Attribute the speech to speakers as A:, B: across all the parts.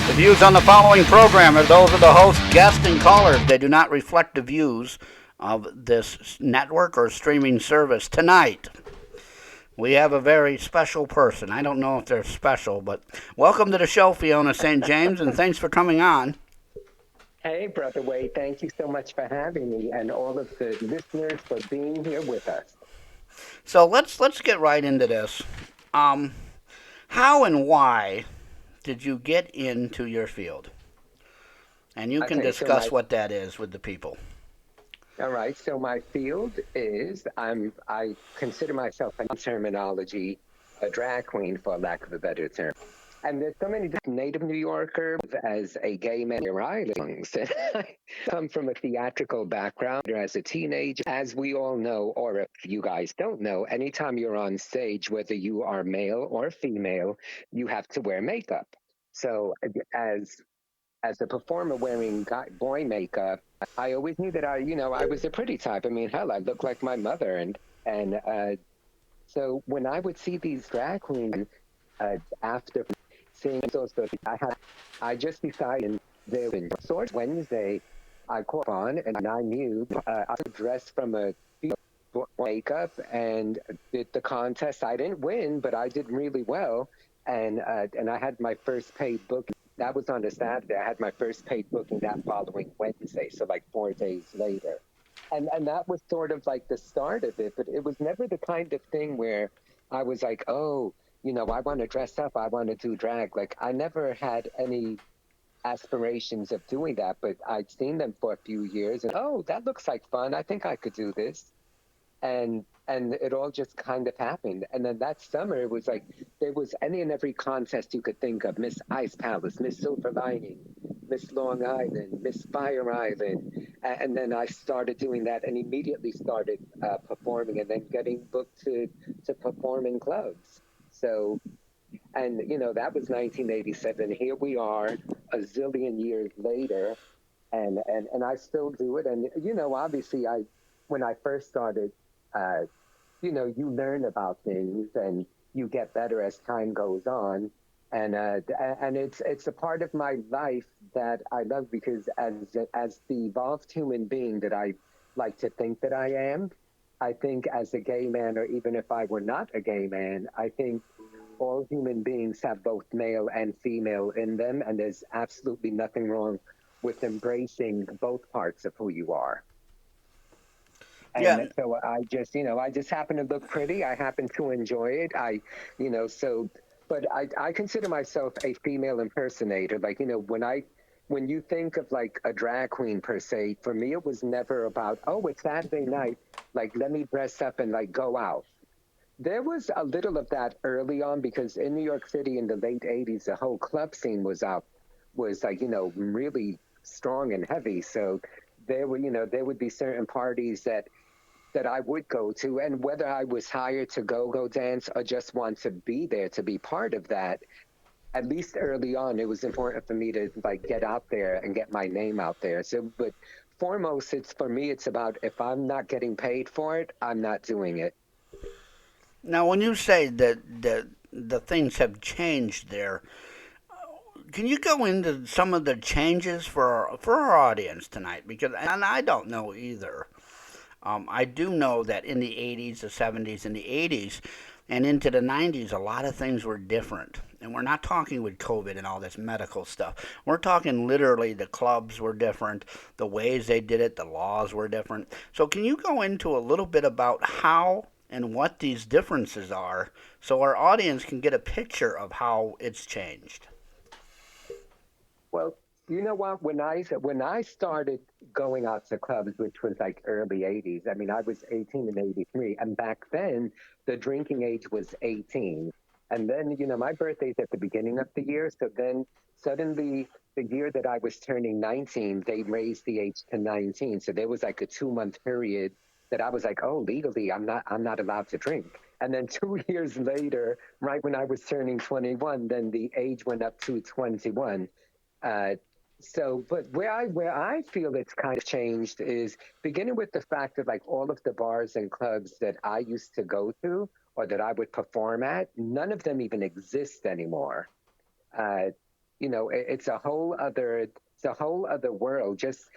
A: The views on the following program are those of the host, guests, and callers. They do not reflect the views of this network or streaming service. Tonight, we have a very special person. I don't know if they're special, but welcome to the show, Fiona St James, and thanks for coming on.
B: Hey, Brother Wade, thank you so much for having me and all of the listeners for being here with us.
A: So let's get right into this. Um, how and why did you get into your field? And you can
B: Okay,
A: discuss what that is with the people.
B: all right, so my field is I consider myself in terminology a drag queen, for lack of a better term. And there's so many native New Yorker as a gay man in Ireland. I come from a theatrical background as a teenager. As we all know, or if you guys don't know, anytime you're on stage, whether you are male or female, you have to wear makeup. So as a performer wearing boy makeup, I always knew that I was a pretty type. I mean, hell, I look like my mother, and so when I would see these drag queens after seeing those, I just decided there was sort of Wednesday. I caught on, and I knew I could dress from a makeup and did the contest. I didn't win, but I did really well, and I had my first paid booking. That was on a Saturday. I had my first paid booking that following Wednesday, so like 4 days later. And that was sort of like the start of it, but it was never the kind of thing where I was like, oh, I want to dress up, I want to do drag. Like I never had any aspirations of doing that, but I'd seen them for a few years and oh, that looks like fun. I think I could do this. And it all just kind of happened. And then that summer it was like there was any and every contest you could think of: Miss Ice Palace, Miss Silver Lining, Miss Long Island, Miss Fire Island. And then I started doing that and immediately started performing and then getting booked to perform in clubs. So, and that was 1987. Here we are a zillion years later, and I still do it. And obviously, I when I first started, uh, you learn about things and you get better as time goes on. And it's a part of my life that I love because as the evolved human being that I like to think that I am, I think as a gay man, or even if I were not a gay man, I think all human beings have both male and female in them, and there's absolutely nothing wrong with embracing both parts of who you are. And
A: Yeah,
B: so I just happen to look pretty. I happen to enjoy it. So, but I consider myself a female impersonator. Like, when you think of like a drag queen per se, for me, it was never about, oh, it's Saturday night. Like, let me dress up and like go out. There was a little of that early on because in New York City in the late 80s, the whole club scene was like, really strong and heavy. So there would be certain parties that I would go to, and whether I was hired to go dance or just want to be there to be part of that, at least early on, it was important for me to like get out there and get my name out there. So, but foremost, it's for me, it's about if I'm not getting paid for it, I'm not doing it.
A: now, when you say that the things have changed there, can you go into some of the changes for our audience tonight? Because and I don't know either. I do know that in the 80s, the 70s, and the 80s, and into the 90s, a lot of things were different. And we're not talking with COVID and all this medical stuff. We're talking literally the clubs were different, the ways they did it, the laws were different. So, can you go into a little bit about how and what these differences are so our audience can get a picture of how it's changed?
B: Well, you know what? When I started going out to clubs, which was like early '80s, I mean, I was 18 in '83, and back then the drinking age was 18. And then, my birthday's at the beginning of the year, so then suddenly the year that I was turning 19, they raised the age to 19. So there was like a 2 month period that I was like, oh, legally, I'm not allowed to drink. And then 2 years later, right when I was turning 21, then the age went up to 21. Uh, but where I feel it's kind of changed is beginning with the fact that like all of the bars and clubs that I used to go to or that I would perform at, none of them even exist anymore. Uh, It's a whole other, world. Just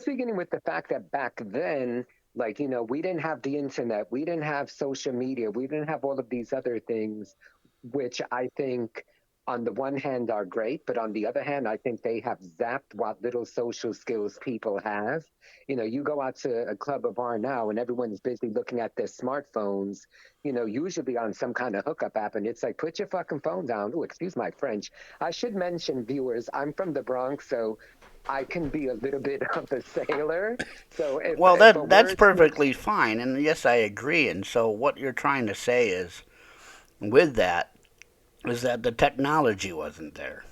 B: beginning with the fact that back then, like, we didn't have the internet, we didn't have social media, we didn't have all of these other things, which I think on the one hand are great, but on the other hand, I think they have zapped what little social skills people have. You go out to a club or bar now and everyone's busy looking at their smartphones, usually on some kind of hookup app. And it's like, put your fucking phone down. Oh, excuse my French. I should mention, viewers, I'm from the Bronx, so I can be a little bit of a sailor. So
A: Well,
B: if a
A: that's
B: word slips,
A: perfectly fine, and yes, I agree. And so, what you're trying to say is, with that, is that the technology wasn't there.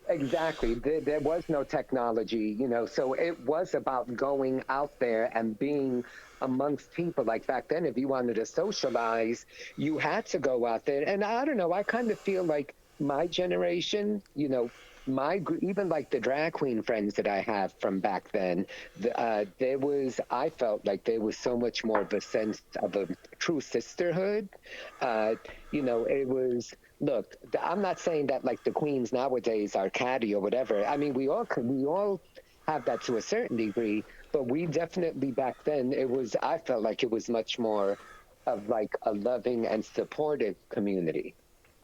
B: exactly. There was no technology, so it was about going out there and being amongst people. Like back then, if you wanted to socialize, you had to go out there. And I don't know, I kind of feel like my generation, even like the drag queen friends that I have from back then, I felt like there was so much more of a sense of a true sisterhood. Uh, it was, look, I'm not saying that like the queens nowadays are catty or whatever. I mean, we all have that to a certain degree, but we definitely back then I felt like it was much more of like a loving and supportive community.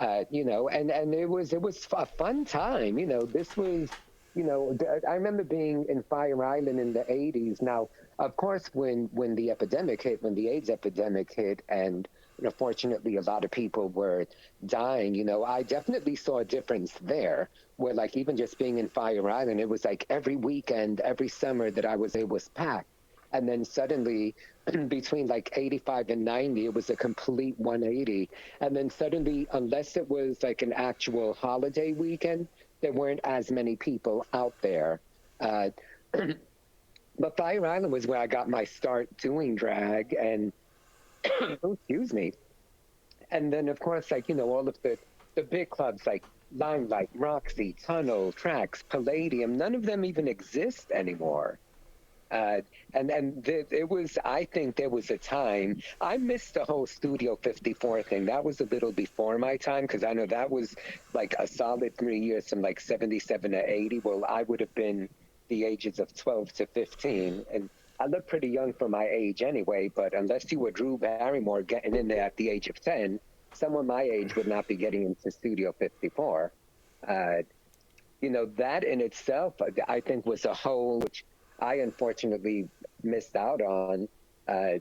B: And it was a fun time. This was, I remember being in Fire Island in the '80s. Now, of course, when the epidemic hit, when the AIDS epidemic hit, and fortunately a lot of people were dying, I definitely saw a difference there. Where like even just being in Fire Island, it was like every weekend, every summer that I was there was packed. And then suddenly, between like 85 and 90, it was a complete 180. And then suddenly, unless it was like an actual holiday weekend, there weren't as many people out there. Uh, but Fire Island was where I got my start doing drag, and oh, excuse me. And then, of course, like all of the big clubs like Limelight, Roxy, Tunnel, Tracks, Palladium. None of them even exist anymore. Uh, and it was, I think there was a time I missed the whole Studio 54 thing. That was a little before my time because I know that was like a solid 3 years from like 77 to 80. Well, I would have been the ages of 12 to 15. And I look pretty young for my age anyway, but unless you were Drew Barrymore getting in there at the age of 10, someone my age would not be getting into Studio 54. Uh, that in itself, I think, was a whole, which I unfortunately missed out on. Uh,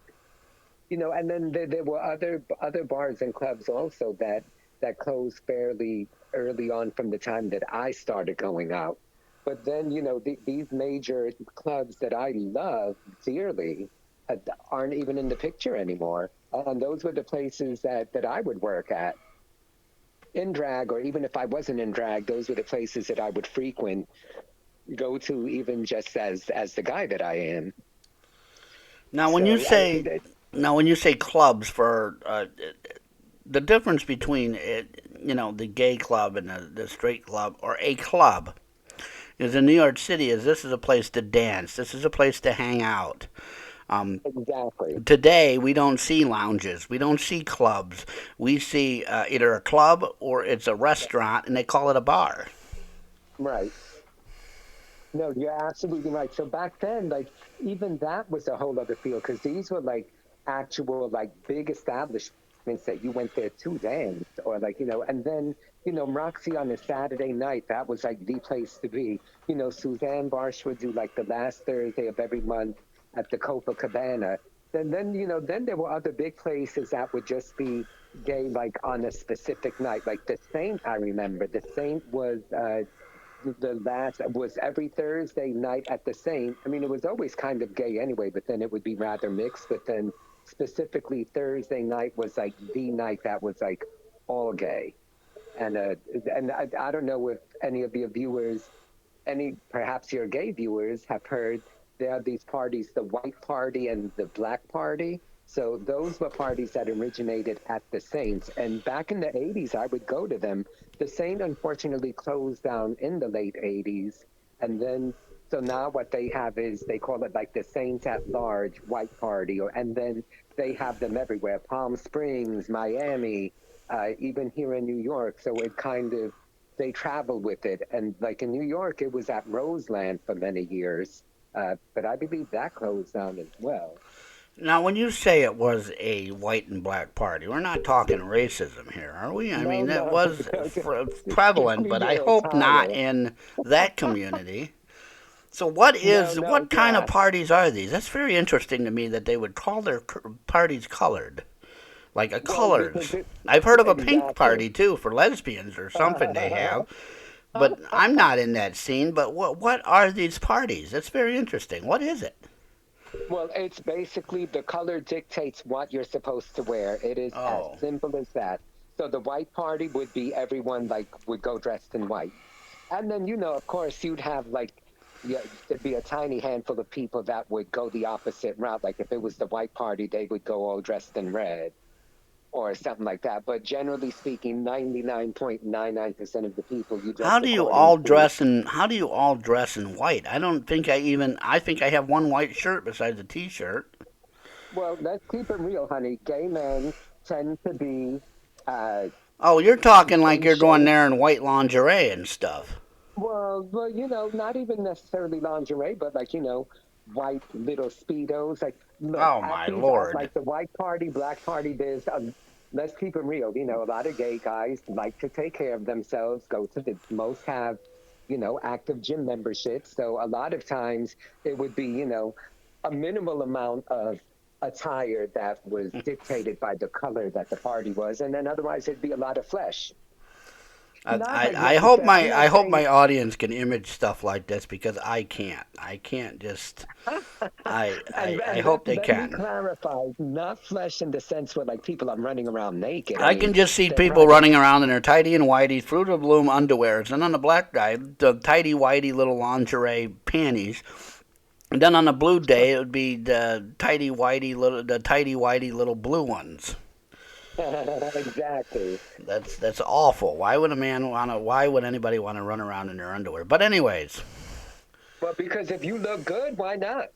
B: and then there were other bars and clubs also that closed fairly early on from the time that I started going out. But then, these major clubs that I love dearly aren't even in the picture anymore. And those were the places that I would work at in drag, or even if I wasn't in drag, those were the places that I would frequent, go to, even just as the guy that I am.
A: Now, when you
B: So I
A: say now when you say clubs for the difference between the gay club and the straight club or a club is in New York City is this is a place to dance. This is a place to hang out. Um,
B: exactly
A: Today we don't see lounges. We don't see clubs. We see either a club or it's a restaurant and they call it a bar.
B: right. No, you're absolutely right. So back then, like even that was a whole other field because these were like actual like big establishments that you went there to dance, or like and then Roxy on a Saturday night, that was like the place to be. Suzanne Barsh would do like the last Thursday of every month at the Copacabana. Then there were other big places that would just be gay, like on a specific night. Like the Saint, I remember the Saint was. The last was every Thursday night at the Saint. I mean, it was always kind of gay anyway, but then it would be rather mixed. But then specifically Thursday night was like the night that was like all gay. And I don't know if any of your viewers, perhaps your gay viewers, have heard there are these parties, the white party and the black party. So those were parties that originated at the Saints. And back in the '80s, I would go to them. The Saint unfortunately closed down in the late '80s. And then, so now what they have is they call it like the Saints at Large White Party. And then they have them everywhere: Palm Springs, Miami, even here in New York. So it kind of they travel with it. And like in New York, it was at Roseland for many years, but I believe that closed down as well.
A: Now, when you say it was a white and black party, we're not talking racism here, are we? I
B: No,
A: mean, it
B: no,
A: was
B: no, just
A: prevalent,
B: strictly
A: but I
B: your
A: hope not
B: attire.
A: in that community. So,
B: No, no,
A: what kind of
B: yeah.
A: parties are these? That's very interesting to me that they would call their parties colored, like a
B: Well, because
A: colors.
B: it
A: I've heard of a pink
B: exactly.
A: party too for lesbians or something they have, but I'm not in that scene. But what are these parties? That's very interesting. What is it?
B: Well, it's basically the color dictates what you're supposed to wear. It is as
A: Oh,
B: simple as that. So the white party would be everyone like would go dressed in white. And then, of course, you'd have like, yeah, there'd be a tiny handful of people that would go the opposite route. Like if it was the white party, they would go all dressed in red or something like that. But generally speaking, 99.99% of the people you dress according to.
A: how do you all dress in white? I don't think I think I have one white shirt besides a t-shirt.
B: Well, let's keep it real, honey. Gay men tend to be uh,
A: Oh, you're talking like
B: in
A: you're going
B: shape.
A: there in white lingerie and stuff.
B: Well, not even necessarily lingerie, but like, white little speedos. Like, look,
A: Oh
B: at
A: my
B: these, at
A: lord.
B: like the white party, black party, let's keep it real. A lot of gay guys like to take care of themselves, go to most have, active gym memberships. So a lot of times it would be, a minimal amount of attire that was dictated by the color that the party was. And then otherwise it'd be a lot of flesh. Not like necessarily, I'm
A: I
B: not
A: hope
B: saying.
A: my audience can image stuff like this because I can't. I can't just I
B: And
A: hope they
B: let me
A: can.
B: clarify, not flesh in the sense where like people are running around naked. I
A: I
B: mean,
A: can just see
B: they're
A: people
B: probably
A: running around in their tidy and whitey, Fruit of the Loom underwears, and on the black guy, the tidy whitey little lingerie panties. And then on a blue day, it would be the tidy whitey little blue ones.
B: exactly.
A: That's awful. Why would a man wanna? Why would anybody want to run around in their underwear? But anyways,
B: But because if you look good, why not?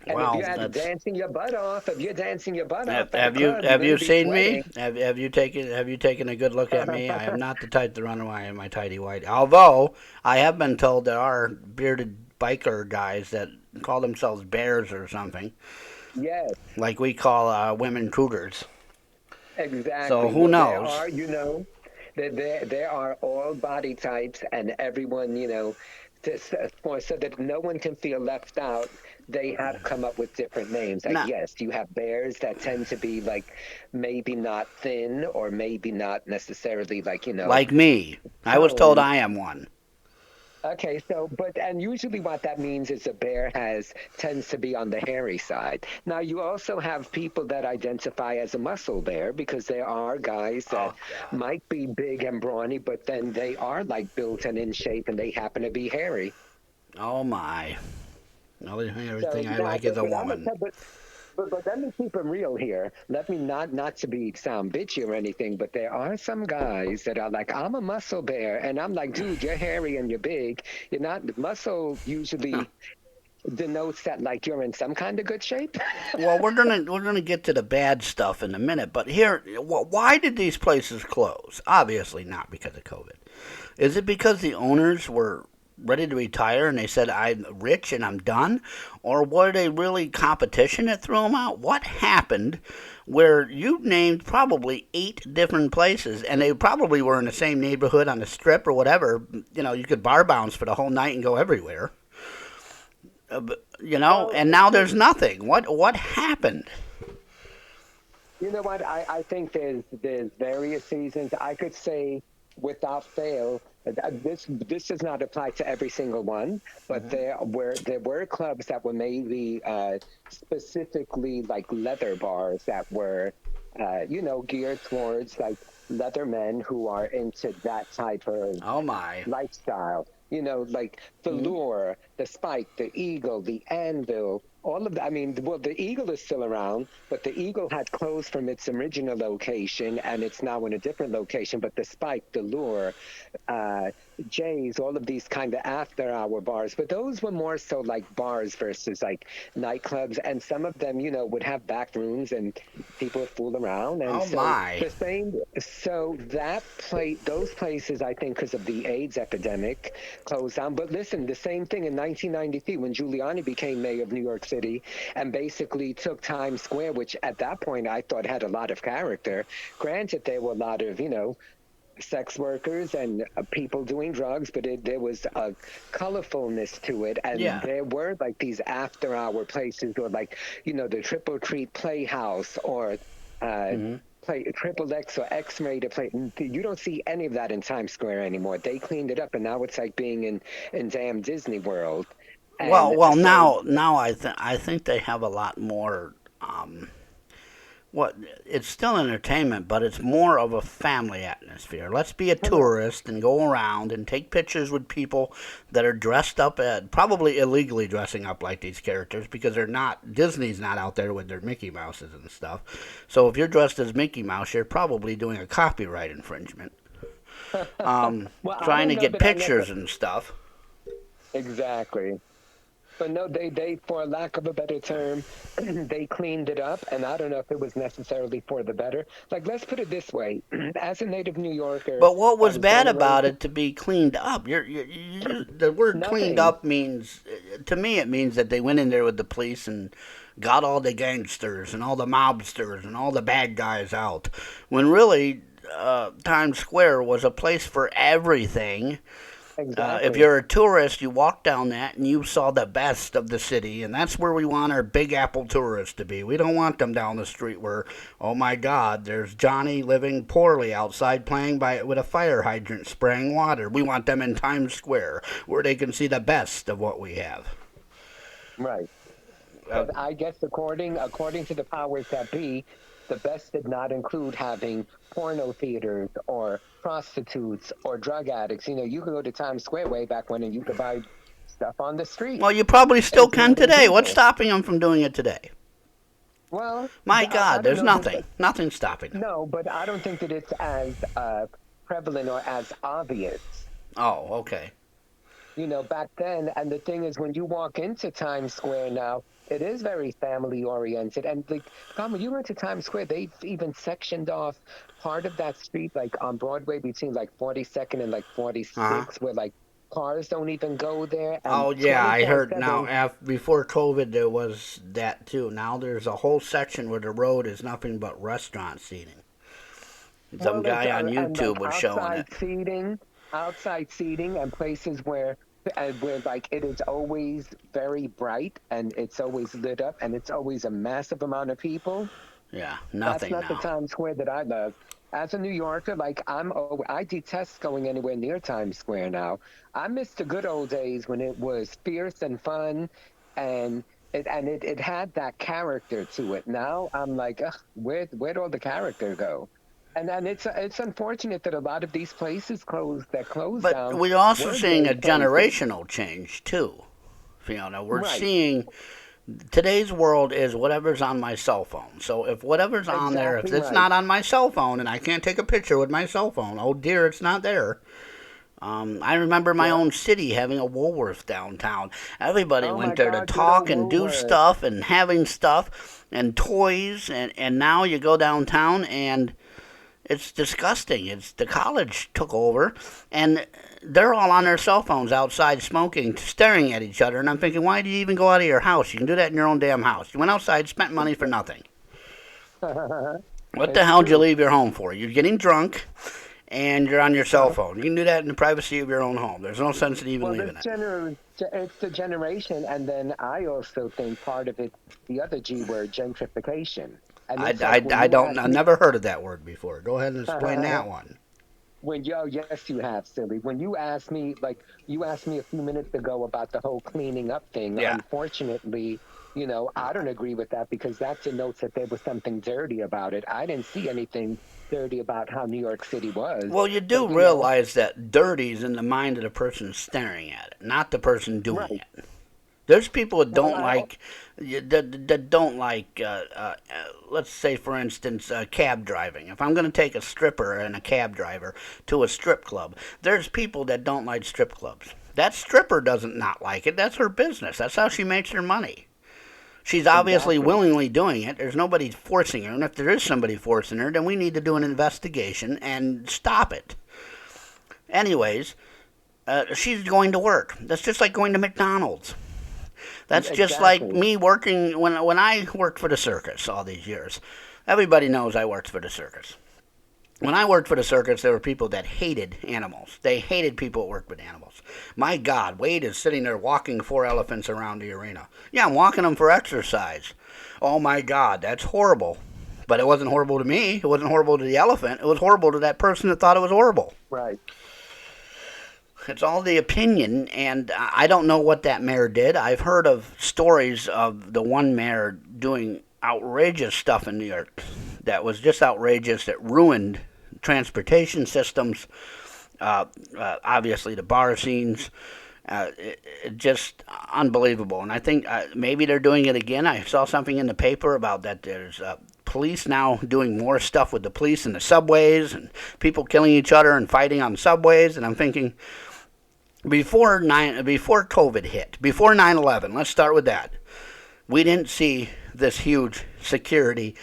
B: And if
A: well,
B: you're
A: that's.
B: dancing your butt off, if you're dancing your butt off at a club, you're
A: have
B: going to
A: you
B: be
A: seen me?
B: sweating.
A: Have you taken a good look at me? I am not the type to run away in my tidy whitey. Although I have been told there are bearded biker guys that call themselves bears or something,
B: Yes,
A: like we call women cougars. So
B: exactly.
A: who
B: Well, there
A: knows?
B: are, there are all body types, and everyone, so that no one can feel left out. They have come up with different names. Like,
A: Not
B: yes, you have bears that tend to be like maybe not thin or maybe not necessarily like,
A: like me. I was told
B: toned.
A: I am one.
B: Okay, so and usually what that means is a bear has tends to be on the hairy side. Now you also have people that identify as a muscle bear because there are guys that
A: Oh God.
B: might be big and brawny, but then they are like built and in shape and they happen to be hairy.
A: Oh my.
B: So
A: Everything I
B: now,
A: like is a
B: but I'm gonna
A: woman.
B: tell, but let me keep it real here. Let me not to be sound bitchy or anything, but there are some guys that are like, I'm a muscle bear, and I'm like, dude, you're hairy and you're big. You're not muscle usually denotes that like you're in some kind of good shape.
A: Well, we're gonna get to the bad stuff in a minute, but here, why did these places close? Obviously, not because of COVID. Is it because the owners were ready to retire and they said I'm rich and I'm done, or were they really competition that threw them out? What happened? Where you named probably 8 different places, and they probably were in the same neighborhood on the strip or whatever. You know, you could bar bounce for the whole night and go everywhere.
B: Well,
A: And now there's nothing. What happened?
B: you know what? I think there's various seasons. I could say without fail, this does not apply to every single one, but there were clubs that were maybe specifically like leather bars that were geared towards like leather men who are into that type of
A: Oh my.
B: lifestyle. Like the lure, the spike, the eagle, the anvil, all of the, I mean, well, the Eagle is still around, but the Eagle had closed from its original location and it's now in a different location. But the Spike, the Lure, uh, Jay's, all of these kind of after hour bars, but those were more so like bars versus like nightclubs. And some of them, would have back rooms and people would fool around. And
A: Oh
B: so
A: my.
B: the same, so those places, I think, because of the AIDS epidemic, closed down. But listen, the same thing in 1993 when Giuliani became mayor of New York City and basically took Times Square, which at that point I thought had a lot of character. Granted, there were a lot of, sex workers and people doing drugs, but there was a colorfulness to it. And
A: Yeah.
B: there were like these after hour places or like, the Triple Treat Playhouse or
A: Hmm.
B: play Triple X or X rated play. You don't see any of that in Times Square anymore. They cleaned it up and now it's like being in damn Disney World.
A: Well,
B: And
A: well,
B: so
A: now I think they have a lot more. Um, what it's still entertainment, but it's more of a family atmosphere. Let's be a
B: correct.
A: tourist and go around and take pictures with people that are dressed up at probably illegally dressing up like these characters because they're not Disney's not out there with their Mickey Mouses and stuff. So if you're dressed as Mickey Mouse, you're probably doing a copyright infringement.
B: Well, I
A: Trying
B: don't
A: to
B: know
A: get
B: that I never
A: pictures and stuff.
B: exactly. But no, for lack of a better term, they cleaned it up, and I don't know if it was necessarily for the better. Like, let's put it this way: as a native New Yorker
A: But what
B: that
A: was
B: was born
A: bad
B: and raised,
A: about it to be cleaned up? The word cleaned
B: nothing.
A: up means, to me, it means that they went in there with the police and got all the gangsters and all the mobsters and all the bad guys out. When really, Times Square was a place for everything. If
B: Exactly.
A: you're a tourist, you walk down that and you saw the best of the city, and that's where we want our Big Apple tourists to be. We don't want them down the street where, oh my God, there's Johnny living poorly outside playing by with a fire hydrant spraying water. We want them in Times Square where they can see the best of what we have.
B: Right.
A: Uh,
B: But I guess according to the powers that be, the best did not include having porno theaters or prostitutes or drug addicts. You could go to Times Square way back when and you could buy stuff on the street,
A: well, you probably still can
B: including
A: today. What's
B: people.
A: stopping them from doing it today?
B: Well,
A: My
B: I
A: God,
B: don't
A: there's
B: know that.
A: nothing. Nothing stopping them.
B: No, but I don't think that it's as prevalent or as obvious.
A: Oh, okay.
B: Back then, and the thing is, when you walk into Times Square now, it is very family oriented. And like, God, when you went to Times Square, they've even sectioned off part of that street, like on Broadway, between like 42nd and like
A: Uh huh.
B: 46, where like cars don't even go there, and
A: Oh yeah, I heard now.
B: 24/7.
A: Before COVID, there was that too. Now there's a whole section where the road is nothing but restaurant seating. Some
B: Well,
A: guy on
B: and like
A: YouTube was showing it.
B: outside seating, and places where like it is always very bright and it's always lit up and it's always a massive amount of people.
A: Yeah,
B: That's
A: nothing
B: not the
A: now.
B: Times Square that I love. As a New Yorker, like I detest going anywhere near Times Square now. I miss the good old days when it was fierce and fun, and it had that character to it. Now I'm like, ugh, where'd all the character go? And it's unfortunate that a lot of these places closed
A: But
B: down
A: we're also
B: were
A: seeing a
B: great places.
A: generational change too, Fiona. We're
B: Right.
A: seeing today's world is whatever's on my cell phone. So if whatever's on there, if
B: Exactly
A: it's
B: right.
A: not on my cell phone and I can't take a picture with my cell phone, oh dear, it's not there. I remember my
B: Yep.
A: own city having a Woolworth downtown. Everybody
B: Oh my
A: went there to
B: God, good
A: talk
B: old
A: and do
B: Woolworth.
A: stuff and having stuff and toys. And now you go downtown and it's disgusting. It's the college took over and they're all on their cell phones outside smoking, staring at each other. And I'm thinking, why do you even go out of your house? You can do that in your own damn house. You went outside, spent money for nothing. What the
B: It's
A: hell did you
B: true.
A: leave your home for? You're getting drunk and you're on your cell phone. You can do that in the privacy of your own home. There's no sense in even
B: Well,
A: leaving it.
B: it's the generation, and then I also think part of it, the other G word, gentrification. And it's like when
A: I
B: you
A: don't.
B: ask
A: I
B: me,
A: never heard of that word before. Go ahead and explain that one.
B: yes, you have, silly. When you asked me a few minutes ago about the whole cleaning up thing,
A: Yeah.
B: unfortunately, I don't agree with that because that denotes that there was something dirty about it. I didn't see anything dirty about how New York City was,
A: Well, you do
B: but
A: realize that dirty is in the mind of the person staring at it, not the person doing
B: right.
A: it. There's people that
B: Well,
A: don't
B: I
A: like that don't like. Let's say, for instance, cab driving. If I'm going to take a stripper and a cab driver to a strip club, there's people that don't like strip clubs. That stripper doesn't not like it. That's her business. That's how she makes her money. She's obviously
B: exactly.
A: willingly doing it. There's nobody forcing her. And if there is somebody forcing her, then we need to do an investigation and stop it. Anyways, she's going to work. That's just like going to McDonald's. That's just like
B: Exactly.
A: me working when I worked for the circus all these years. Everybody knows I worked for the circus. When I worked for the circus, there were people that hated animals. They hated people that worked with animals. My God, Wade is sitting there walking four elephants around the arena. Yeah, I'm walking them for exercise. Oh my God, that's horrible. But it wasn't horrible to me. It wasn't horrible to the elephant. It was horrible to that person that thought it was horrible.
B: Right.
A: It's all the opinion, and I don't know what that mayor did. I've heard of stories of the one mayor doing outrageous stuff in New York that was just outrageous, that ruined transportation systems, obviously the bar scenes. It just unbelievable. And I think maybe they're doing it again. I saw something in the paper about that there's police now doing more stuff with the police in the subways and people killing each other and fighting on subways. And I'm thinking, before COVID hit, before 9/11, let's start with that. We didn't see this huge security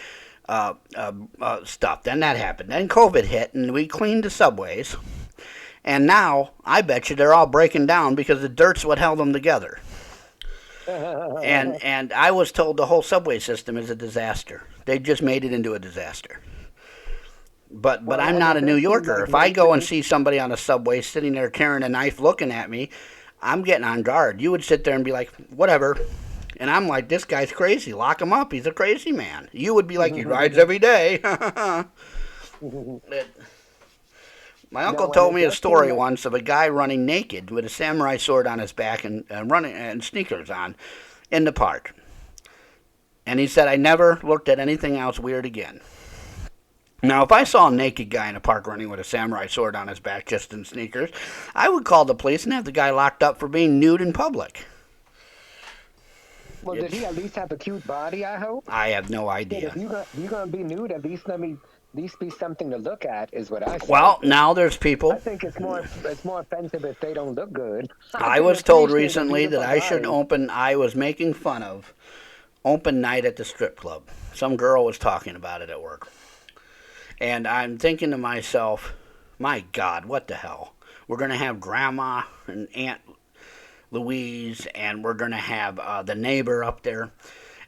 A: stuff. Then that happened. Then COVID hit, and we cleaned the subways. And now I bet you they're all breaking down because the dirt's what held them together. And I was told the whole subway system is a disaster. They just made it into a disaster. But
B: Well,
A: I'm
B: and
A: not
B: it
A: a New
B: does seem
A: Yorker.
B: like
A: If I go and
B: lately,
A: see somebody on a subway sitting there carrying a knife looking at me, I'm getting on guard. You would sit there and be like, whatever. And I'm like, this guy's crazy. Lock him up. He's a crazy man. You would be like, he rides every day. My uncle
B: no, and
A: told
B: it
A: me a
B: does seem
A: story
B: like
A: once of a guy running naked with a samurai sword on his back and running and sneakers on in the park. And he said, I never looked at anything else weird again. Now, if I saw a naked guy in a park running with a samurai sword on his back just in sneakers, I would call the police and have the guy locked up for being nude in public.
B: well, did
A: It's,
B: he at least have a cute body? I hope.
A: I have no
B: That
A: idea.
B: if you're gonna be nude, at least be something to look at, is what I say.
A: Well, now there's
B: I
A: people.
B: think it's more offensive if they don't look good. I
A: I
B: can
A: was told
B: appreciate a
A: recently that
B: beautiful
A: I should
B: body.
A: open, I was making fun of open night at the strip club. Some girl was talking about it at work. And I'm thinking to myself, my God, what the hell? We're going to have Grandma and Aunt Louise, and we're going to have the neighbor up there.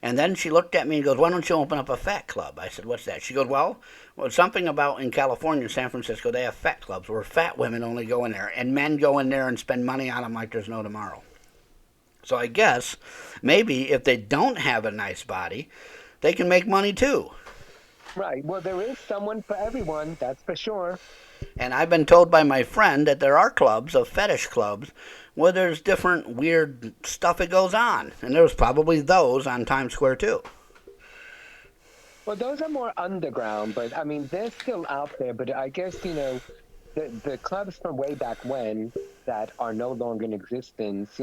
A: And then she looked at me and goes, why don't you open up a fat club? I said, what's that? She goes, well, something about in California, San Francisco, they have fat clubs where fat women only go in there, and men go in there and spend money on them like there's no tomorrow. So I guess maybe if they don't have a nice body, they can make money too.
B: Right. Well, there is someone for everyone, that's for sure.
A: And I've been told by my friend that there are clubs, of fetish clubs, where there's different weird stuff that goes on. And there's probably those on Times Square too.
B: Well, those are more underground, but I mean, they're still out there. But I guess, the clubs from way back when that are no longer in existence,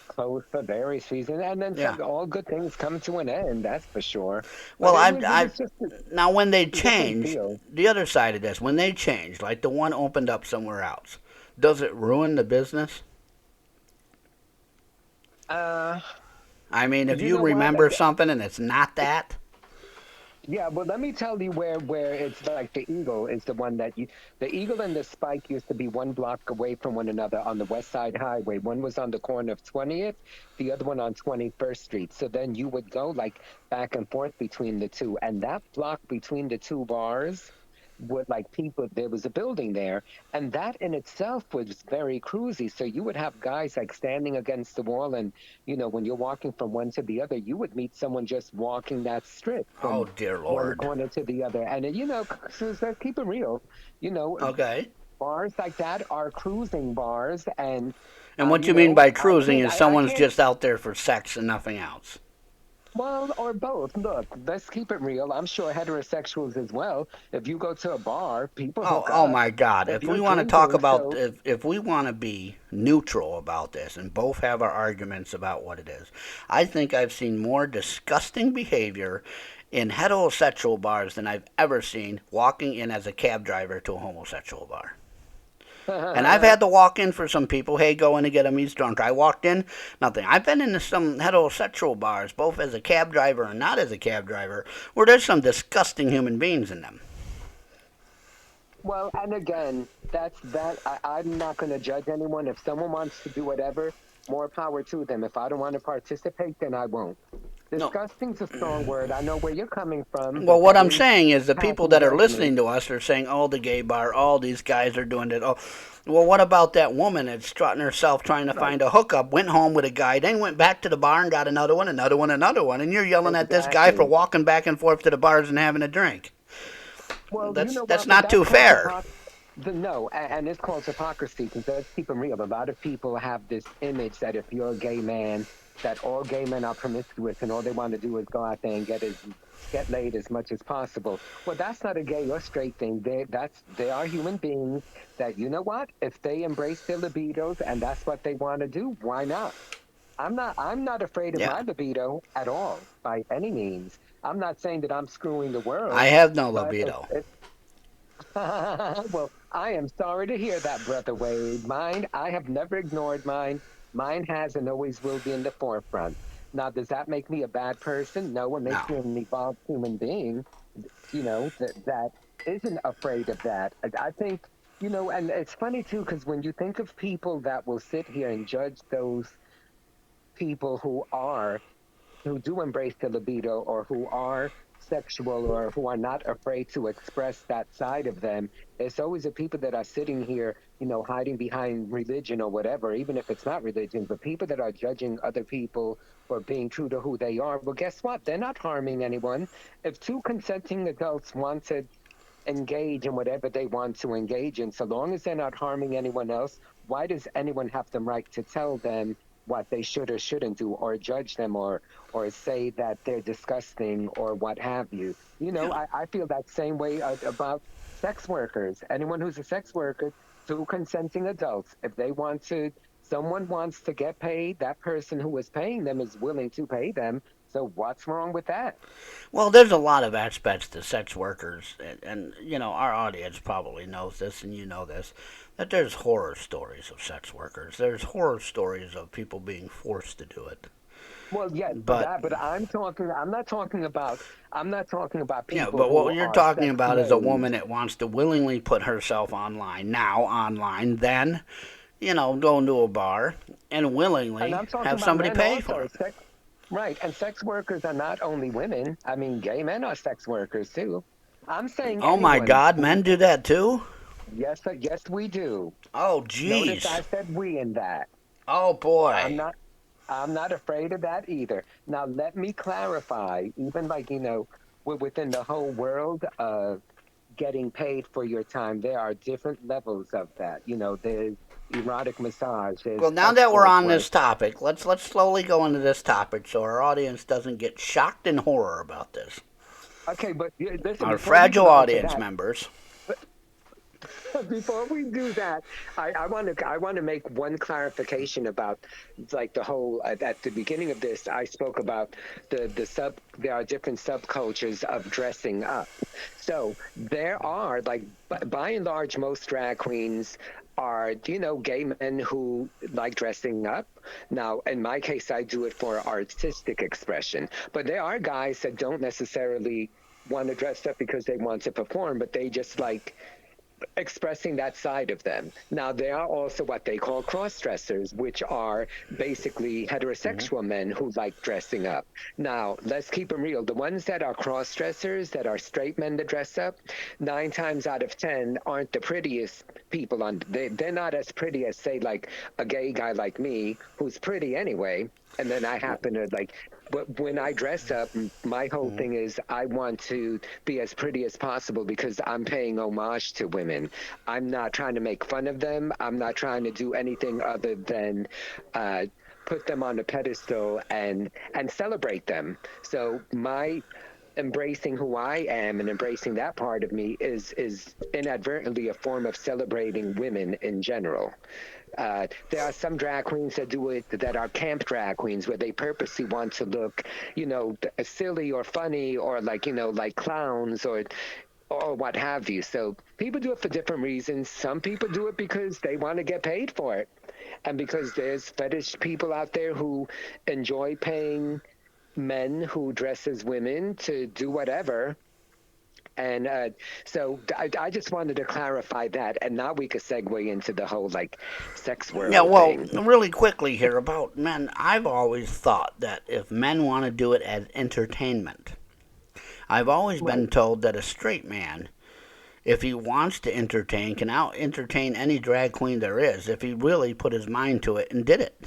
B: closed for various reasons. And then
A: Yeah.
B: some, all good things come to an end, that's for sure.
A: Well,
B: But it
A: I
B: was just
A: now when they
B: a different
A: changed,
B: feel.
A: the other side of this, when they changed, like the one opened up somewhere else, does it ruin the business?
B: Uh,
A: I mean, if
B: you
A: you
B: know what?
A: remember something and it's not that,
B: Yeah, well, let me tell you where it's like the Eagle is the one the Eagle and the Spike used to be one block away from one another on the West Side Highway. One was on the corner of 20th, the other one on 21st Street. So then you would go like back and forth between the two, and that block between the two bars would like people. There was a building there, and that in itself was very cruisy. So you would have guys like standing against the wall, and when you're walking from one to the other, you would meet someone just walking that strip
A: oh
B: from
A: dear
B: one
A: Lord.
B: corner to the other. And so let's keep it real. You know,
A: Okay.
B: bars like that are cruising bars, and
A: And what you mean by cruising is
B: I
A: someone's
B: can't.
A: just out there for sex and nothing else.
B: Well, or both. Look, let's keep it real. I'm sure heterosexuals as well. If you go to a bar, people
A: Oh,
B: hook
A: oh
B: up.
A: my God!
B: If
A: If we
B: you're
A: want to talk
B: drinking,
A: about,
B: so
A: if we want to be neutral about this and both have our arguments about what it is, I think I've seen more disgusting behavior in heterosexual bars than I've ever seen walking in as a cab driver to a homosexual bar. And I've had to walk in for some people. Hey, go in and get him. He's drunk. I walked in, nothing. I've been into some heterosexual bars, both as a cab driver and not as a cab driver, where there's some disgusting human beings in them.
B: well, and again, that's that. I'm not going to judge anyone. If someone wants to do whatever, more power to them. If I don't want to participate, then I won't.
A: No,
B: Disgusting's a strong word. I know where you're coming from,
A: well,
B: but
A: what
B: that
A: I'm
B: is
A: saying is the people
B: passing
A: that are
B: judgment.
A: listening to us are saying, "Oh, the gay bar, all these guys are doing it." Oh, well, what about that woman that's strutting herself trying to
B: Right.
A: find a hookup? Went home with a guy, then went back to the bar and got another one, another one, another one, and you're yelling at this guy for
B: Exactly.
A: walking back and forth to the bars and having a drink.
B: Well, you know
A: That's
B: what? But
A: not
B: that's
A: too
B: called
A: fair.
B: no, and it's called hypocrisy because let's keep them real. A lot of people have this image that if you're a gay man, that all gay men are promiscuous and all they want to do is go out there and get laid as much as possible. Well, that's not a gay or straight thing. They are human beings that you know what? If they embrace their libidos and that's what they want to do, why not? I'm not afraid of
A: Yeah,
B: my libido at all by any means. I'm not saying that I'm screwing the
A: I
B: world,
A: have no
B: but
A: libido.
B: well, I am sorry to hear that, Brother Wade. Mine, I have never ignored mine. Mine has and always will be in the forefront. Now, does that make me a bad person? No, it makes
A: No.
B: me an evolved human being, that isn't afraid of that. I think, and it's funny too, because when you think of people that will sit here and judge those people who do embrace the libido or who are sexual or who are not afraid to express that side of them, it's always the people that are sitting here, hiding behind religion or whatever, even if it's not religion, but people that are judging other people for being true to who they are. Well, guess what? They're not harming anyone. If two consenting adults want to engage in whatever they want to engage in, so long as they're not harming anyone else, why does anyone have the right to tell them what they should or shouldn't do, or judge them, or say that they're disgusting or what have you?
A: Yeah.
B: I feel that same way about sex workers. Anyone who's a sex worker, two consenting adults, if they want to, someone wants to get paid, that person who is paying them is willing to pay them. So what's wrong with that?
A: Well, there's a lot of aspects to sex workers, and our audience probably knows this, and you know this, that there's horror stories of sex workers. There's horror stories of people being forced to do it.
B: Well, yes,
A: But
B: but I'm not talking about
A: yeah,
B: people
A: but
B: who
A: what you're
B: are
A: talking
B: sex
A: about is a
B: slaves.
A: woman that wants to willingly put herself online now, online, then go into a bar and
B: And
A: willingly
B: I'm talking
A: have
B: about
A: somebody
B: men
A: pay for
B: also.
A: it.
B: Right. And sex workers are not only women. I mean, gay men are sex workers too. I'm saying
A: Oh my
B: anyone
A: God,
B: who,
A: men do that too?
B: yes, yes, we do.
A: Oh
B: Notice
A: jeez.
B: I said we in that.
A: Oh
B: I'm
A: boy.
B: not, I'm not afraid of that either. Now, let me clarify, even like, within the whole world of getting paid for your time, there are different levels of that. There's erotic massage, there's
A: Well, now that we're
B: escort
A: on
B: work.
A: this topic, let's slowly go into this topic so our audience doesn't get shocked in horror about this.
B: Okay, but listen,
A: Our
B: before we
A: fragile
B: go into
A: audience
B: that,
A: members.
B: before we do that, I want to make one clarification about like the whole at the beginning of this. I spoke about the sub. There are different subcultures of dressing up. So there are like by and large, most drag queens are gay men who like dressing up. Now, in my case, I do it for artistic expression, but there are guys that don't necessarily want to dress up because they want to perform, but they just like expressing that side of them. Now, there are also what they call cross dressers, which are basically
A: Mhm.
B: heterosexual men who like dressing up. Now, let's keep them real. The ones that are cross dressers, that are straight men that dress up, 9 times out of 10 aren't the prettiest people on. They're not as pretty as, say, like a gay guy like me, who's pretty anyway. And then I happen to like, but when I dress up, my whole
A: Mhm.
B: thing is I want to be as pretty as possible because I'm paying homage to women. I'm not trying to make fun of them. I'm not trying to do anything other than uh, put them on a pedestal and celebrate them. So my embracing who I am and embracing that part of me is inadvertently a form of celebrating women in general. There are some drag queens that do it that are camp drag queens where they purposely want to look, silly or funny or like like clowns or what have you. So people do it for different reasons. Some people do it because they want to get paid for it, and because there's fetish people out there who enjoy paying men who dress as women to do whatever. And I just wanted to clarify that, and now we could segue into the whole like sex
A: Yeah,
B: world
A: well,
B: thing.
A: really quickly here about men. I've always thought that if men want to do it as entertainment, I've always
B: Right,
A: been told that a straight man, if he wants to entertain, can out entertain any drag queen there is if he really put his mind to it and did it.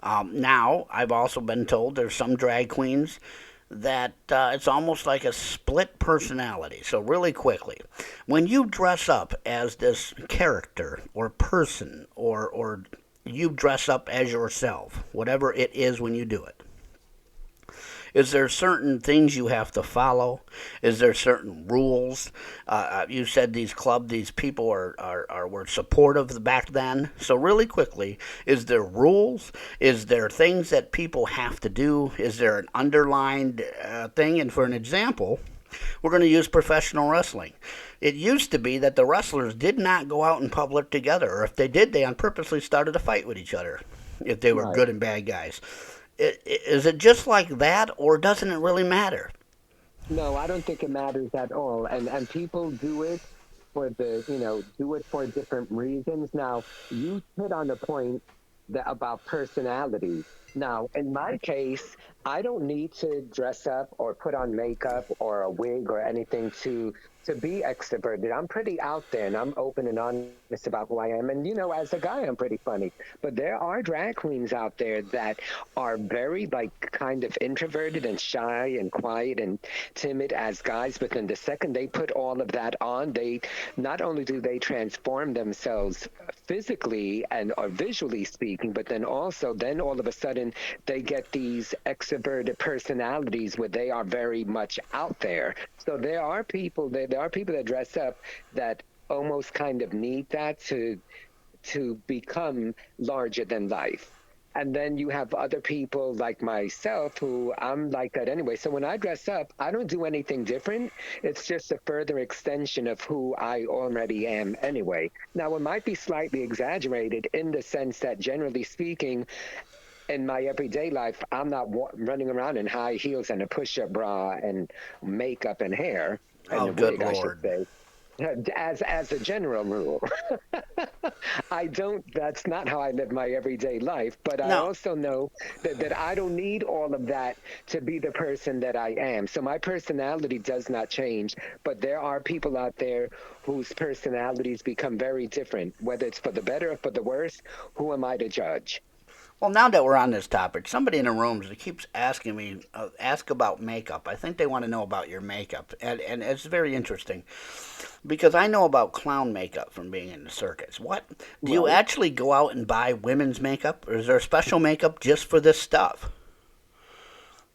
A: Now, I've also been told there's some drag queens that it's almost like a split personality. So, really quickly, when you dress up as this character or person, or you dress up as yourself, whatever it is when you do it, is there certain things you have to follow? Is there certain rules? You said these people were supportive back then. So really quickly, is there rules? Is there things that people have to do? Is there an underlined thing? And for an example, we're going to use professional wrestling. It used to be that the wrestlers did not go out in public together, or if they did, they on purposely started a fight with each other if they were
B: right.
A: good and bad guys. Is it just like that, or doesn't it really matter?
B: No, I don't think it matters at all. And people do it for do it for different reasons. Now, you hit on the point about personality. Now, in my case, I don't need to dress up or put on makeup or a wig or anything to be extroverted. I'm pretty out there and I'm open and honest about who I am. And as a guy, I'm pretty funny. But there are drag queens out there that are very like kind of introverted and shy and quiet and timid as guys, but then the second they put all of that on, they not only do they transform themselves physically and or visually speaking, but then also then all of a sudden they get these extroverted personalities where they are very much out there. So there are people that dress up that almost kind of need that to become larger than life. And then you have other people like myself who I'm like that anyway. So when I dress up, I don't do anything different. It's just a further extension of who I already am anyway. Now, it might be slightly exaggerated in the sense that, generally speaking, in my everyday life, I'm not running around in high heels and a push up bra and makeup and hair and
A: Oh,
B: a
A: good
B: wig, I should
A: lord.
B: say. As a general rule, I don't. That's not how I live my everyday life. But I
A: No.
B: also know that I don't need all of that to be the person that I am. So my personality does not change. But there are people out there whose personalities become very different, whether it's for the better or for the worse. Who am I to judge?
A: Well, now that we're on this topic, somebody in the rooms keeps asking me, ask about makeup. I think they want to know about your makeup, and it's very interesting because I know about clown makeup from being in the circus. What do you
B: Right.
A: actually go out and buy women's makeup, or is there special makeup just for this stuff?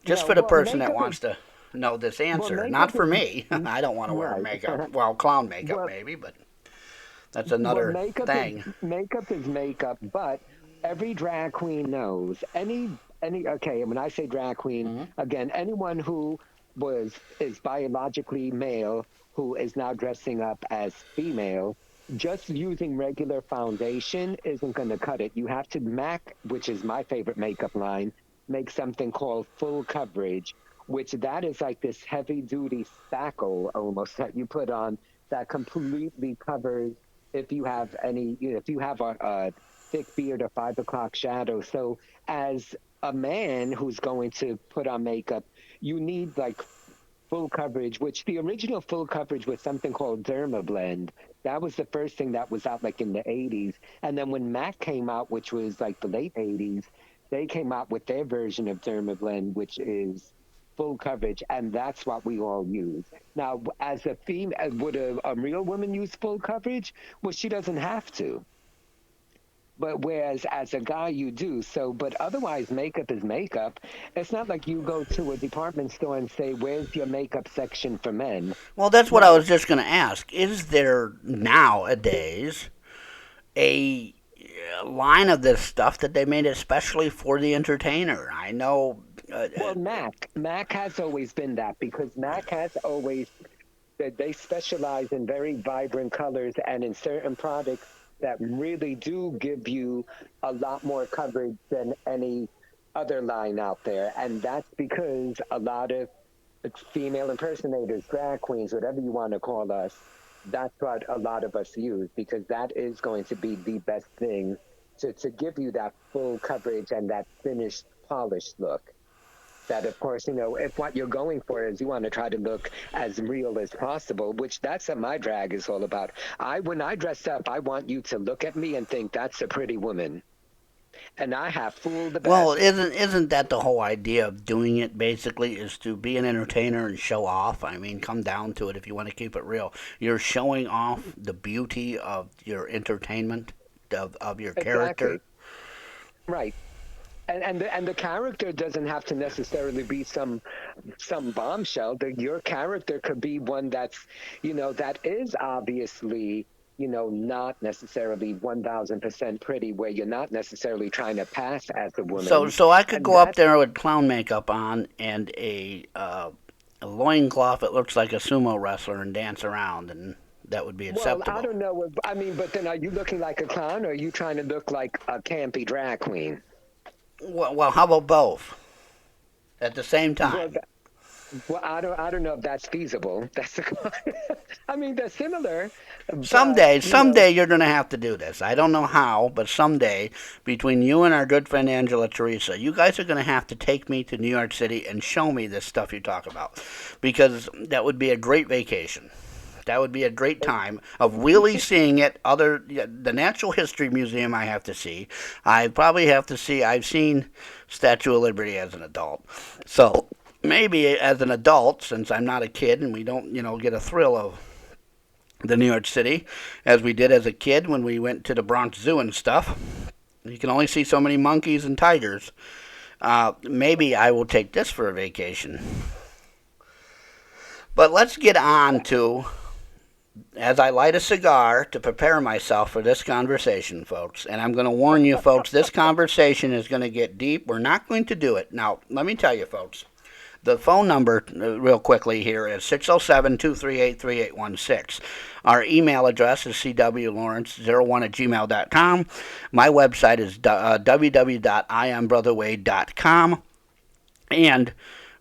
A: Just
B: No,
A: for the
B: well,
A: person that
B: makeup is
A: wants to know this
B: well,
A: answer, not
B: makeup
A: for
B: is
A: me. I don't want to wear
B: right.
A: makeup. Well, clown makeup
B: well,
A: maybe, but that's
B: well,
A: another thing.
B: makeup is makeup, but every drag queen knows any. Okay, when I say drag queen,
A: Hmm.
B: again, anyone who was is biologically male who is now dressing up as female. Just using regular foundation isn't going to cut it. You have to MAC, which is my favorite makeup line, make something called full coverage, which that is like this heavy duty spackle almost that you put on that completely covers if you have any, if you have a thick beard or 5 o'clock shadow. So as a man who's going to put on makeup, you need like full coverage, which the original full coverage was something called Derma Blend. That was the first thing that was out like in the 80s. And then when Mac came out, which was like the late 80s, they came out with their version of Derma Blend, which is full coverage. And that's what we all use. Now, as a female, would a real woman use full coverage? Well, she doesn't have to. But whereas as a guy you do so, but otherwise makeup is makeup. It's not like you go to a department store and say, "Where's your makeup section for men?"
A: Well, that's what I was
B: No,
A: just going to ask. Is there nowadays a line of this stuff that they made especially for the entertainer? I know.
B: well, Mac has always been that because Mac has always that they specialize in very vibrant colors and in certain products that really do give you a lot more coverage than any other line out there. And that's because a lot of female impersonators, drag queens, whatever you want to call us, that's what a lot of us use because that is going to be the best thing to give you that full coverage and that finished, polished look. That, of course, if what you're going for is you want to try to look as real as possible, which that's what my drag is all about. When I dress up, I want you to look at me and think that's a pretty woman. And I have fooled the
A: Well,
B: best.
A: isn't that the whole idea of doing it? Basically, is to be an entertainer and show off. I mean, come down to it. If you want to keep it real, you're showing off the beauty of your entertainment, of your character.
B: Exactly. Right. And the character doesn't have to necessarily be some bombshell. Your character could be one that is obviously not necessarily 1,000% pretty, where you're not necessarily trying to pass as a
A: So,
B: woman,
A: so I could
B: and
A: go up
B: that
A: there with clown makeup on and a loincloth that looks like a sumo wrestler and dance around, and that would be
B: well, I
A: acceptable.
B: don't know. I mean, but then are you looking like a clown, or are you trying to look like a campy drag queen?
A: Well, how about both at the same
B: Well,
A: time?
B: well, I don't know if that's feasible. I mean, they're similar, but
A: Someday you're going to have to do this. I don't know how, but someday, between you and our good friend Angela Teresa, you guys are going to have to take me to New York City and show me this stuff you talk about, because that would be a great vacation. That would be a great time of really seeing it. The Natural History Museum I have to see. I probably have to see. I've seen Statue of Liberty as an adult, so maybe as an adult, since I'm not a kid and we don't, get a thrill of the New York City as we did as a kid when we went to the Bronx Zoo and stuff. You can only see so many monkeys and tigers. Maybe I will take this for a vacation. But let's get on to, as I light a cigar to prepare myself for this conversation, folks. And I'm going to warn you, folks, this conversation is going to get deep. We're not going to do it. Now, let me tell you, folks, the phone number, real quickly here, is 607 238 3816. Our email address is cwlawrence01 at gmail.com. My website is www.iambrotherwade.com. And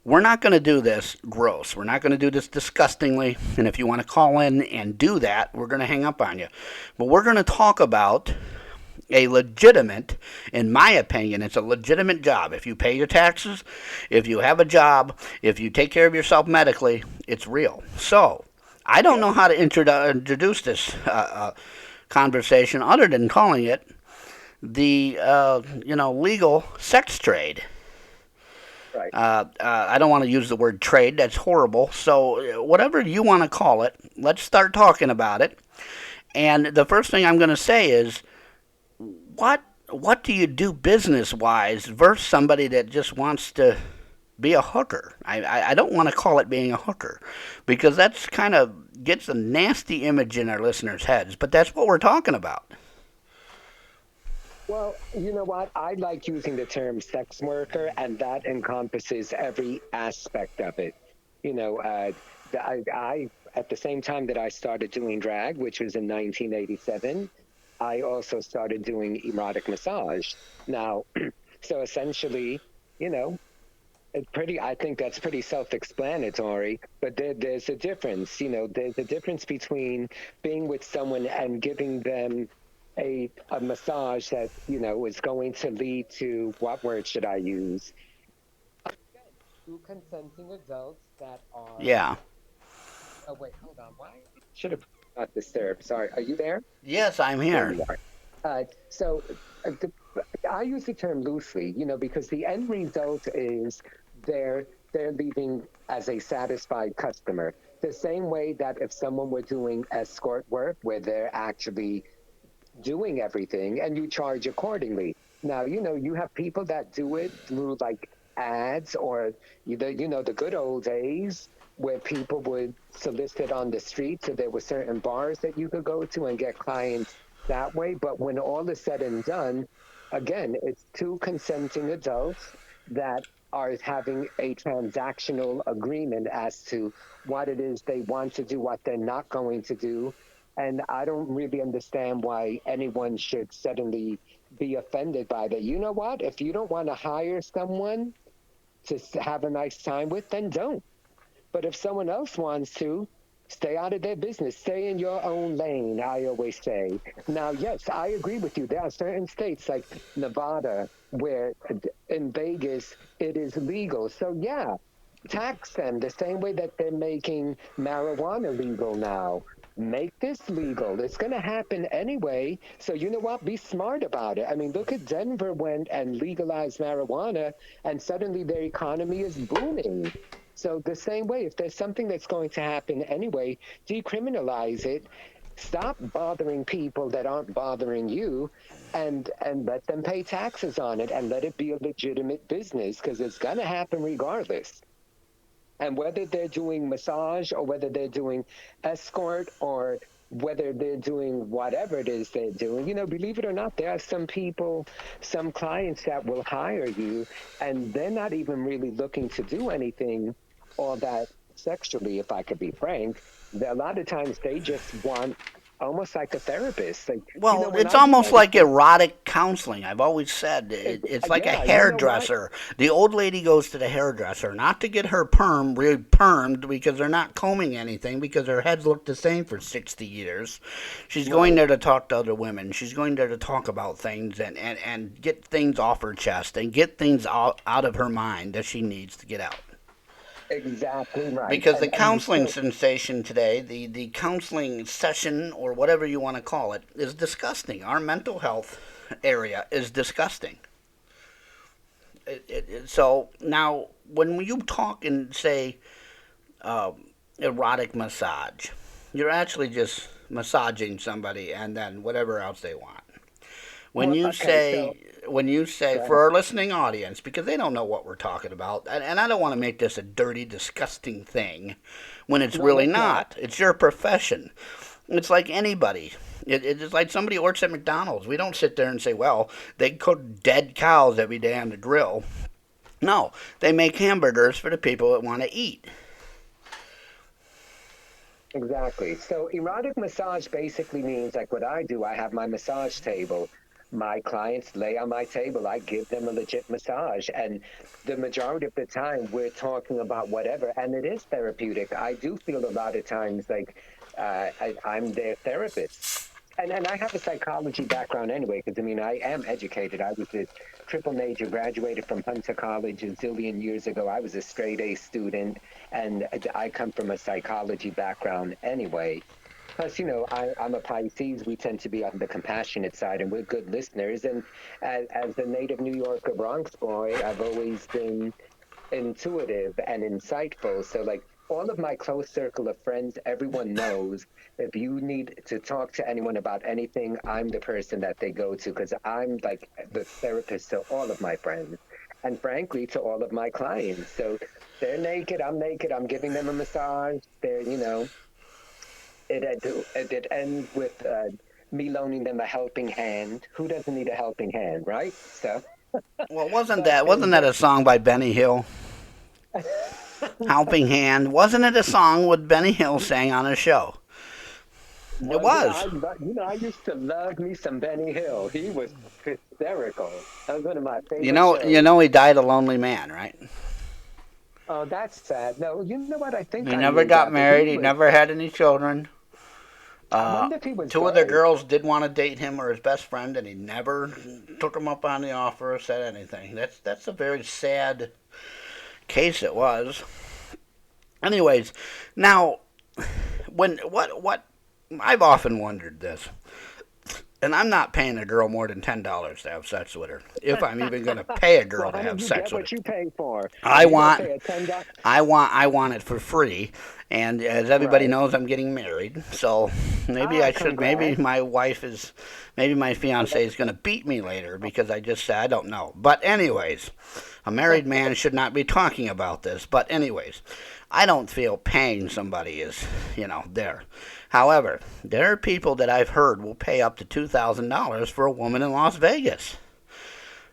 A: we're not going to do this gross. We're not going to do this disgustingly. And if you want to call in and do that, we're going to hang up on you. But we're going to talk about a legitimate, in my opinion, it's a legitimate job. If you pay your taxes, if you have a job, if you take care of yourself medically, it's real. So, I don't
B: Yep.
A: know how to introduce this conversation other than calling it the legal sex trade.
B: Right.
A: I don't want to use the word trade. That's horrible. So whatever you want to call it, let's start talking about it. And the first thing I'm going to say is, what do you do business wise versus somebody that just wants to be a hooker? I don't want to call it being a hooker because that's kind of gets a nasty image in our listeners' heads. But that's what we're talking about.
B: Well, you know what? I like using the term sex worker, and that encompasses every aspect of it. You know, at the same time that I started doing drag, which was in 1987, I also started doing erotic massage. Now, so essentially, you know, I think that's pretty self-explanatory, but there's a difference. There's a difference between being with someone and giving them a massage that is going to lead to, what word should I use? Again, two consenting adults that are.
A: Yeah.
B: Oh wait, hold on. Why should have not disturbed? Sorry, are you there?
A: Yes, I'm
B: There
A: here.
B: you are. So I use the term loosely, because the end result is they're leaving as a satisfied customer. The same way that if someone were doing escort work, where they're actually doing everything, and you charge accordingly. Now, you have people that do it through like ads, or the good old days where people would solicit on the street. So there were certain bars that you could go to and get clients that way. But when all is said and done, again, it's two consenting adults that are having a transactional agreement as to what it is they want to do, what they're not going to do. And I don't really understand why anyone should suddenly be offended by that. You know what? If you don't want to hire someone to have a nice time with, then don't. But if someone else wants to, stay out of their business. Stay in your own lane, I always say. Now, yes, I agree with you. There are certain states like Nevada where in Vegas it is legal. So, yeah, tax them the same way that they're making marijuana legal now. Make this legal. It's going to happen anyway. So, you know what? Be smart about it. I mean, look at Denver went and legalized marijuana, and suddenly their economy is booming. So, the same way, if there's something that's going to happen anyway, decriminalize it. Stop bothering people that aren't bothering you, and let them pay taxes on it, and let it be a legitimate business, because it's going to happen regardless. And whether they're doing massage, or whether they're doing escort, or whether they're doing whatever it is they're doing, believe it or not, there are some people, some clients that will hire you, and they're not even really looking to do anything all that sexually, if I could be frank. A lot of times they just want almost like a therapist. Like,
A: Well,
B: when
A: it's
B: I do
A: almost
B: my,
A: like erotic counseling. I've always said it's like a
B: yeah, you know what?
A: hairdresser. The old lady goes to the hairdresser not to get her permed because they're not combing anything because their heads look the same for 60 years. She's going
B: Right.
A: there to talk to other women. She's going there to talk about things and get things off her chest and get things out of her mind that she needs to get out.
B: Exactly right.
A: Because the
B: And
A: counseling
B: so
A: sensation today, the counseling session or whatever you want to call it, is disgusting. Our mental health area is disgusting. So now, when you talk and say uh, erotic massage, you're actually just massaging somebody and then whatever else they want. when
B: well,
A: you
B: okay, so
A: say when you say
B: go
A: for
B: ahead.
A: our listening audience, because they don't know what we're talking about, and I don't want to make this a dirty, disgusting thing when it's
B: No,
A: really
B: it's not.
A: not. It's your profession. It's like anybody. It's like somebody works at McDonald's. We don't sit there and say, well, they cook dead cows every day on the grill. No, they make hamburgers for the people that want to eat.
B: Exactly. So erotic massage basically means like what I do, I have my massage table. My clients lay on my table. I give them a legit massage. And the majority of the time, we're talking about whatever, and it is therapeutic. I do feel a lot of times like I'm their therapist. And I have a psychology background anyway, because I mean, I am educated. I was a triple major, graduated from Hunter College a zillion years ago. I was a straight A student, and I come from a psychology background anyway. Plus, I'm a Pisces. We tend to be on the compassionate side, and we're good listeners. And as a native New Yorker Bronx boy, I've always been intuitive and insightful. So, like, all of my close circle of friends, everyone knows if you need to talk to anyone about anything, I'm the person that they go to, because I'm like the therapist to all of my friends, and frankly, to all of my clients. So they're naked, I'm naked, I'm giving them a massage. It ends with me loaning them a helping hand. Who doesn't need a helping hand, right? So,
A: Well, wasn't
B: but
A: that
B: there's
A: wasn't that a song by Benny Hill? Helping Hand. Wasn't it a song what Benny Hill sang on his show? It
B: Was it?
A: was.
B: I used to love me some Benny Hill. He was hysterical. That was one of my
A: You
B: favorite
A: know, you
B: shows.
A: know, he died a lonely man, right?
B: Oh, that's sad. No, you know what? I think
A: He
B: I
A: never
B: knew
A: got
B: that, but he
A: married. He
B: was.
A: never had any children.
B: I
A: Uh,
B: wonder if he was
A: Two of the
B: gay.
A: girls did want to date him or his best friend, and he never took them up on the offer or said anything. That's a very sad case. It was. Anyways, now when what I've often wondered this. And I'm not paying a girl more than $10 to have sex with her. If I'm even going to pay a
B: Well,
A: girl to
B: honey,
A: have
B: you
A: sex
B: get
A: with her,
B: what you pay for. If
A: I
B: you're gonna
A: want,
B: pay a $10,
A: I want it for free. And as everybody
B: right?
A: knows, I'm getting married. So maybe
B: Ah,
A: I should. Maybe
B: congrats.
A: my wife is. Maybe my fiance is going to beat me later because I just said I don't know. But anyways, a married man should not be talking about this. But anyways, I don't feel paying somebody is there. However, there are people that I've heard will pay up to $2,000 for a woman in Las Vegas.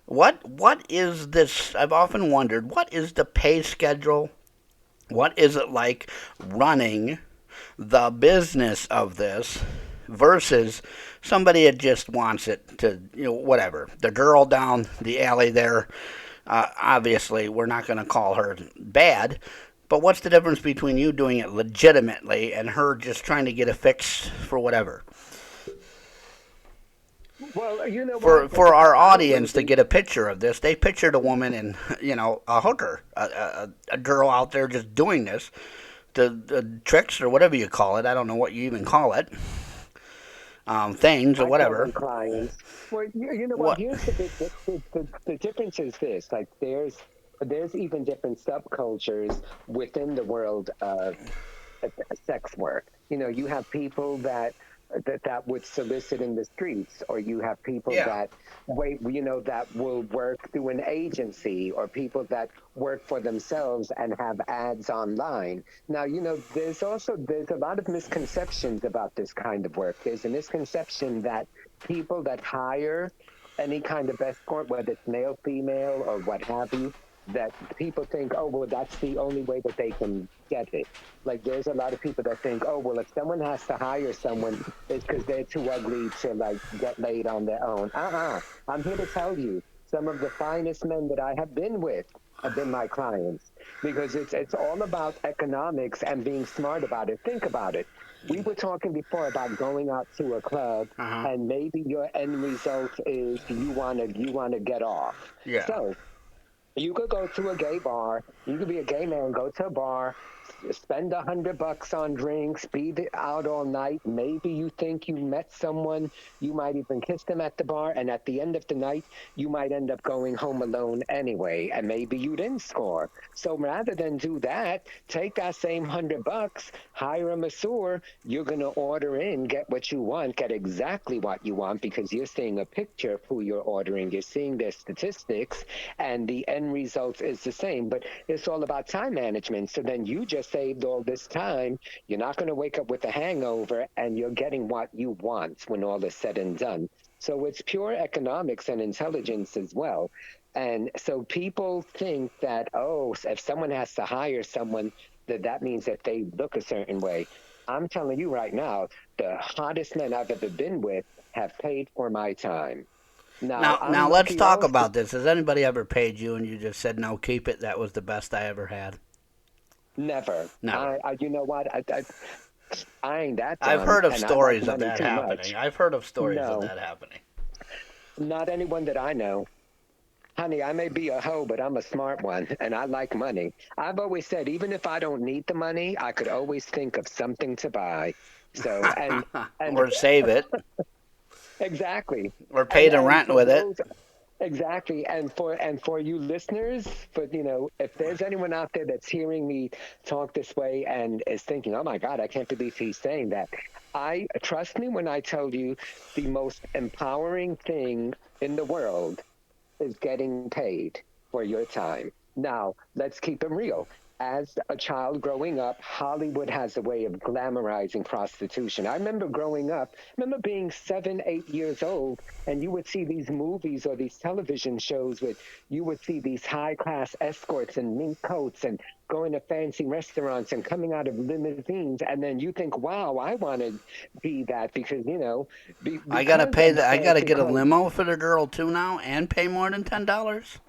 A: What is this? I've often wondered what is the pay schedule? What is it like running the business of this versus somebody that just wants it to, whatever. The girl down the alley there, obviously, we're not going to call her bad, but what's the difference between you doing it legitimately and her just trying to get a fix for whatever?
B: Well, you know what?
A: For our
B: I don't really
A: audience to
B: think.
A: get a picture of this, they pictured a woman and a hooker, a girl out there just doing this, the tricks or whatever you call it. I don't know what you even call it, things or
B: I call
A: whatever.
B: them clients. Well, you know what?
A: What?
B: Here's the big the difference is this. Like there's even different subcultures within the world of sex work. You know, you have people that would solicit in the streets, or you have people
A: Yeah.
B: that wait, that will work through an agency, or people that work for themselves and have ads online. Now, there's a lot of misconceptions about this kind of work. There's a misconception that people that hire any kind of escort, whether it's male, female, or what have you, that people think, oh, well, that's the only way that they can get it. Like, there's a lot of people that think, oh, well, if someone has to hire someone, it's because they're too ugly to, like, get laid on their own. I'm here to tell you, some of the finest men that I have been with have been my clients, because it's all about economics and being smart about it. Think about it. We were talking before about going out to a club,
A: Uh huh.
B: and maybe your end result is you wanna get off.
A: Yeah.
B: So you could go to a gay bar. You could be a gay man, go to a bar, spend $100 on drinks, out all night. Maybe you think you met someone. You might even kiss them at the bar. And at the end of the night, you might end up going home alone anyway. And maybe you didn't score. So rather than do that, take that same $100, hire a masseur. You're going to order in, get what you want, get exactly what you want, because you're seeing a picture of who you're ordering. You're seeing their statistics, and the end result is the same. But it's all about time management. So then you just saved all this time. You're not going to wake up with a hangover, and you're getting what you want when all is said and done. So it's pure economics and intelligence as well. And so people think that, oh, if someone has to hire someone, that means that they look a certain way. I'm telling you right now, the hottest men I've ever been with have paid for my time. Now,
A: Now
B: I'm
A: let's
B: lucky
A: talk
B: also.
A: about this. Has anybody ever paid you and you just said no, keep it? That was the best I ever had.
B: Never.
A: Never.
B: You know what? I ain't that
A: I've
B: dumb,
A: heard of
B: and I like
A: stories of
B: money
A: that
B: too
A: happening.
B: much.
A: I've heard of stories of
B: No,
A: that happening.
B: not anyone that I know. Honey, I may be a hoe, but I'm a smart one, and I like money. I've always said, even if I don't need the money, I could always think of something to buy. So, and
A: Or save it,
B: exactly,
A: or pay
B: and
A: the
B: and
A: rent
B: for
A: with it.
B: those exactly, and for you listeners, but if there's anyone out there that's hearing me talk this way and is thinking, "Oh my God, I can't believe he's saying that," I trust me when I tell you, the most empowering thing in the world is getting paid for your time. Now, let's keep it real. As a child growing up, Hollywood has a way of glamorizing prostitution. I remember growing up, I remember being 7, 8 years old, and you would see these movies or these television shows with you would see these high class escorts in mink coats and going to fancy restaurants and coming out of limousines. And then you think, wow, I want to be that because,
A: I gotta
B: because
A: pay
B: of the
A: the. I gotta
B: fancy
A: get a
B: clothes.
A: limo for the girl too now, and pay more than $10.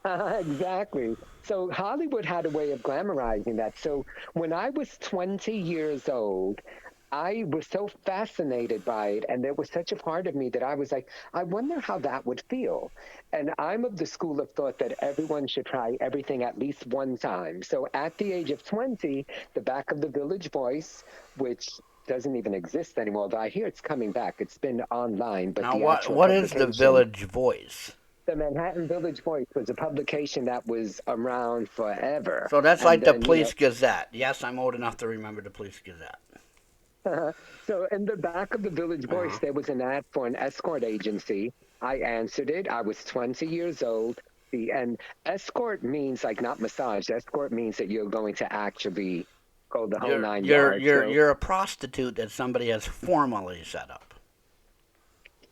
B: Exactly. So Hollywood had a way of glamorizing that. So when I was 20 years old, I was so fascinated by it. And there was such a part of me that I was like, I wonder how that would feel. And I'm of the school of thought that everyone should try everything at least one time. So at the age of 20, the back of the Village Voice, which doesn't even exist anymore. Although I hear it's coming back. It's been online, but
A: Now,
B: the
A: what
B: actual
A: what is the
B: publication,
A: Village Voice?
B: the Manhattan Village Voice, was a publication that was around forever.
A: So that's
B: And
A: like the
B: then,
A: Police Gazette. Yes, I'm old enough to remember the Police Gazette.
B: so in the back of the Village
A: Uh
B: Voice,
A: huh.
B: there was an ad for an escort agency. I answered it. I was 20 years old. And escort means like not massage. Escort means that you're going to actually go the whole
A: You're
B: nine
A: you're
B: yards.
A: you're
B: So
A: you're a prostitute that somebody has formally set up.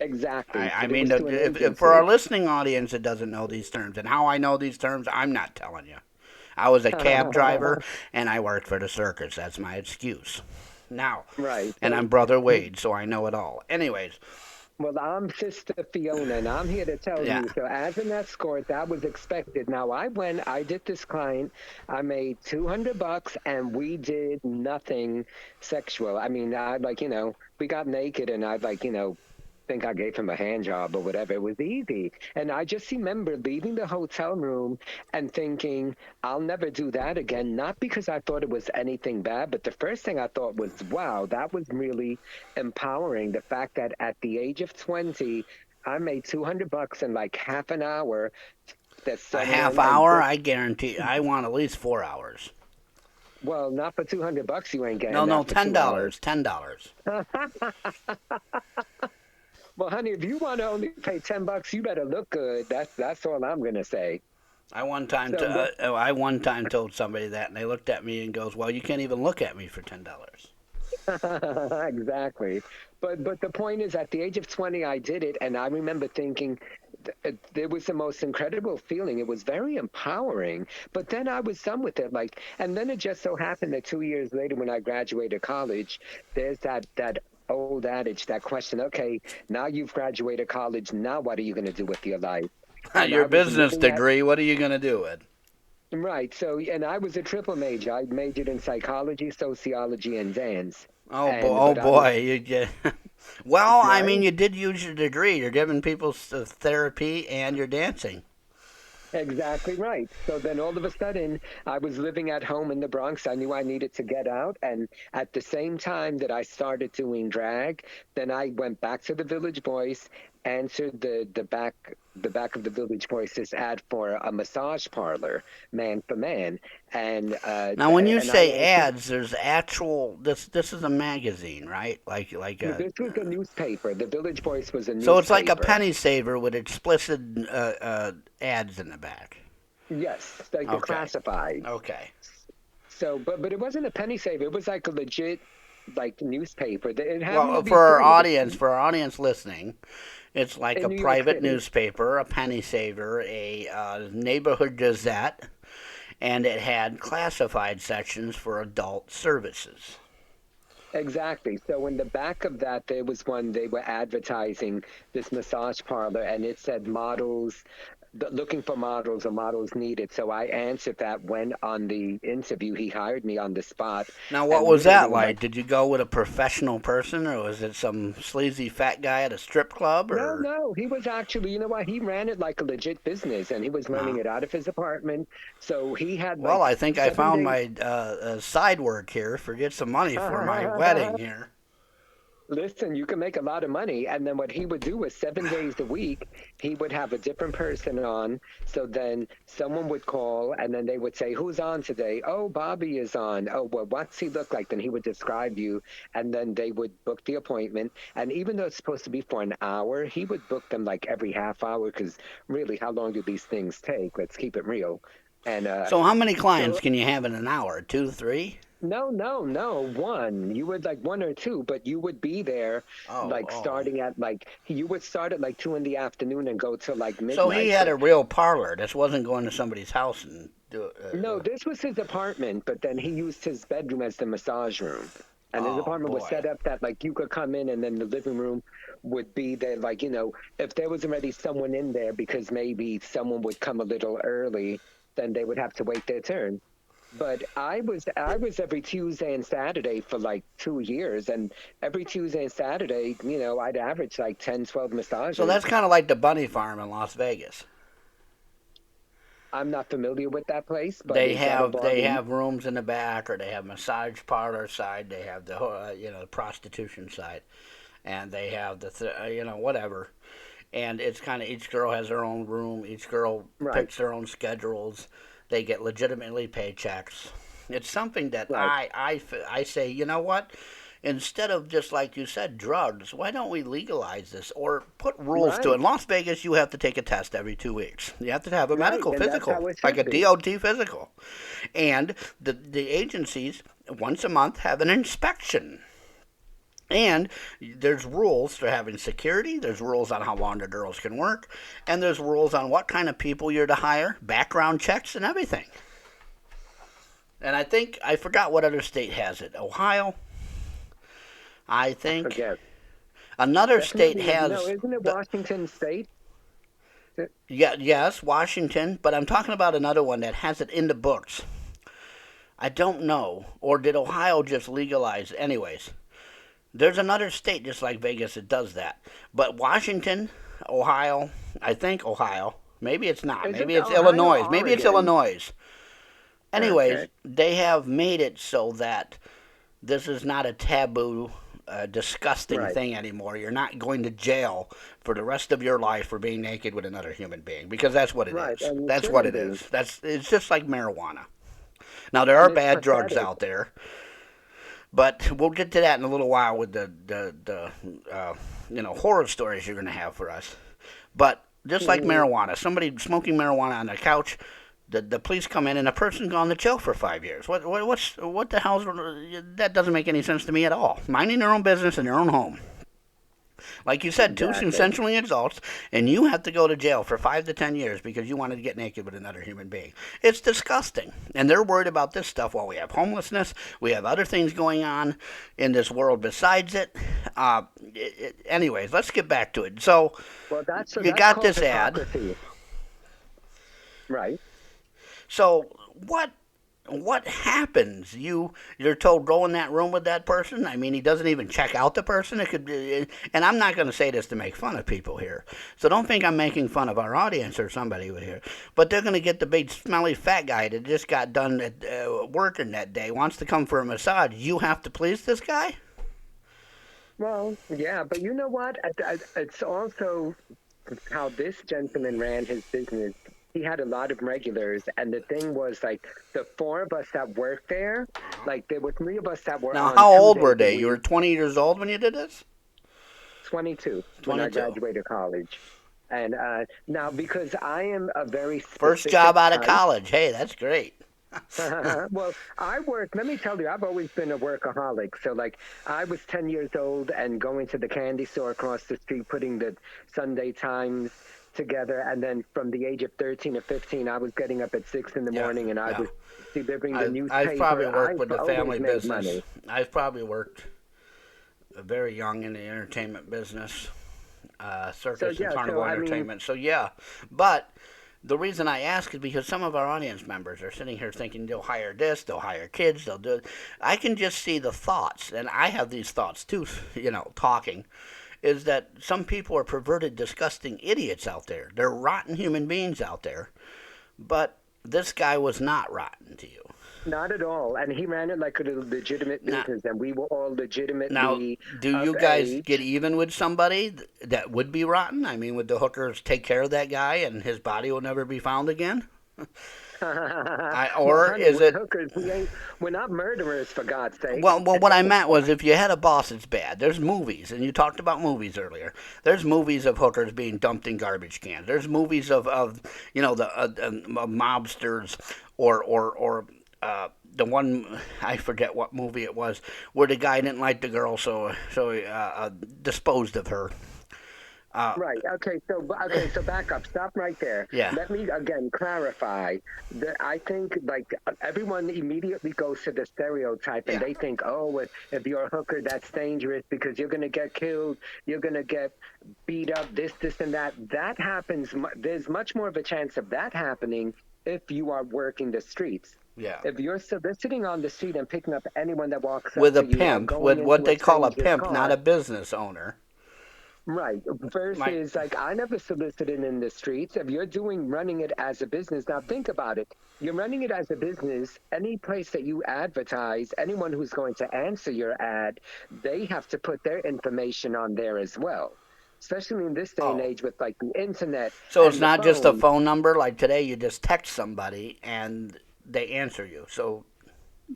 B: exactly,
A: I
B: but it
A: mean,
B: was to an
A: if for our
B: agency.
A: listening audience that doesn't know these terms, and how I know these terms, I'm not telling you. I was a cab driver and I worked for the circus. That's my excuse. Now,
B: Right.
A: and
B: So,
A: I'm Brother Wade, so I know it all. Anyways,
B: well, I'm Sister Fiona, and I'm here to tell
A: yeah.
B: you. So, as an escort, that was expected. Now, I did this client. I made $200, and we did nothing sexual. I mean, we got naked, and think I gave him a hand job or whatever. It was easy. And I just remember leaving the hotel room and thinking, I'll never do that again. Not because I thought it was anything bad, but the first thing I thought was, wow, that was really empowering. The fact that at the age of 20, I made $200 in like half an hour that
A: A half
B: someone and
A: hour,
B: just
A: I guarantee. I want at least 4 hours.
B: well, not for $200, you ain't
A: No,
B: getting
A: no,
B: that for
A: ten
B: 2 hours.
A: dollars. $10.
B: Well, honey, if you want to only pay $10, you better look good. That's all I'm gonna say. So,
A: I one time told somebody that, and they looked at me and goes, "Well, you can't even look at me for $10."
B: exactly. But the point is, at the age of 20, I did it, and I remember thinking it was the most incredible feeling. It was very empowering. But then I was done with it, and then it just so happened that 2 years later, when I graduated college, there's that old adage, that question. Okay, now you've graduated college. Now what are you going to do with your life? And
A: Your
B: I was
A: business
B: living at
A: degree, what are you gonna do with?
B: right. So, and I was a triple major. I majored in psychology, sociology, and dance. And
A: Oh
B: but I was
A: boy, you get. Well, I mean,
B: right.
A: you did use your degree. You're giving people therapy, and you're dancing.
B: Exactly right. So then all of a sudden, I was living at home in the Bronx. I knew I needed to get out. And at the same time that I started doing drag, then I went back to the Village Voice, answered the back of the Village Voice's ad for a massage parlor, man for man.
A: Now, when you
B: And I
A: say
B: answered.
A: ads, there's actual. This is a magazine, right? Like a.
B: This was a newspaper. The Village Voice was a
A: So it's like a
B: newspaper.
A: penny saver with explicit ads in the back.
B: Yes, like the
A: Okay.
B: classified.
A: Okay.
B: So, but it wasn't a penny saver. It was like a legit like newspaper. It had
A: Well,
B: movies too. It was
A: for our audience listening, it's like
B: in
A: a
B: New York
A: private
B: City.
A: newspaper, a penny saver, a neighborhood gazette, and it had classified sections for adult services.
B: Exactly. So in the back of that, there was one they were advertising this massage parlor, and it said models looking for models or models needed. So I answered that when on the interview he hired me on the spot,
A: Now, what
B: and
A: was that
B: literally in like
A: like? Did you go with a professional person, or was it some sleazy fat guy at a strip club,
B: no,
A: or?
B: no, he was actually, you know what? He ran it like a legit business, and he was running
A: Uh,
B: it out of his apartment. So he had
A: well,
B: like
A: I think I
B: seven
A: found
B: days.
A: my side work here. Forget some money for my wedding here.
B: Listen, you can make a lot of money. And then what he would do was 7 days a week, he would have a different person on. So then someone would call and then they would say, who's on today? Oh, Bobby is on. Oh, well, what's he look like? Then he would describe you. And then they would book the appointment. And even though it's supposed to be for an hour, he would book them like every half hour because really, how long do these things take? Let's keep it real. And
A: So, how many clients
B: so
A: can you have in an hour? Two, three?
B: no, no, no. One. You would like one or two, but you would be there
A: Oh,
B: like
A: oh.
B: starting at like you would start at like 2 in the afternoon and go till like
A: So he
B: midnight.
A: had
B: But
A: a real parlor. This wasn't going to somebody's house and do it.
B: no, this was his apartment, but then he used his bedroom as the massage room. And his
A: Oh
B: apartment was
A: boy.
B: set up that like you could come in and then the living room would be there like, if there was already someone in there because maybe someone would come a little early, then they would have to wait their turn. But I was every Tuesday and Saturday for like 2 years, and every Tuesday and Saturday, I'd average like 10, 12
A: So that's
B: massages.
A: kind of like the bunny farm in Las Vegas.
B: I'm not familiar with that place, but
A: They
B: is that a
A: have
B: bar
A: they
B: where you?
A: have rooms in the back, or they have massage parlor side. They have the prostitution side, and they have whatever. And it's kind of each girl has their own room. Each girl
B: Right,
A: picks their own schedules. They get legitimately paychecks. It's something that
B: right,
A: I say, you know what? Instead of just like you said, drugs, why don't we legalize this or put rules to it?
B: right,
A: In Las Vegas, you have to take a test every 2 weeks. You have to have a
B: right,
A: medical
B: and that's
A: physical,
B: how it
A: like a
B: should be.
A: DOT physical. And the agencies, once a month, have an inspection. And there's rules for having security, there's rules on how long the girls can work, and there's rules on what kind of people you're to hire, background checks, and everything. And I think, I forgot what other state has it. Ohio, I
B: I
A: think.
B: forget.
A: Another state
B: Definitely, no,
A: has,
B: isn't it Washington State?
A: yeah, yes, Washington, but I'm talking about another one that has it in the books. I don't know. Or did Ohio just legalize? Anyways, there's another state just like Vegas that does that. But Washington, Ohio, I think Ohio, maybe it's not.
B: Is it
A: Maybe it's
B: Ohio
A: Illinois.
B: or
A: Maybe it's
B: Oregon?
A: Illinois. Anyways,
B: Okay,
A: they have made it so that this is not a taboo, disgusting
B: right,
A: thing anymore. You're not going to jail for the rest of your life for being naked with another human being because that's what it
B: right,
A: is.
B: and you
A: That's what
B: shouldn't
A: it
B: be.
A: is. It's just like marijuana. Now there are
B: And it's
A: bad drugs
B: pathetic.
A: out there, but we'll get to that in a little while with horror stories you're going to have for us. But just like
B: Mhm.
A: marijuana, somebody smoking marijuana on their couch, the police come in and a person's gone to jail for 5 years. What the hell's that? Doesn't make any sense to me at all. Minding their own business in their own home, like you said, two
B: Exactly.
A: consensually adults, and you have to go to jail for 5 to 10 years because you wanted to get naked with another human being. It's disgusting, and they're worried about this stuff while we have homelessness. We have other things going on in this world besides it. Anyways, let's get back to it. So
B: Well,
A: you
B: that's
A: got
B: called
A: this ad.
B: hypocrisy, right?
A: So what happens? You're told go in that room with that person. I mean, he doesn't even check out the person. It could be, and I'm not going to say this to make fun of people here. So don't think I'm making fun of our audience or somebody here. But they're going to get the big smelly fat guy that just got done at working that day wants to come for a massage. You have to please this guy.
B: Well, yeah, but you know what? It's also how this gentleman ran his business. He had a lot of regulars, and the thing was like the four of us that worked there, like there were three of us that were
A: Now,
B: on
A: how
B: two
A: old were
B: days a
A: they? You were
B: week,
A: 20 years old when you did this.
B: 22 when I
A: 22.
B: graduated college. And now, because I am a very
A: First job
B: specific
A: out of
B: type,
A: college. Hey, that's great.
B: well, I work, let me tell you, I've always been a workaholic. So, like, I was 10 years old and going to the candy store across the street, putting the Sunday Times together. And then from the age of 13 to 15, I was getting up at 6 in the
A: Yeah,
B: morning and I
A: yeah.
B: was delivering the
A: I've probably
B: newspaper.
A: worked
B: I've
A: with the
B: always
A: family
B: made
A: business.
B: money.
A: I've probably worked very young in the entertainment business,
B: So,
A: circus and
B: yeah, so
A: carnival
B: I mean,
A: entertainment. So yeah, but the reason I ask is because some of our audience members are sitting here thinking they'll hire this, they'll hire kids, they'll do it. I can just see the thoughts, and I have these thoughts too. Talking is that some people are perverted, disgusting idiots out there. They're rotten human beings out there, but this guy was not rotten to you.
B: not at all. And he ran it like a legitimate
A: Now,
B: business, and we were all
A: Now,
B: legitimately
A: do
B: of
A: you guys get
B: age.
A: even with somebody that would be rotten? I mean, would the hookers take care of that guy and his body will never be found again?
B: Well,
A: Or
B: honey,
A: is
B: we're
A: it?
B: hookers. We're not murderers, for God's sake.
A: Well, what I meant was if you had a boss, it's bad. There's movies, and you talked about movies earlier. There's movies of hookers being dumped in garbage cans. There's movies of the mobsters or the one I forget what movie it was where the guy didn't like the girl, so he disposed of her. Uh,
B: Right. Okay. So back up. Stop right there.
A: yeah,
B: Let me again clarify that I think like everyone immediately goes to the stereotype and
A: yeah.
B: they think, oh, if you're a hooker, that's dangerous because you're gonna get killed, you're gonna get beat up, this, and that. That happens. There's much more of a chance of that happening if you are working the streets.
A: Yeah.
B: If you're sitting on the street and picking up anyone that walks up
A: With a
B: to you or
A: pimp,
B: going
A: with what
B: into a
A: they call a
B: stranger's
A: pimp, not
B: car,
A: a business owner.
B: Right.
A: My
B: Versus, like, I never solicited in the streets. If you're running it as a business, now think about it. You're running it as a business. Any place that you advertise, anyone who's going to answer your ad, they have to put their information on there as well. Especially in this day and
A: oh,
B: age with like the internet
A: so it's
B: and the
A: not just a
B: phone.
A: phone number like today. You just text somebody and they answer you. So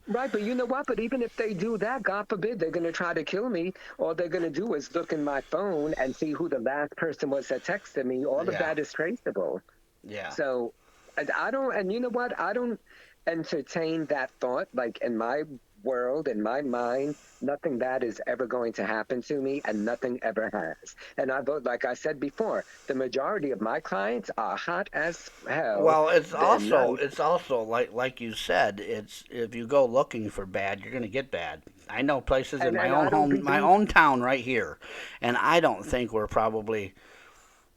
B: Right, but you know what? But even if they do that, God forbid, they're going to try to kill me. All they're going to do is look in my phone and see who the last person was that texted me. All of
A: yeah,
B: that is traceable.
A: yeah.
B: So, and I don't, and you know what? I don't entertain that thought. Like in my world, in my mind, nothing bad is ever going to happen to me, and nothing ever has. And I vote, like I said before, the majority of my clients are hot as hell.
A: Well,
B: They're nice.
A: it's also like you said, it's if you go looking for bad, you're going to get bad. I know places in my
B: And
A: own
B: I don't
A: home, my
B: be
A: own town right here, and I don't think we're probably,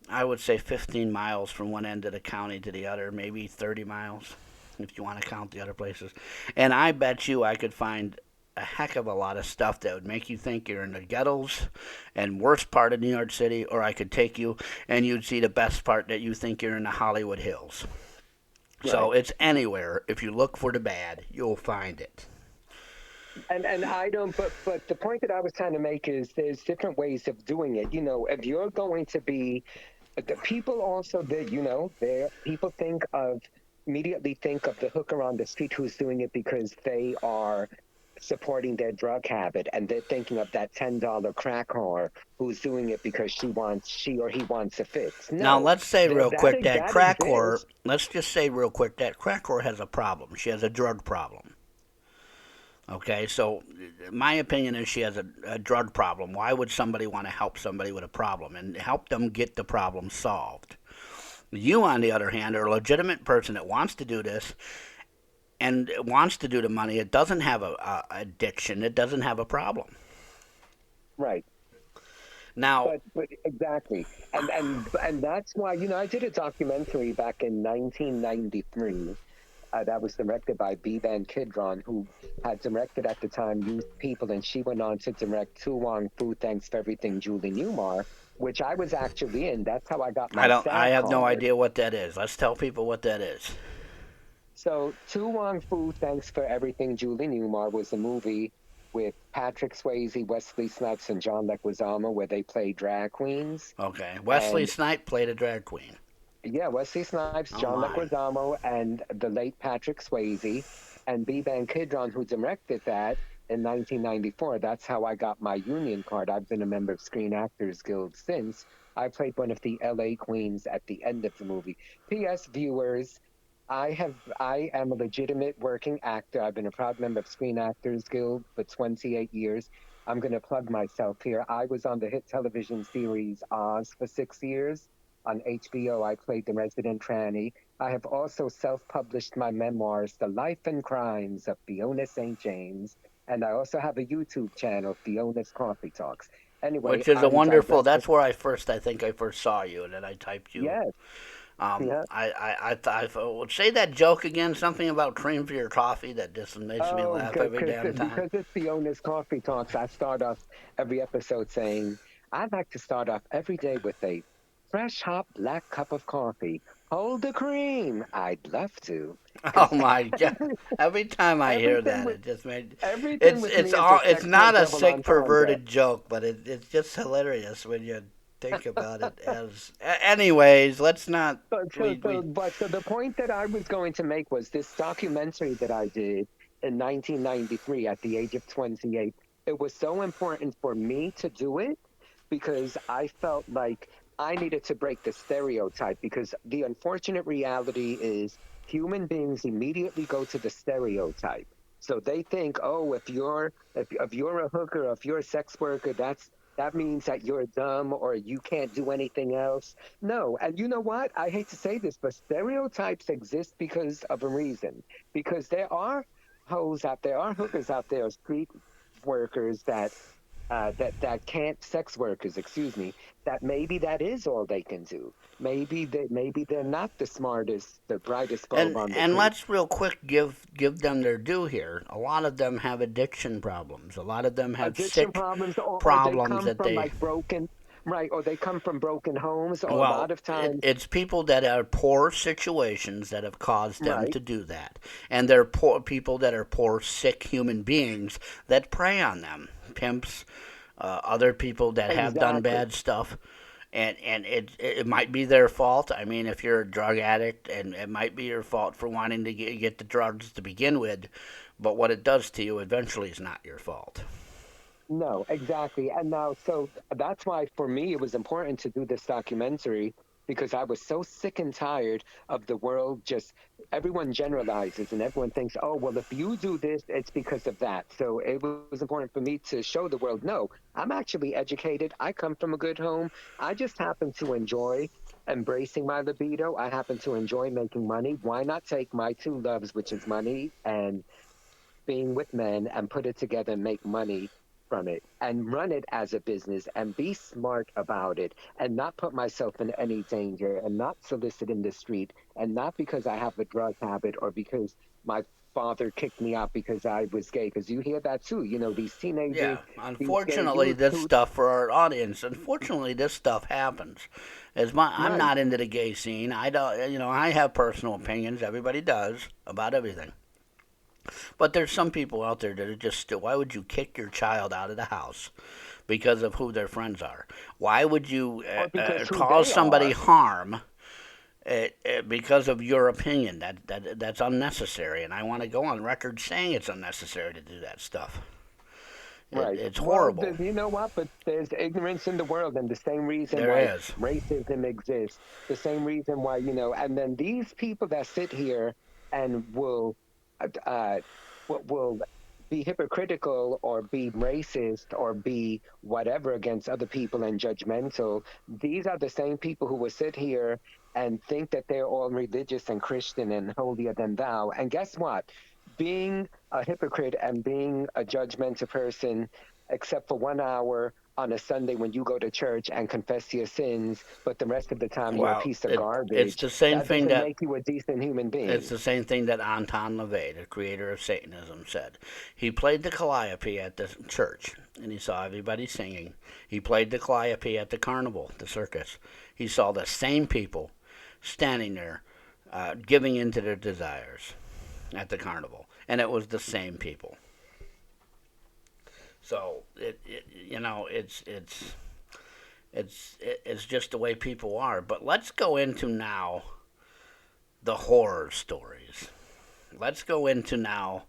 A: I would say 15 miles from one end of the county to the other, maybe 30 miles if you want to count the other places. And I bet you I could find a heck of a lot of stuff that would make you think you're in the ghettos and worst part of New York City, or I could take you and you'd see the best part that you think you're in the Hollywood Hills. So
B: right.
A: it's anywhere. If you look for the bad, you'll find it.
B: And I don't, but the point that I was trying to make is there's different ways of doing it. You know, if you're going to be, the people also that, you know, there, people think of, immediately think of the hooker on the street who's doing it because they are supporting their drug habit, and they're thinking of that $10 crack whore who's doing it because she or he wants a fix.
A: Now
B: No,
A: let's say real quick that
B: that
A: crack whore.
B: exists.
A: Let's just say real quick that crack whore has a problem. She has a drug problem. Okay, so my opinion is she has a drug problem. Why would somebody want to help somebody with a problem and help them get the problem solved? You, on the other hand, are a legitimate person that wants to do this and wants to do the money. It doesn't have a addiction. It doesn't have a problem.
B: Right.
A: Now,
B: But exactly, and that's why, you know, I did a documentary back in 1993 that was directed by Van Kidron, who had directed at the time Youth People, and she went on to direct Tu Wong Fu, Thanks for Everything, Julie Newmar, which I was actually in. That's how I got
A: I
B: my
A: don't. I
B: SAG
A: have no
B: card.
A: idea what that is. Let's tell people what that is.
B: So Tu Wong Fu, Thanks for Everything, Julie Newmar was a movie with Patrick Swayze, Wesley Snipes, and John Leguizamo, where they play drag queens.
A: Okay, Wesley
B: And
A: Snipe played a drag queen.
B: yeah, Wesley Snipes,
A: Oh
B: John
A: my.
B: Leguizamo, and the late Patrick Swayze, and Van Kidron, who directed that in 1994. That's how I got my union card. I've been a member of Screen Actors Guild since. I played one of the LA queens at the end of the movie. P.S. Viewers, I am a legitimate working actor. I've been a proud member of Screen Actors Guild for 28 years. I'm going to plug myself here. I was on the hit television series Oz for 6 years. On HBO, I played the resident tranny. I have also self published my memoirs, The Life and Crimes of Fiona St. James. And I also have a YouTube channel, Fiona's Coffee Talks. Anyway,
A: Which is a
B: I
A: wonderful.
B: digress.
A: That's where I think I first saw you, and then I typed you.
B: Yes, yeah.
A: I thought, say that joke again. Something about cream for your coffee that just makes me
B: Oh,
A: laugh every damn time.
B: because it's Fiona's Coffee Talks, I start off every episode saying, I'd like to start off every day with a fresh, hot, black cup of coffee. Hold the cream. I'd love to.
A: Oh
B: Because
A: my god! Every time I hear
B: everything
A: that,
B: with
A: it just made
B: everything with
A: it's
B: me is
A: all.
B: a
A: It's
B: sexual
A: not a
B: double
A: sick
B: entendre.
A: perverted joke, but it's just hilarious when you think about it. As anyways, let's not. We
B: So the point that I was going to make was this documentary that I did in 1993 at the age of 28. It was so important for me to do it because I felt like I needed to break the stereotype, because the unfortunate reality is human beings immediately go to the stereotype. So they think, oh, if you're a hooker, if you're a sex worker, that means that you're dumb or you can't do anything else. No, and you know what? I hate to say this, but stereotypes exist because of a reason. Because there are hoes out there, are hookers out there, street workers that can't, sex workers, excuse me, that maybe that is all they can do. Maybe they're not the smartest, the brightest bulb on the
A: and
B: tree.
A: let's real quick give them their due here. A lot of them have addiction problems. A lot of them have
B: Addiction
A: sick
B: problems, or they
A: problems
B: come
A: that
B: from
A: they.
B: like broken, right, or they come from broken homes, or a
A: Well,
B: lot of times,
A: it's people that are poor situations that have caused them
B: right,
A: to do that, and they're poor people that are poor, sick human beings that prey on them, pimps, other people that have done
B: exactly.
A: bad stuff, and it might be their fault. I mean, if you're a drug addict, and it might be your fault for wanting to get the drugs to begin with, but what it does to you eventually is not your fault.
B: No, exactly. And now, so that's why for me it was important to do this documentary because I was so sick and tired of the world just everyone generalizes and everyone thinks, oh, well, if you do this, it's because of that. So it was important for me to show the world, no, I'm actually educated. I come from a good home. I just happen to enjoy embracing my libido. I happen to enjoy making money. Why not take my two loves, which is money and being with men, and put it together and make money from it and run it as a business and be smart about it and not put myself in any danger and not solicit in the street and not because I have a drug habit or because my father kicked me out because I was gay. Because you hear that too. You know, these teenagers,
A: Yeah,
B: these gay
A: unfortunately,
B: youth
A: this
B: who,
A: stuff for our audience. Unfortunately, this stuff happens. I'm
B: right,
A: not into the gay scene. I don't, I have personal opinions. Everybody does about everything. But there's some people out there that are just. Why would you kick your child out of the house because of who their friends are? Why would you
B: or because who
A: cause
B: they
A: somebody
B: are.
A: harm because of your opinion? That's unnecessary, and I want to go on record saying it's unnecessary to do that stuff.
B: Right.
A: It's
B: Well,
A: horrible.
B: you know what? But there's ignorance in the world, and the same reason
A: There
B: why
A: is.
B: racism exists, the same reason why, and then these people that sit here and uh, uh, will be hypocritical or be racist or be whatever against other people and judgmental. These are the same people who will sit here and think that they're all religious and Christian and holier than thou. And guess what? Being a hypocrite and being a judgmental person, except for 1 hour on a Sunday when you go to church and confess your sins, but the rest of the time you're a
A: Well,
B: piece of
A: it's
B: garbage,
A: the same
B: that
A: thing
B: doesn't
A: that
B: make you a decent human being.
A: Anton LaVey, the creator of Satanism, said. He played the calliope at the church, and he saw everybody singing. He played the calliope at the carnival, the circus. He saw the same people standing there, giving in to their desires at the carnival, and it was the same people. So it's just the way people are. But let's go into now the horror stories. Let's go into now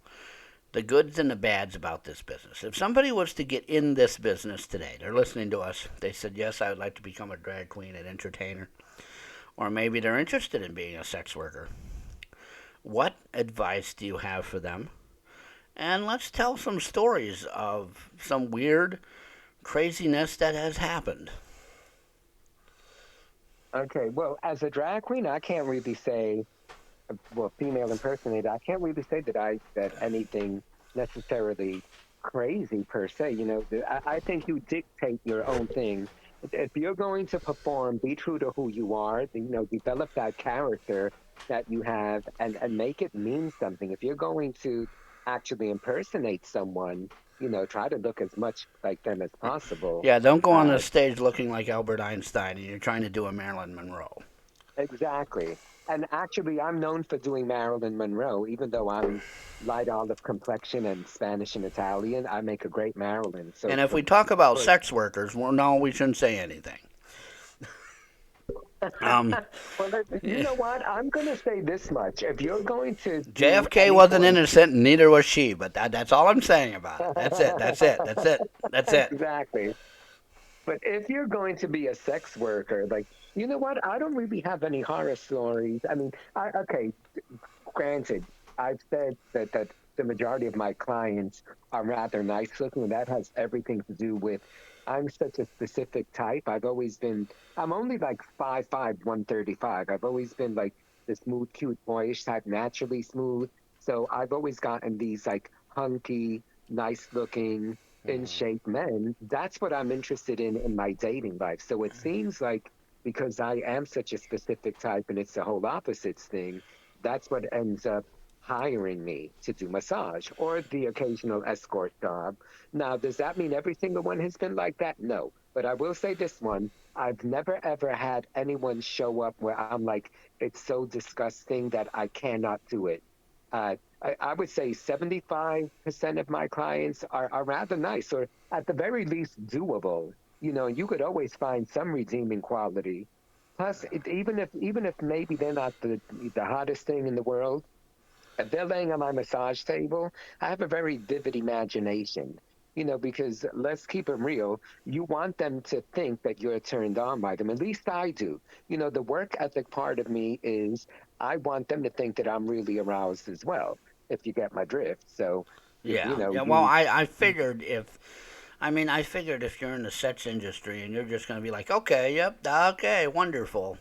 A: the goods and the bads about this business. If somebody was to get in this business today, they're listening to us, they said, yes, I would like to become a drag queen and entertainer, or maybe they're interested in being a sex worker. What advice do you have for them? And let's tell some stories of some weird craziness that has happened.
B: Okay, well, as a drag queen, I can't really say, well, female impersonator, I can't really say that anything necessarily crazy per se. I think you dictate your own thing. If you're going to perform, be true to who you are. Develop that character that you have, and make it mean something. If you're going to actually impersonate someone, try to look as much like them as possible.
A: Yeah, don't go on the
B: Uh,
A: stage looking like Albert Einstein and you're trying to do a Marilyn Monroe.
B: Exactly. And actually, I'm known for doing Marilyn Monroe, even though I'm light olive complexion and Spanish and Italian. I make a great Marilyn. So
A: And if we talk about sex workers, well, no, we shouldn't say anything. Um,
B: well, you know what? I'm going to say this much. If you're going to do
A: JFK
B: any
A: wasn't
B: form,
A: innocent, and neither was she. But that's all I'm saying about it. That's it. That's it. That's it. That's it.
B: exactly. But if you're going to be a sex worker, like, you know what? I don't really have any horror stories. I mean, okay, granted, I've said that the majority of my clients are rather nice looking, and that has everything to do with I'm such a specific type. I'm only like 5'5", 135. I've always been like the smooth, cute, boyish type, naturally smooth. So I've always gotten these like hunky, nice looking, in shape men. That's what I'm interested in my dating life. So it seems like because I am such a specific type and it's the whole opposites thing, that's what ends up hiring me to do massage or the occasional escort job. Now, does that mean every single one has been like that? No. But I will say this one. I've never ever had anyone show up where I'm like, it's so disgusting that I cannot do it. I would say 75% of my clients are rather nice, or at the very least doable. You could always find some redeeming quality. Plus, even if maybe they're not the hottest thing in the world, if they're laying on my massage table, I have a very vivid imagination. Because let's keep it real. You want them to think that you're turned on by them. At least I do. The work ethic part of me is I want them to think that I'm really aroused as well, if you get my drift. So,
A: Yeah, yeah. Well,
B: you,
A: I figured if, I mean, I figured if you're in the sex industry and you're just going to be like, okay, yep, okay, wonderful.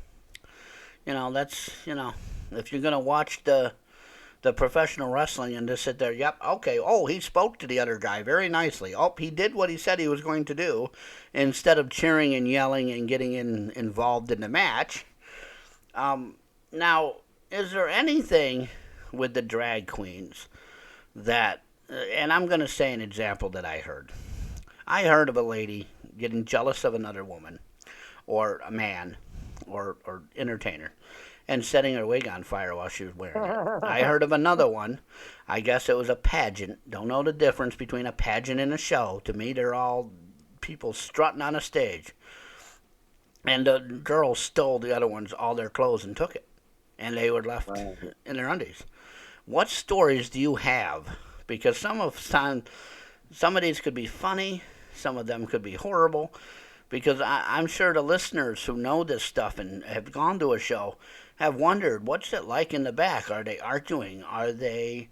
A: That's if you're going to watch the professional wrestling and just sit there, yep, okay, oh, he spoke to the other guy very nicely. Oh, he did what he said he was going to do, instead of cheering and yelling and getting involved in the match. Now, is there anything with the drag queens that, and I'm going to say an example that I heard. I heard of a lady getting jealous of another woman or a man or entertainer and setting her wig on fire while she was wearing it. I heard of another one. I guess it was a pageant. Don't know the difference between a pageant and a show. To me, they're all people strutting on a stage. And the girls stole the other ones all their clothes and took it. And they were left
B: Wow.
A: in their undies. What stories do you have? Because some of these could be funny, some of them could be horrible. Because I'm sure the listeners who know this stuff and have gone to a show have wondered, what's it like in the back? Are they arguing? Are they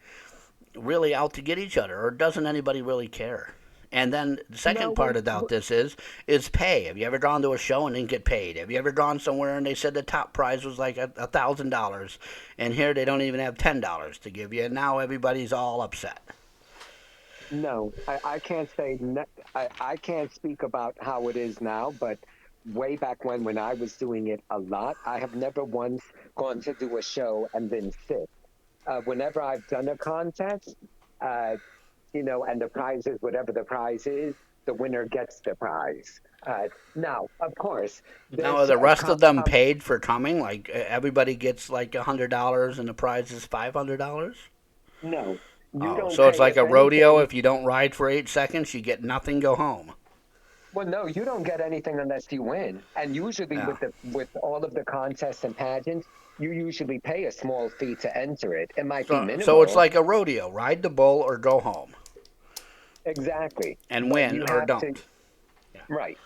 A: really out to get each other? Or doesn't anybody really care? And then the
B: No,
A: second part about this is pay. Have you ever gone to a show and didn't get paid? Have you ever gone somewhere and they said the top prize was like $1,000, and here they don't even have $10 to give you, and now everybody's all upset?
B: no, I can't say. I can't speak about how it is now, but way back when I was doing it a lot, I have never once gone to do a show and been sick. Whenever I've done a contest, uh, and the prize is whatever the prize is, the winner gets the prize. Now, of course,
A: Now, are
B: there's
A: the
B: a
A: rest of them paid for coming? Like everybody gets like $100 and the prize is $500?
B: no, you
A: Oh,
B: don't
A: so it's
B: pay
A: like
B: if
A: a rodeo.
B: anything.
A: If you don't ride for 8 seconds, you get nothing. Go home.
B: Well, no, you don't get anything unless you win. And usually
A: Yeah.
B: with all of the contests and pageants, you usually pay a small fee to enter it. It might be
A: So it's
B: minimal,
A: like a rodeo. Ride the bull or go home
B: exactly,
A: and
B: but
A: win
B: you
A: or
B: have to,
A: don't. Yeah.
B: right.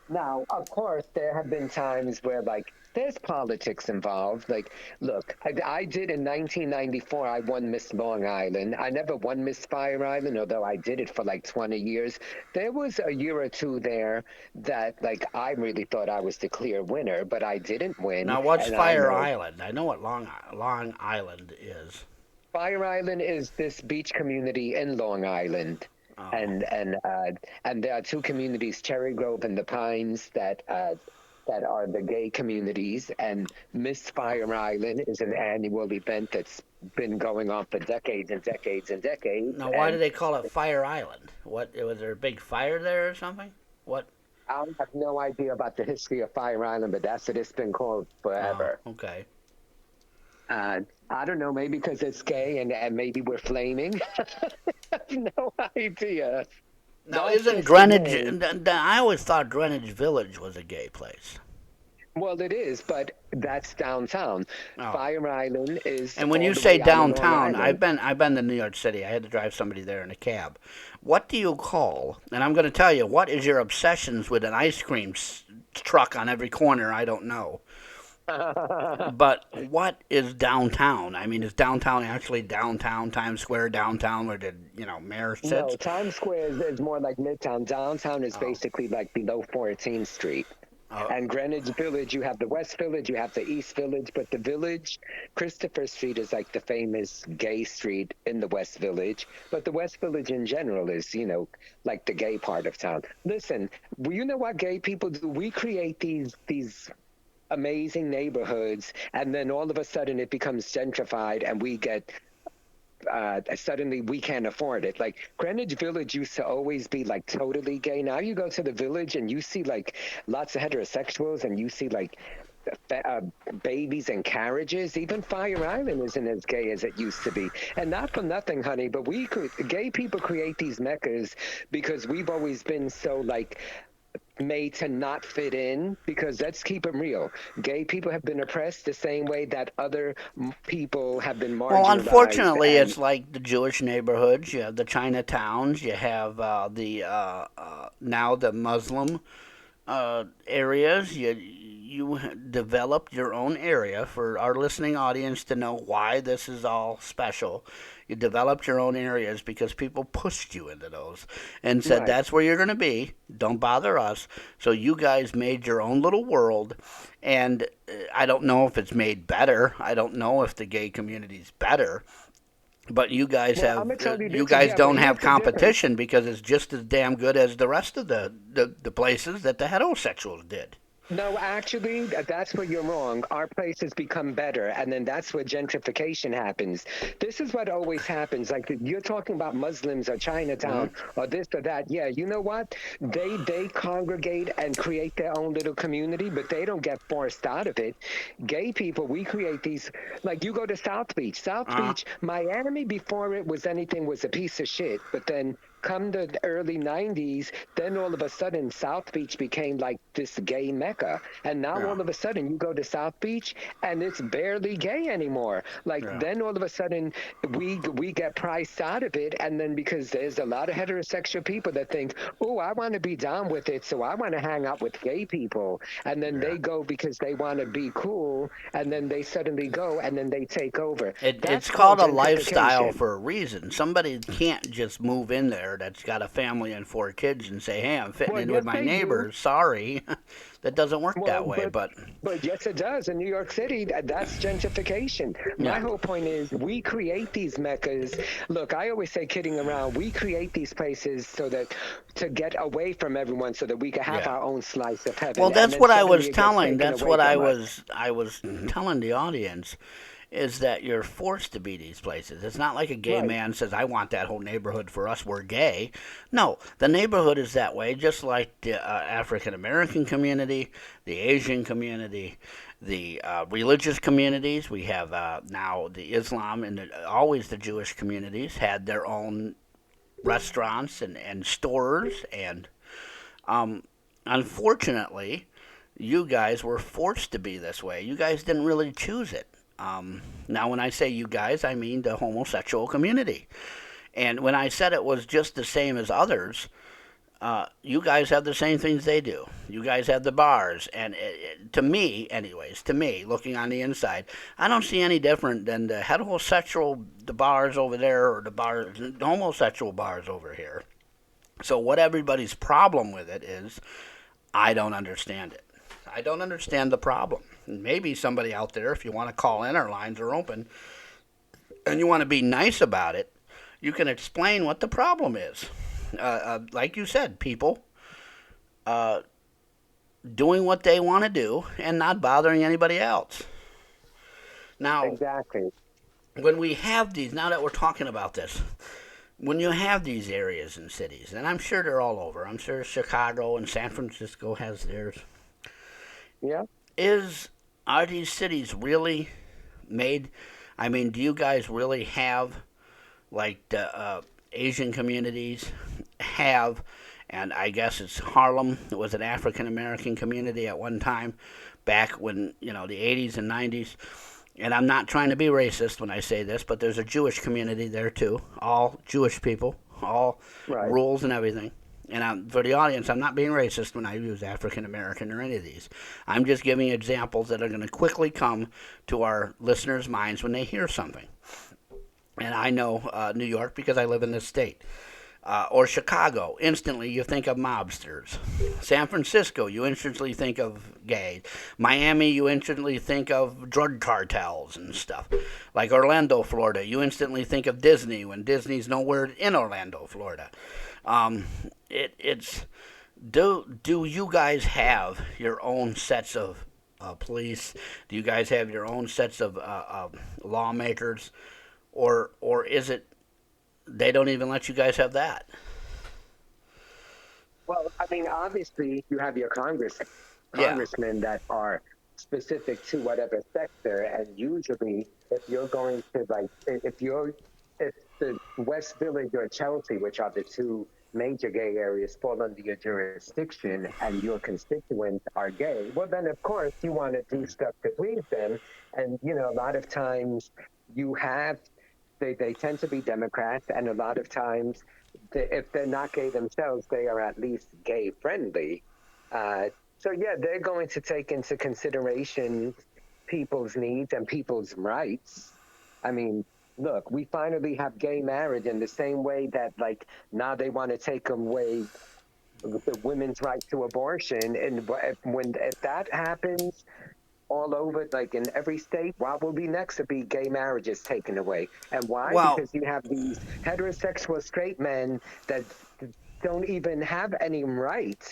B: Now, of course, there have been times where, like, there's politics involved. Like, look, I did in 1994, I won Miss Long Island. I never won Miss Fire Island, although I did it for like 20 years. There was a year or two there that, like, I really thought I was the clear winner, but I didn't win.
A: Now, what's
B: And I
A: Fire
B: know
A: Island? I know what Long Island is.
B: Fire Island is this beach community in Long Island.
A: Oh,
B: And there are two communities, Cherry Grove and the Pines, that are the gay communities. And Miss Fire Island is an annual event that's been going on for decades and decades and decades.
A: now why do
B: And
A: they call it Fire Island? What was there a big fire there or something? What?
B: I have no idea about the history of Fire Island, but that's what it's been called
A: Oh,
B: forever.
A: okay.
B: I don't know, maybe because it's gay and maybe we're flaming. I have no idea.
A: Now,
B: That's
A: isn't
B: just the
A: Greenwich?
B: name.
A: I always thought Greenwich Village was a gay place.
B: Well, it is, but that's downtown.
A: Oh,
B: Fire Island is
A: and when
B: all
A: you
B: the
A: say
B: way out on Long
A: downtown,
B: Island.
A: I've been to New York City. I had to drive somebody there in a cab. What do you call? And I'm going to tell you, what is your obsessions with an ice cream truck on every corner? I don't know. But what is downtown? I mean, is downtown actually downtown Times Square downtown where the mayor
B: No,
A: sits?
B: Times Square is more like Midtown. Downtown is
A: Oh,
B: basically like below 14th Street.
A: oh,
B: And Greenwich Village, you have the West Village, you have the East Village, but the Village, Christopher Street is like the famous gay street in the West Village. But the West Village in general is, like the gay part of town. Listen, you know what gay people do? We create these amazing neighborhoods, and then all of a sudden it becomes gentrified, and we get suddenly we can't afford it. Like Greenwich Village used to always be like totally gay. Now you go to the village and you see like lots of heterosexuals, and you see like uh, babies and carriages. Even Fire Island isn't as gay as it used to be. And not for nothing, honey, but gay people create these meccas because we've always been so like made to not fit in. Because let's keep it real, gay people have been oppressed the same way that other people have been
A: Well,
B: marginalized.
A: unfortunately,
B: And
A: it's like the Jewish neighborhoods. You have the Chinatowns. You have now the Muslim areas. You developed your own area for our listening audience to know why this is all special. You developed your own areas because people pushed you into those and said
B: right.
A: that's where you're going to be. Don't bother us. So you guys made your own little world, and I don't know if it's made better. I don't know if the gay community's better, but
B: Well, I'm gonna tell you
A: you
B: this.
A: guys
B: Yeah, but
A: don't have
B: here's the difference.
A: competition because it's just as damn good as the rest of the places that the heterosexuals did.
B: No, actually, that's where you're wrong. Our places become better, and then that's where gentrification happens. This is what always happens. Like you're talking about Muslims or
A: Hmm.
B: Chinatown or this or that. Yeah, you know what? They congregate and create their own little community, but they don't get forced out of it. Gay people, we create these. Like you go to South Beach. South
A: Uh,
B: Beach, Miami before it was anything was a piece of shit, but then come the early 90s, then all of a sudden South Beach became like this gay mecca. And now
A: yeah,
B: all of a sudden you go to South Beach and it's barely gay anymore. Like
A: yeah.
B: then all of a sudden we get priced out of it. And then because there's a lot of heterosexual people that think, oh, I want to be down with it, so I want to hang out with gay people. And then
A: Yeah.
B: they go because they want to be cool. And then they suddenly go and then they take over.
A: It's
B: That's
A: called
B: called
A: a lifestyle
B: gentrification.
A: for a reason. Somebody can't just move in there that's got a family and four kids and say, "Hey, I'm fitting
B: Well,
A: in with
B: yes,
A: my
B: they do.
A: neighbors." Sorry, that doesn't work
B: Well,
A: that way. But
B: but yes, it does. In New York City, that's gentrification. My
A: yeah,
B: whole point is we create these meccas. Look, I always say, kidding around, we create these places so that to get away from everyone so that we can have
A: yeah.
B: our own slice of
A: Well,
B: heaven. And
A: that's
B: then
A: what I
B: suddenly
A: was
B: it gets
A: telling.
B: taken
A: That's
B: away
A: what
B: from us.
A: I was telling the audience is that you're forced to be these places. It's not like a gay
B: Right.
A: man says, "I want that whole neighborhood for us. We're gay." No, the neighborhood is that way, just like the African American community, the Asian community, the religious communities. We have now the Islam and always the Jewish communities had their own restaurants and stores and um, unfortunately, you guys were forced to be this way. You guys didn't really choose it. Now, when I say you guys, I mean the homosexual community. And when I said it was just the same as others, you guys have the same things they do. You guys have the bars, and to me, anyways, to me, looking on the inside, I don't see any different than the heterosexual the bars over there or the homosexual bars over here. So what everybody's problem with it is, I don't understand it. I don't understand the problem. And maybe somebody out there, if you want to call in, our lines are open, and you want to be nice about it, you can explain what the problem is. Like you said, people uh, doing what they want to do and not bothering anybody else. Now,
B: Exactly.
A: when we have these, now that we're talking about this, when you have these areas and cities, and I'm sure they're all over, I'm sure Chicago and San Francisco has theirs,
B: Yeah.
A: is are these cities really made? I mean, do you guys really have like the Asian communities have? And I guess it's Harlem. It was an African American community at one time, back when the 80s and 90s. And I'm not trying to be racist when I say this, but there's a Jewish community there too. All Jewish people, all
B: Right.
A: rules and everything. And for the audience, I'm not being racist when I use African American or any of these. I'm just giving examples that are going to quickly come to our listeners' minds when they hear something. And I know New York because I live in this state. Or Chicago, instantly you think of mobsters. San Francisco, you instantly think of gay. Miami, you instantly think of drug cartels and stuff. Like Orlando, Florida, you instantly think of Disney when Disney's nowhere in Orlando, Florida. Um, it's do you guys have your own sets of police? Do you guys have your own sets of lawmakers? or is it they don't even let you guys have that?
B: Well, I mean, obviously, you have your
A: Yeah.
B: congressmen that are specific to whatever sector, and usually, if you're going to like, if the West Village or Chelsea, which are the two major gay areas, fall under your jurisdiction, and your constituents are gay, well, then of course you want to do stuff to please them, and a lot of times you have they tend to be Democrats, and a lot of times, if they're not gay themselves, they are at least gay friendly. Uh, so yeah, they're going to take into consideration people's needs and people's rights. I mean, look, we finally have gay marriage in the same way that like now they want to take away the women's right to abortion, and if that happens all over, like in every state, what will be next to be gay marriages taken away? And why?
A: Well,
B: Because you have these heterosexual straight men that don't even have any right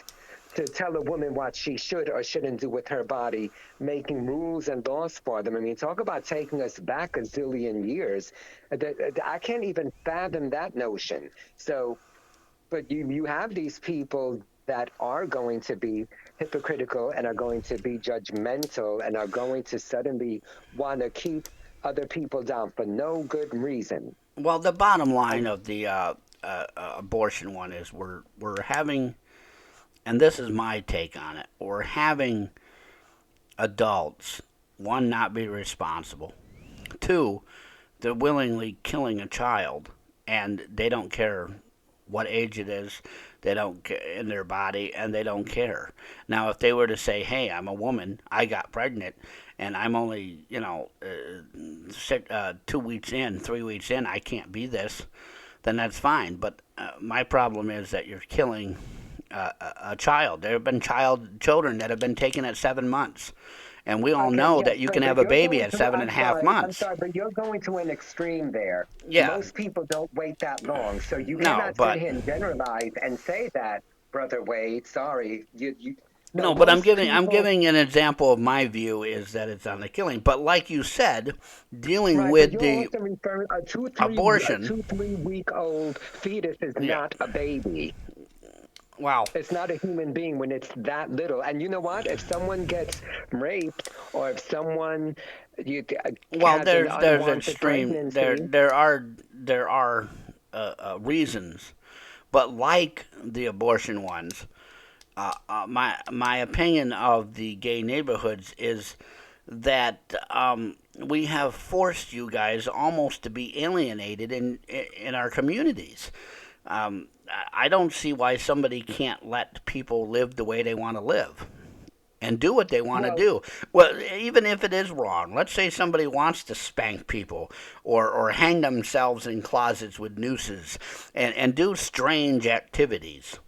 B: to tell a woman what she should or shouldn't do with her body, making rules and laws for them. I mean, talk about taking us back a zillion years. I can't even fathom that notion. So, but you have these people that are going to be hypocritical and are going to be judgmental and are going to suddenly want to keep other people down for no good reason.
A: well, the bottom line
B: And
A: of the abortion one is we're having, and this is my take on it. We're having adults, one, not be responsible. Two, they're willingly killing a child, and they don't care what age it is. They don't in their body, and they don't care. Now, if they were to say, "Hey, I'm a woman. I got pregnant, and I'm only 2 weeks in, 3 weeks in. I can't be this," then that's fine. But my problem is that you're killing a child. There have been children that have been taken at 7 months, and we all
B: okay,
A: know
B: yes,
A: that you
B: but,
A: can
B: but
A: have a
B: you're
A: baby
B: going
A: at
B: to,
A: seven and a half
B: I'm
A: months.
B: sorry, but you're going to an extreme there.
A: Yeah,
B: Most people don't wait that long. So you
A: no,
B: cannot sit
A: but
B: here and generalize and say that, Brother Wade. Sorry. No,
A: no, but I'm
B: most
A: giving I'm
B: people.
A: giving an example of my view is that it's on the killing. But like you said, dealing
B: Right, but
A: with
B: you're
A: the
B: also referring a
A: abortion,
B: 2 3 week old fetus is
A: yeah,
B: not a baby.
A: wow.
B: It's not a human being when it's that little. And you know what? If someone gets raped or if someone
A: Well,
B: has an
A: there's
B: unwanted
A: extreme
B: pregnancy,
A: there are reasons, but like the abortion ones, my opinion of the gay neighborhoods is that we have forced you guys almost to be alienated in our communities. I don't see why somebody can't let people live the way they want to live and do what they want to
B: well,
A: do. Well, even if it is wrong, let's say somebody wants to spank people or hang themselves in closets with nooses and do strange activities.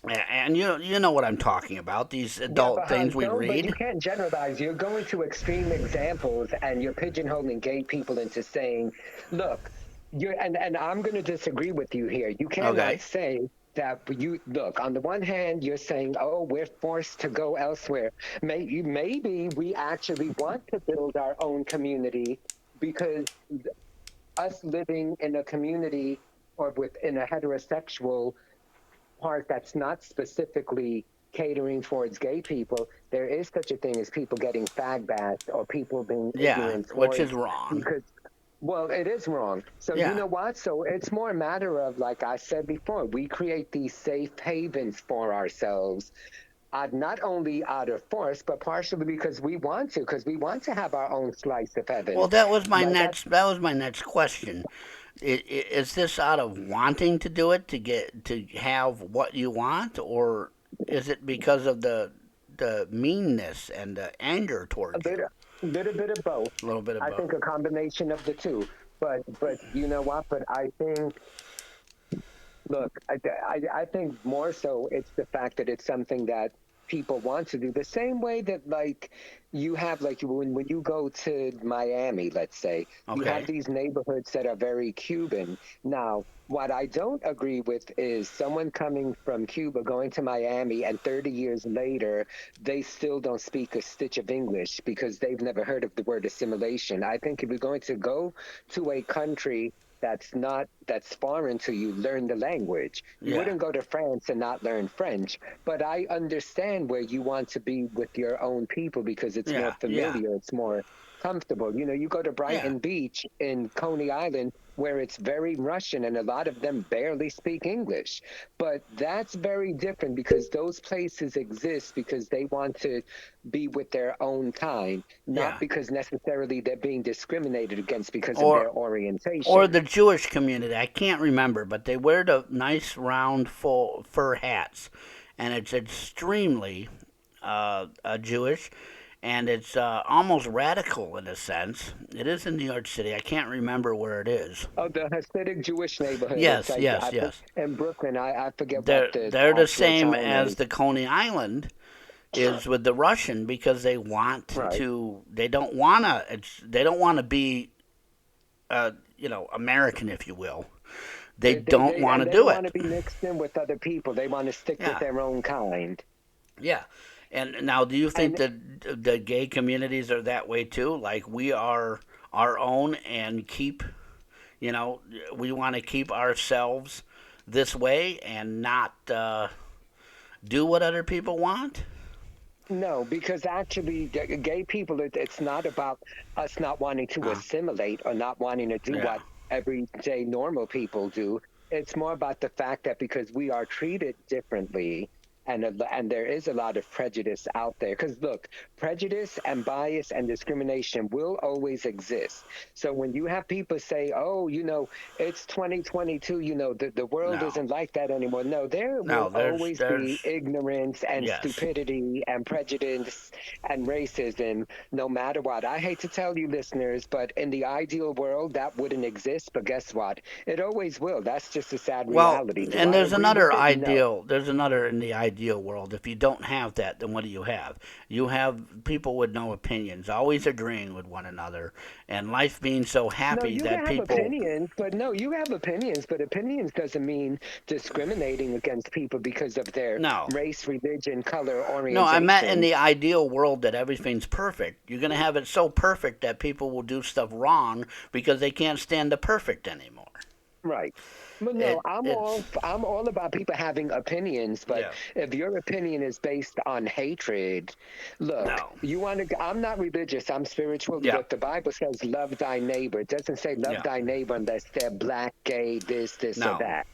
A: And you know what I'm talking about, these
B: yeah,
A: adult
B: but
A: things we
B: no, but you
A: read.
B: can't generalize. You're going to extreme examples and you're pigeonholing gay people into saying, look, and I'm going to disagree with you here. You cannot
A: Okay.
B: say that you look on the one hand you're saying, oh, we're forced to go elsewhere. Maybe we actually want to build our own community because us living in a community or within a heterosexual part that's not specifically catering towards gay people, there is such a thing as people getting fag bashed or people being
A: Yeah,
B: ignorant
A: which is
B: towards
A: wrong.
B: because well, it is wrong. So you
A: Yeah.
B: know what? So it's more a matter of, like I said before, we create these safe havens for ourselves, not only out of force, but partially because we want to have our own slice of
A: Well,
B: heaven. Like I
A: that was my next question. Is this out of wanting to do it to get to have what you want, or is it because of the meanness and the anger
B: a
A: towards you?
B: little bit of both.
A: A little bit of
B: I
A: both.
B: think a combination of the two. But you know what? But I think look, I think more so it's the fact that it's something that people want to do. The same way that like you have like when you go to Miami, let's say, you have
A: Okay.
B: these neighborhoods that are very Cuban. Now, what I don't agree with is someone coming from Cuba going to Miami and 30 years later they still don't speak a stitch of English because they've never heard of the word assimilation. I think if you're going to go to a country that's foreign to you, learn the language. You
A: Yeah.
B: wouldn't go to France and not learn French, but I understand where you want to be with your own people because it's more
A: Yeah. Yeah.
B: familiar, it's more comfortable. You know, you go to
A: Yeah.
B: Brighton Beach in Coney Island where it's very Russian and a lot of them barely speak English. But that's very different because those places exist because they want to be with their own kind, not
A: Yeah.
B: because necessarily they're being discriminated against because of
A: Or
B: their
A: or
B: orientation.
A: the Jewish community. I can't remember, but they wear the nice round full fur hats, and it's extremely Jewish, and it's almost radical in a sense. It is in New York City. I can't remember where it is.
B: Oh, the Hasidic Jewish neighborhood. It's
A: Yes,
B: like
A: yes, yes.
B: in Brooklyn. I forget what the
A: They're the
B: actual
A: same
B: town
A: as
B: is.
A: the Coney Island is with the Russian because they want
B: Right.
A: to. They don't wanna. They don't want to be American, if you will. They don't want to
B: They don't
A: do
B: want
A: it.
B: to be mixed in with other people. They want to stick with
A: Yeah,
B: their own kind.
A: yeah. And now, do you think
B: And
A: that the gay communities are that way too? Like we are our own and keep, you know, we want to keep ourselves this way and not do what other people want?
B: no, because actually, gay people, it's not about us not wanting to
A: Uh,
B: assimilate or not wanting to do
A: yeah.
B: what everyday normal people do. It's more about the fact that because we are treated differently, and there is a lot of prejudice out there. Because look, prejudice and bias and discrimination will always exist. So when you have people say, "Oh, you know, it's 2022, you know, the world
A: No.
B: isn't like that anymore." No, there
A: No.
B: will always
A: There's.
B: be ignorance and
A: Yes.
B: stupidity and prejudice and racism, no matter what. I hate to tell you, listeners, but in the ideal world, that wouldn't exist. But guess what? It always will. That's just a sad
A: Well,
B: reality. Do
A: and
B: I
A: there's
B: agree with
A: another
B: it? No.
A: ideal. There's another in the ideal world. If you don't have that, then what do you have? You have people with no opinions, always agreeing with one another, and life being so
B: No,
A: happy
B: you
A: that
B: can have
A: people.
B: opinions, but no, you have opinions, but opinions doesn't mean discriminating against people because of their
A: No,
B: race, religion, color,
A: no, I meant in
B: orientation.
A: the ideal world that everything's perfect. You're going to have it so perfect that people will do stuff wrong because they can't stand the perfect anymore.
B: Right. But no,
A: It it's
B: I'm all about people having opinions, but
A: yeah.
B: if your opinion is based on hatred, look,
A: No.
B: you want to I'm not religious, I'm spiritual,
A: Yeah.
B: but the Bible says love thy neighbor. It doesn't say love
A: Yeah.
B: thy neighbor unless they're black, gay, this or
A: No.
B: that.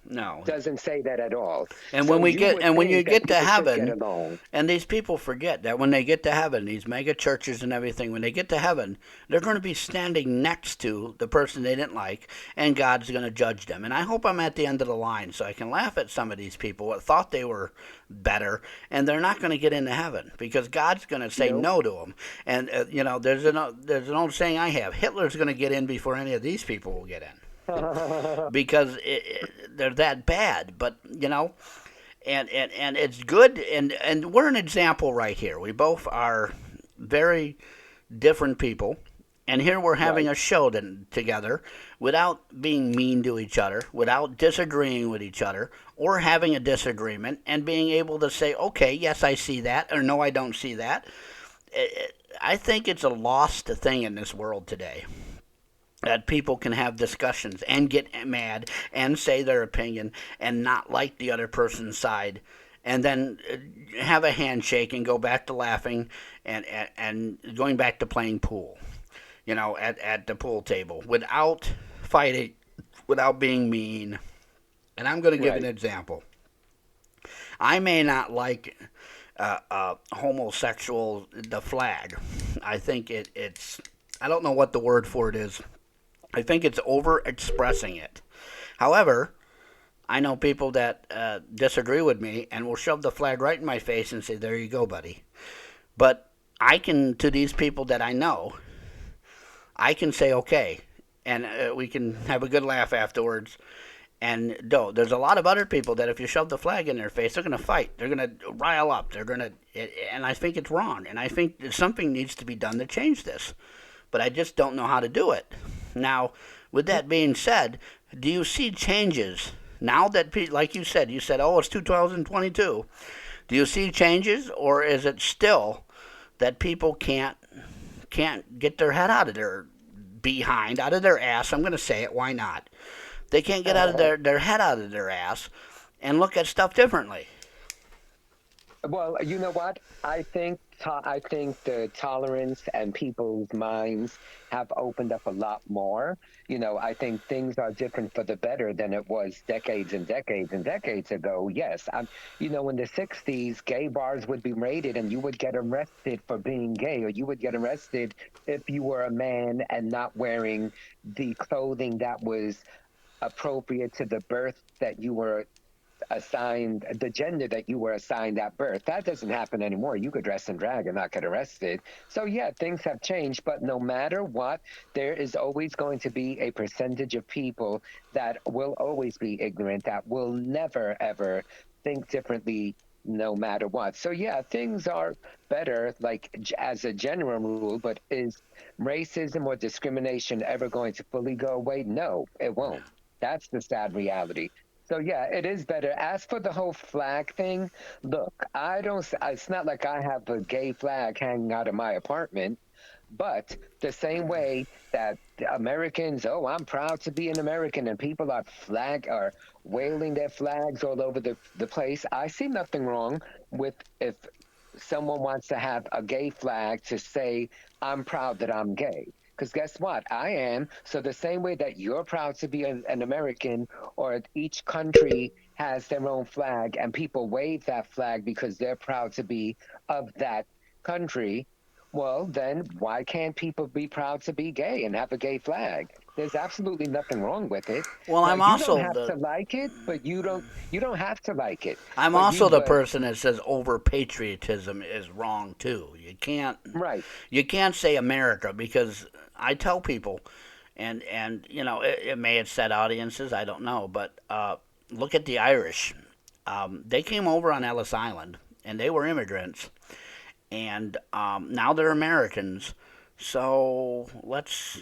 A: No.
B: Doesn't say that at all.
A: And
B: So you would
A: when you
B: think that
A: get to
B: people should get
A: heaven,
B: along.
A: and these people forget that when they get to heaven, these mega churches and everything, when they get to heaven, they're going to be standing next to the person they didn't like, and God's going to judge them. And I hope I'm at the end of the line so I can laugh at some of these people that thought they were better, and they're not going to get into heaven because God's going to say
B: Nope.
A: no to them. And there's an old saying I have: Hitler's going to get in before any of these people will get in because they're that bad. But and it's good, and we're an example right here. We both are very different people, and here we're having
B: Right.
A: a show together without being mean to each other, without disagreeing with each other, or having a disagreement, and being able to say, okay, yes, I see that, or no, I don't see that. I think it's a lost thing in this world today that people can have discussions and get mad and say their opinion and not like the other person's side and then have a handshake and go back to laughing and going back to playing pool, at the pool table without fighting, without being mean. And I'm going to give an
B: Right.
A: example. I may not like homosexual, the flag. I think it's, I don't know what the word for it is. I think it's over expressing it. However, I know people that disagree with me and will shove the flag right in my face and say, there you go, buddy. But I can, to these people that I know, I can say, okay, and we can have a good laugh afterwards. And no, there's a lot of other people that if you shove the flag in their face, they're going to fight. They're going to rile up. They're going to, and I think it's wrong. And I think that something needs to be done to change this. But I just don't know how to do it. Now, with that being said, do you see changes now that, like you said, oh, it's 2022. Do you see changes, or is it still that people can't get their head out of their behind, out of their ass? I'm going to say it. Why not? They can't get out of their head out of their ass and look at stuff differently.
B: Well, you know what? I think the tolerance and people's minds have opened up a lot more. I think things are different for the better than it was decades and decades and decades ago. Yes, in the '60s, gay bars would be raided, and you would get arrested for being gay, or you would get arrested if you were a man and not wearing the clothing that was appropriate to the birth that you were assigned, the gender that you were assigned at birth. That doesn't happen anymore. You could dress in drag and not get arrested. So yeah, things have changed, but no matter what, there is always going to be a percentage of people that will always be ignorant, that will never ever think differently no matter what. So yeah, things are better like as a general rule, but is racism or discrimination ever going to fully go away? No, it won't. That's the sad reality. So yeah, it is better. As for the whole flag thing, look, I don't. It's not like I have a gay flag hanging out of my apartment, but the same way that Americans, oh, I'm proud to be an American, and people are wailing their flags all over the place. I see nothing wrong with if someone wants to have a gay flag to say, I'm proud that I'm gay. Because guess what? I am. So the same way that you're proud to be an American, or each country has their own flag and people wave that flag because they're proud to be of that country, well, then why can't people be proud to be gay and have a gay flag? There's absolutely nothing wrong with it.
A: Well,
B: Now you don't have to like it, but you don't have to like it.
A: I'm
B: But
A: also
B: you
A: the
B: but
A: person that says over patriotism is wrong too.
B: right.
A: You can't say America, because I tell people, and it may upset audiences, I don't know, but look at the Irish. They came over on Ellis Island, and they were immigrants, and now they're Americans. So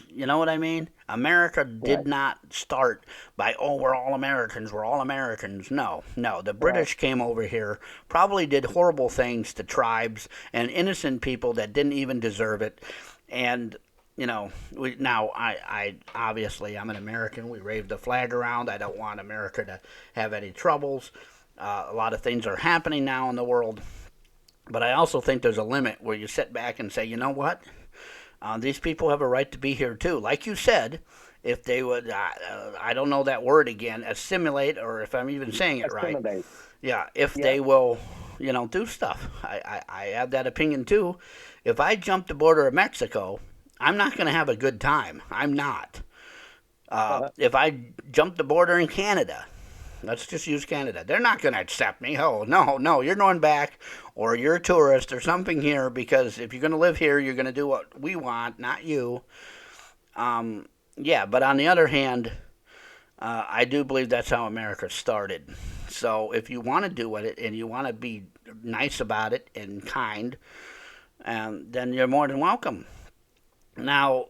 A: you know what I mean? America did
B: Right.
A: not start by, oh, we're all Americans, we're all Americans. No, no. The
B: Right.
A: British came over here, probably did horrible things to tribes and innocent people that didn't even deserve it. And, now I obviously, I'm an American. We wave the flag around. I don't want America to have any troubles. A lot of things are happening now in the world. But I also think there's a limit where you sit back and say, you know what? These people have a right to be here too. Like you said, if they would, I don't know that word again, assimilate, or if I'm even saying it right.
B: Assimilate.
A: Yeah, if they
B: Yep.
A: will, do stuff. I have that opinion too. If I jump the border of Mexico, I'm not going to have a good time. I'm not.
B: Uh-huh.
A: If I jump the border in Canada, let's just use Canada. They're not going to accept me. Oh, no, no, you're going back, or you're a tourist or something here, because if you're going to live here, you're going to do what we want, not you. Yeah, but on the other hand, I do believe that's how America started. So if you want to do it and you want to be nice about it and kind, then you're more than welcome. Now,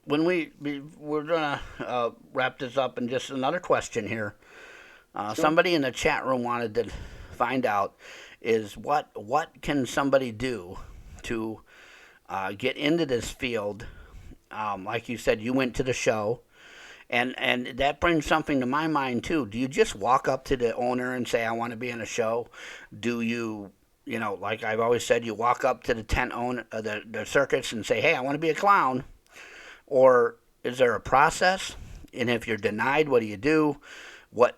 A: when we're gonna wrap this up, and just another question here.
B: Sure.
A: Somebody in the chat room wanted to find out is what can somebody do to get into this field? Like you said, you went to the show, and that brings something to my mind too. Do you just walk up to the owner and say, "I want to be in a show"? Do you, like I've always said, you walk up to the tent owner, the circus, and say, "Hey, I want to be a clown"? Or is there a process? And if you're denied, what do you do? What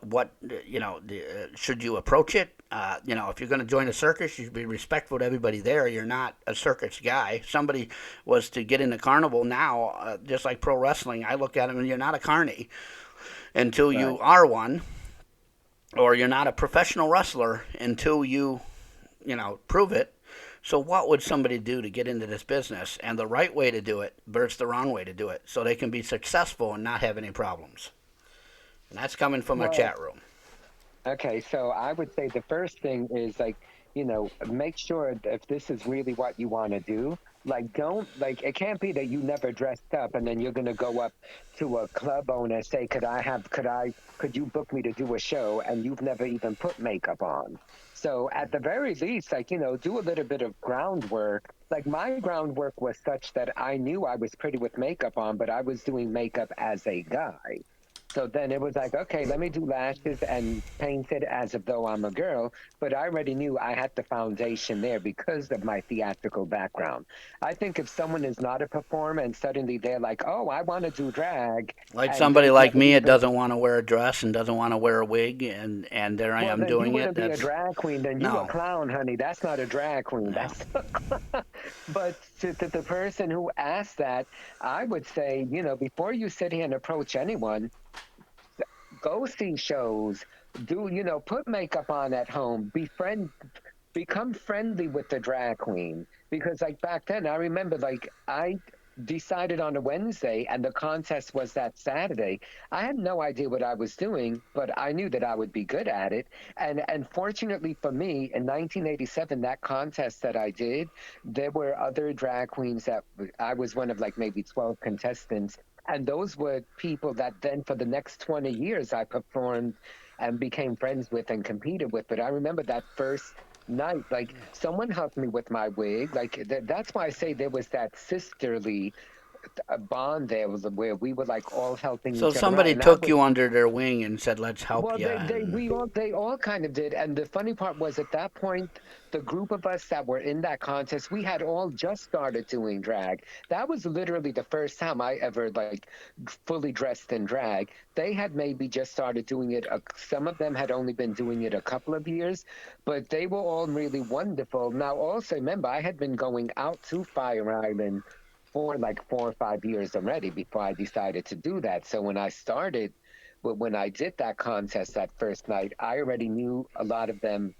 A: should you approach it? If you're going to join a circus, you should be respectful to everybody there. You're not a circus guy. Somebody was to get into carnival now, just like pro wrestling. I look at them, and you're not a carny until
B: Right.
A: you are one, or you're not a professional wrestler until you prove it. So what would somebody do to get into this business, and the right way to do it versus the wrong way to do it, so they can be successful and not have any problems? And that's coming from a
B: Well,
A: chat room.
B: okay, so I would say the first thing is like, make sure that if this is really what you want to do, like don't like it can't be that you never dressed up and then you're gonna go up to a club owner and say, could you book me to do a show and you've never even put makeup on. So at the very least, like, do a little bit of groundwork. Like my groundwork was such that I knew I was pretty with makeup on, but I was doing makeup as a guy. So then it was like, okay, let me do lashes and paint it as if though I'm a girl. But I already knew I had the foundation there because of my theatrical background. I think if someone is not a performer and suddenly they're like, oh, I want to do drag,
A: Like
B: and
A: somebody
B: they've
A: like
B: never
A: me that
B: even,
A: doesn't want to wear a dress and doesn't want to wear a wig, and there I
B: well,
A: am
B: then you
A: doing it.
B: wouldn't be a
A: That's
B: drag queen. Then you a
A: no,
B: clown, honey. That's not a drag queen.
A: no.
B: That's, but to the person who asked that, I would say, before you sit here and approach anyone, go see shows, put makeup on at home, become friendly with the drag queen. Because like back then, I remember like I decided on a Wednesday and the contest was that Saturday. I had no idea what I was doing, but I knew that I would be good at it. And fortunately for me, in 1987, that contest that I did, there were other drag queens that I was one of like maybe 12 contestants. And those were people that then for the next 20 years I performed and became friends with and competed with. But I remember that first night, like someone helped me with my wig. Like that's why I say there was that sisterly bond there was where we were like all helping
A: So
B: each other out.
A: somebody
B: And I
A: took
B: would
A: you under their wing and said, "Let's help
B: well,
A: you." And
B: they all kind of did, and the funny part was at that point, the group of us that were in that contest, we had all just started doing drag. That was literally the first time I ever like fully dressed in drag. They had maybe just started doing it. Some of them had only been doing it a couple of years, but they were all really wonderful. Now, also remember, I had been going out to Fire Island for like 4 or 5 years already before I decided to do that. So when I started but when I did that contest that first night, I already knew a lot of them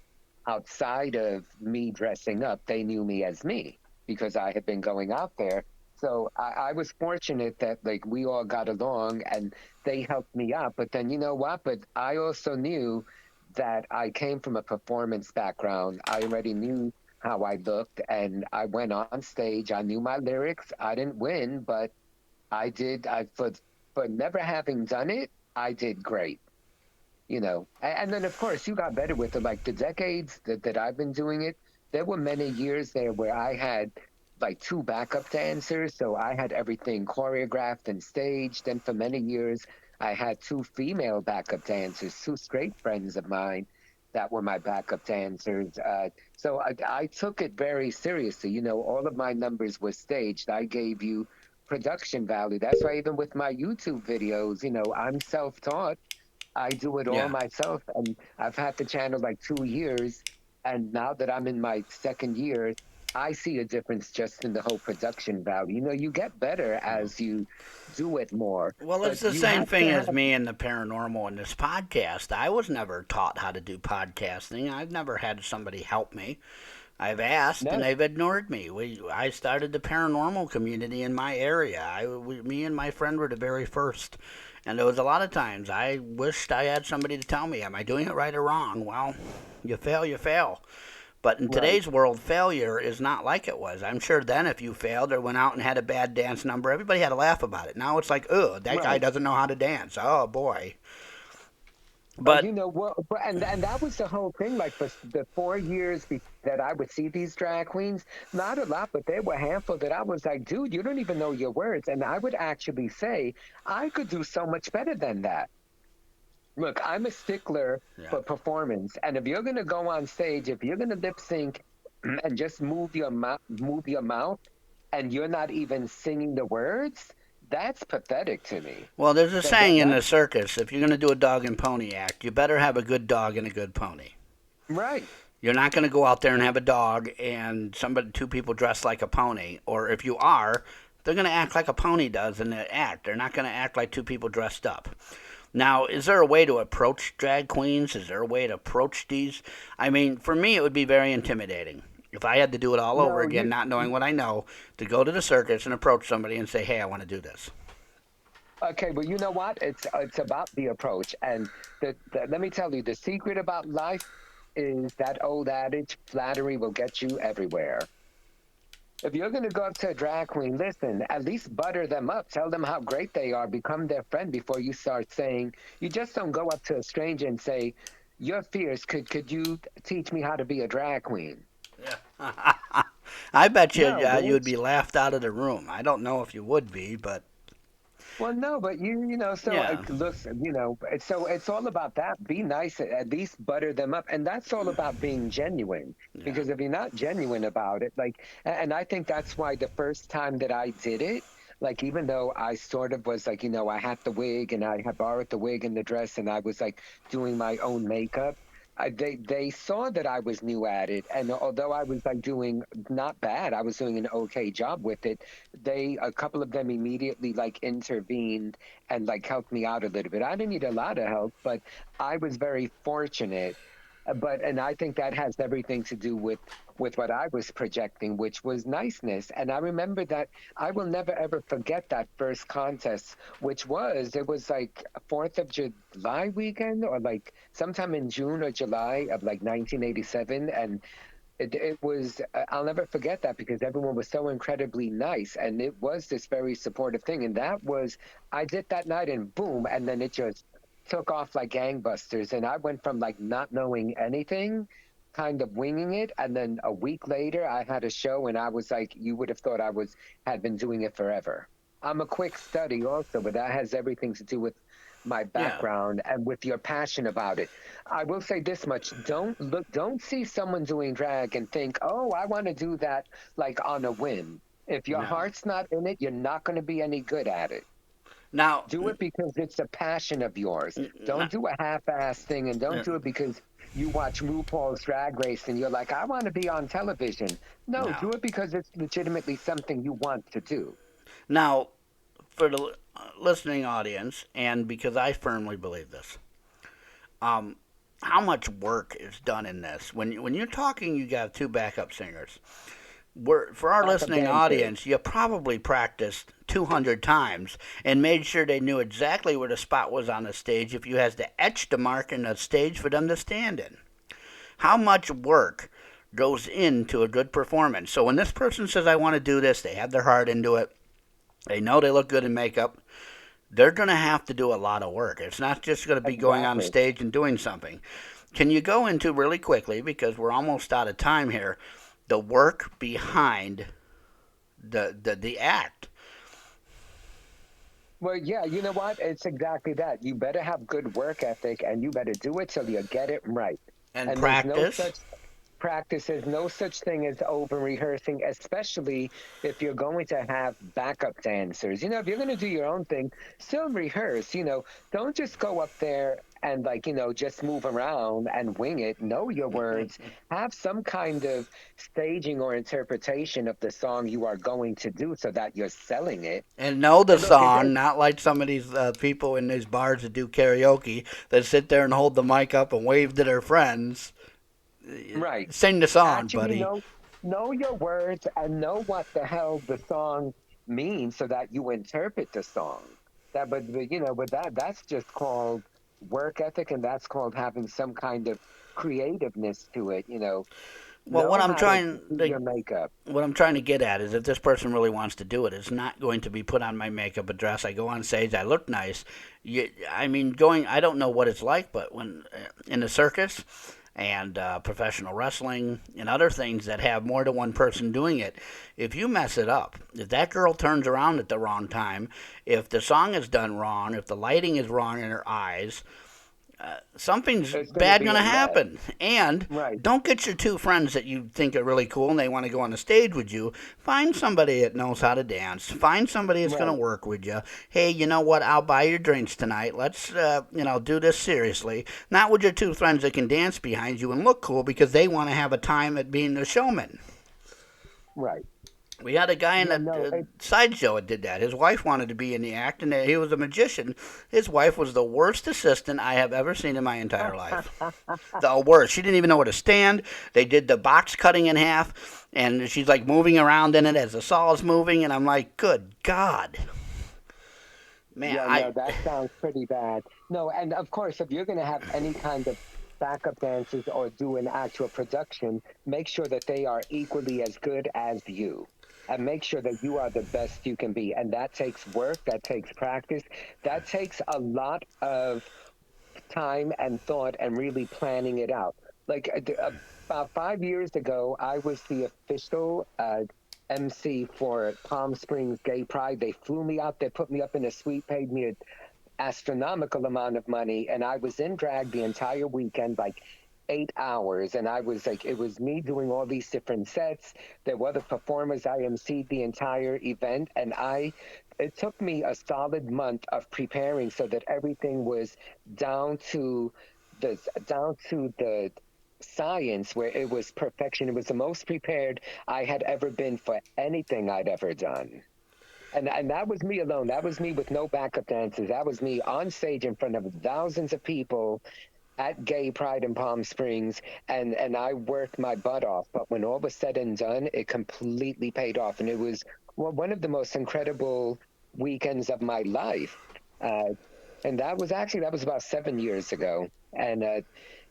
B: outside of me dressing up. They knew me as me because I had been going out there. So I was fortunate that like we all got along and they helped me out. But then you know what? But I also knew that I came from a performance background. I already knew how I looked and I went on stage. I knew my lyrics. I didn't win, but I did. For never having done it, I did great. And then of course you got better with it. Like the decades that I've been doing it, there were many years there where I had like two backup dancers, so I had everything choreographed and staged. And for many years, I had two female backup dancers, two straight friends of mine that were my backup dancers. So I took it very seriously. All of my numbers were staged. I gave you production value. That's why even with my YouTube videos, I'm self-taught. I do it all
A: yeah.
B: myself, and I've had the channel like 2 years, and now that I'm in my second year, I see a difference just in the whole production value. You get better as you do it more,
A: Well,
B: but
A: it's the
B: you
A: same
B: have
A: thing
B: to
A: as
B: have
A: me and the paranormal in this podcast. I was never taught how to do podcasting. I've never had somebody help me. I've asked and
B: no.
A: they've ignored me. I started the paranormal community in my area. Me and my friend were the very first. And there was a lot of times I wished I had somebody to tell me, am I doing it right or wrong? Well, you fail, you fail. But in
B: Right.
A: today's world, failure is not like it was. I'm sure then if you failed or went out and had a bad dance number, everybody had to laugh about it. Now it's like, oh, that guy
B: Right.
A: doesn't know how to dance. Oh, boy.
B: But
A: But
B: you know what? And that was the whole thing. Like for the 4 years that I would see these drag queens, not a lot, but there were a handful that I was like, dude, you don't even know your words. And I would actually say I could do so much better than that. Look, I'm a stickler
A: yeah.
B: for performance, and if you're gonna go on stage, if you're gonna lip sync and just move your mouth, and you're not even singing the words, that's pathetic to me.
A: Well, there's a
B: That
A: saying in
B: that
A: the circus if you're going to do a dog and pony act, you better have a good dog and a good pony.
B: right.
A: You're not going to go out there and have a dog and two people dressed like a pony. Or if you are, they're going to act like a pony does in the act. They're not going to act like two people dressed up. Now, is there a way to approach drag queens? Is there a way to approach these? I mean, for me, it would be very intimidating. If I had to do it all over
B: No,
A: again, not knowing what I know, to go to the circus and approach somebody and say, hey, I want to do this.
B: Okay, well, you know what? It's about the approach, and let me tell you, the secret about life is that old adage: flattery will get you everywhere. If you're going to go up to a drag queen, listen, at least butter them up. Tell them how great they are. Become their friend before you start saying, you just don't go up to a stranger and say, "You're fierce. Could you teach me how to be a drag queen?"
A: Yeah. I bet you
B: No,
A: you would be
B: bitch.
A: laughed out of the room. I don't know if you would be, but
B: Well, no, but you know, so
A: yeah,
B: look, so it's all about that. Be nice, at least butter them up, and that's all about being genuine.
A: yeah,
B: Because if you're not genuine about it, like, and I think that's why the first time that I did it, like, even though I sort of was like, I had the wig and I had borrowed the wig and the dress, and I was like doing my own makeup. They saw that I was new at it, and although I was like doing not bad, I was doing an okay job with it. A couple of them immediately like intervened and like helped me out a little bit. I didn't need a lot of help, but I was very fortunate. And I think that has everything to do with what I was projecting, which was niceness. And I remember that I will never ever forget that first contest, which was it was like 4th of July weekend or like sometime in June or July of like 1987, and it was I'll never forget that because everyone was so incredibly nice and it was this very supportive thing, and that was I did that night and boom, and then it just took off like gangbusters, and I went from like not knowing anything, kind of winging it, and then a week later I had a show and I was like, you would have thought I was had been doing it forever. I'm a quick study also, but that has everything to do with my
A: yeah.
B: background and with your passion about it. I will say this much. Don't see someone doing drag and think, oh, I want to do that like on a whim. If your
A: No.
B: heart's not in it, you're not going to be any good at it.
A: Now,
B: Do it because it's a passion of yours.
A: no,
B: Don't do a half-ass thing, and don't do it because you watch RuPaul's Drag Race and you're like, I want to be on television. No,
A: no.
B: do it because it's legitimately something you want to do.
A: Now, for the listening audience, and because I firmly believe this, um, how much work is done in this? When you're talking, you got two backup singers. For our
B: Backup
A: listening
B: dancers.
A: audience, you probably practiced 200 times and made sure they knew exactly where the spot was on the stage if you had to etch the mark in the stage for them to stand in. How much work goes into a good performance? So when this person says, I want to do this, they have their heart into it, they know they look good in makeup, they're going to have to do a lot of work. It's not just going to be going on
B: Exactly.
A: stage and doing something. Can you go into really quickly, because we're almost out of time here, the work behind the act
B: Well, yeah, you know what? It's exactly that. You better have good work ethic and you better do it till you get it right.
A: and
B: And there's no
A: practice?
B: such practices, no such thing as over rehearsing, especially if you're going to have backup dancers. If you're going to do your own thing, still rehearse. Don't just go up there and like, just move around and wing it. Know your words. Have some kind of staging or interpretation of the song you are going to do so that you're selling it.
A: And know the
B: And look, it
A: song,
B: is
A: not like some of these people in these bars that do karaoke that sit there and hold the mic up and wave to their friends.
B: right.
A: Sing the song,
B: Actually
A: buddy.
B: know your words and know what the hell the song means so that you interpret the song. But that's just called work ethic, and that's called having some kind of creativeness to it.
A: Well,
B: Know how to do your makeup.
A: what I'm trying to get at is if this person really wants to do it, it's not going to be put on my makeup, a dress. I go on stage, I look nice. I mean, going. I don't know what it's like, but when in the circus and professional wrestling and other things that have more than one person doing it, if you mess it up, if that girl turns around at the wrong time, if the song is done wrong, if the lighting is wrong in her eyes, something's
B: It's going to
A: bad
B: be
A: going
B: a
A: to
B: mess,
A: happen. And
B: right?
A: don't get your two friends that you think are really cool and they want to go on the stage with you. Find somebody that knows how to dance. Find somebody that's going to
B: Right.
A: work with you. Hey, you know what? I'll buy your drinks tonight. Let's, do this seriously. Not with your two friends that can dance behind you and look cool because they want to have a time at being the showman.
B: Right.
A: We had a guy in
B: Yeah.
A: a,
B: No.
A: sideshow that did that. His wife wanted to be in the act, and he was a magician. His wife was the worst assistant I have ever seen in my entire life. The worst. She didn't even know where to stand. They did the box cutting in half, and she's like moving around in it as the saw is moving, and I'm like, good God. Man,
B: Yeah, no, that sounds pretty bad. No, and of course, if you're going to have any kind of backup dancers or do an actual production, make sure that they are equally as good as you. And make sure that you are the best you can be. And that takes work, that takes practice, that takes a lot of time and thought and really planning it out. Like about 5 years ago, I was the official MC for Palm Springs Gay Pride. They flew me out there, put me up in a suite, paid me an astronomical amount of money, and I was in drag the entire weekend, like 8 hours. And I was like, it was me doing all these different sets. There were other performers. I emceed the entire event, and it took me a solid month of preparing so that everything was down to the science where it was perfection. It was the most prepared I had ever been for anything I'd ever done. And that was me alone. That was me with no backup dancers. That was me on stage in front of thousands of people at Gay Pride in Palm Springs, and I worked my butt off. But when all was said and done, it completely paid off, and it was one of the most incredible weekends of my life. Uh, and that was about 7 years ago,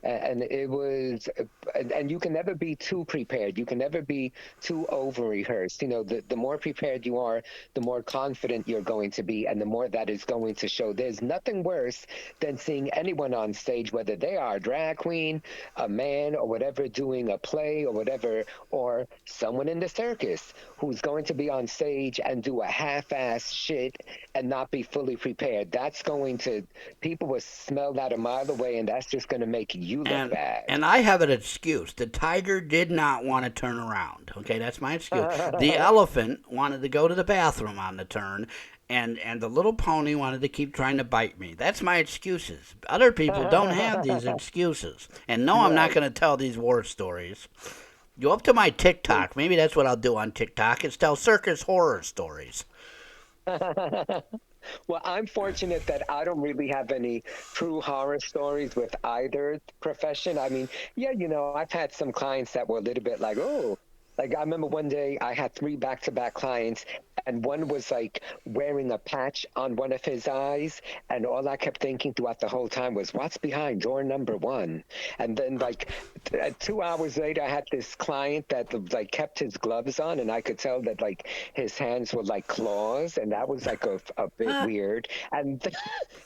B: and it was, and you can never be too prepared. You can never be too over rehearsed. You know, the more prepared you are, the more confident you're going to be, and the more that is going to show. There's nothing worse than seeing anyone on stage, whether they are a drag queen, a man, or whatever, doing a play or whatever, or someone in the circus who's going to be on stage and do a half-ass shit and not be fully prepared. That's going to, people will smell that a mile away, and that's just going to make you look
A: and
B: bad.
A: and I have an excuse. The tiger did not want to turn around. Okay, that's my excuse. The elephant wanted to go to the bathroom on the turn, and the little pony wanted to keep trying to bite me. That's my excuses. Other people don't have these excuses. And no, I'm not
B: Right.
A: going to tell these war stories. Go up to my TikTok. Maybe that's what I'll do on TikTok. Is tell circus horror stories.
B: Well, I'm fortunate that I don't really have any true horror stories with either profession. I mean, yeah, I've had some clients that were a little bit like, oh, like I remember one day I had three back-to-back clients, and one was like wearing a patch on one of his eyes, and all I kept thinking throughout the whole time was, what's behind door number one? And then like 2 hours later, I had this client that like kept his gloves on, and I could tell that like his hands were like claws, and that was like a bit weird. And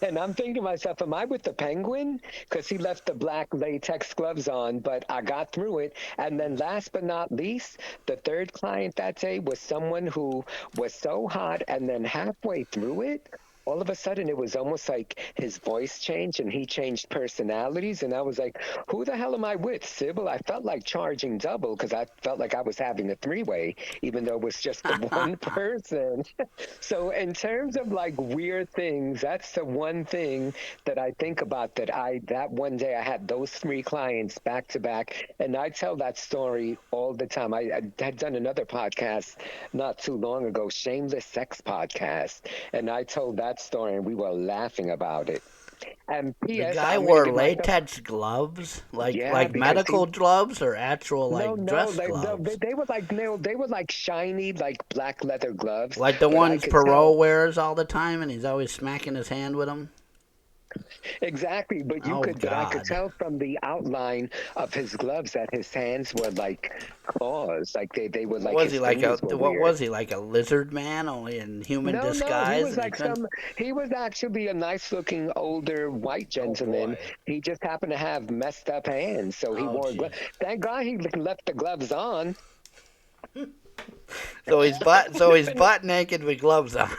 B: and I'm thinking to myself, am I with the penguin? Because he left the black latex gloves on, but I got through it. And then last but not least, the third client that day was someone who was so hot, and then halfway through it, all of a sudden it was almost like his voice changed and he changed personalities. And I was like, who the hell am I with, Sybil? I felt like charging double because I felt like I was having a three-way, even though it was just the one person. So in terms of like weird things, that's the one thing that I think about, that one day I had those three clients back to back, and I tell that story all the time. I had done another podcast not too long ago, Shameless Sex Podcast, and I told that story and we were laughing about it. And
A: The
B: P.S.
A: guy
B: I'm going to
A: wore
B: give myself,
A: latex gloves,
B: yeah,
A: like
B: because he,
A: medical gloves or actual
B: no,
A: like
B: no,
A: dress gloves,
B: they were like, no, they were like shiny, like black leather gloves,
A: like the
B: but I
A: ones
B: could tell.
A: Perot wears all the time, and he's always smacking his hand with them.
B: Exactly,
A: Oh
B: but I could
A: God.
B: tell from the outline of his gloves that his hands were like claws, like they were like
A: Was
B: his
A: he like a
B: fingers were
A: what
B: weird.
A: was he like a lizard man only in human
B: No, no, he
A: disguise
B: was
A: and he
B: like
A: couldn't
B: he was actually a nice looking older white
A: oh
B: gentleman.
A: boy.
B: He just happened to have messed up hands, so he
A: Oh
B: wore gloves.
A: jeez.
B: Thank God he left the gloves on.
A: So he's butt naked with gloves on.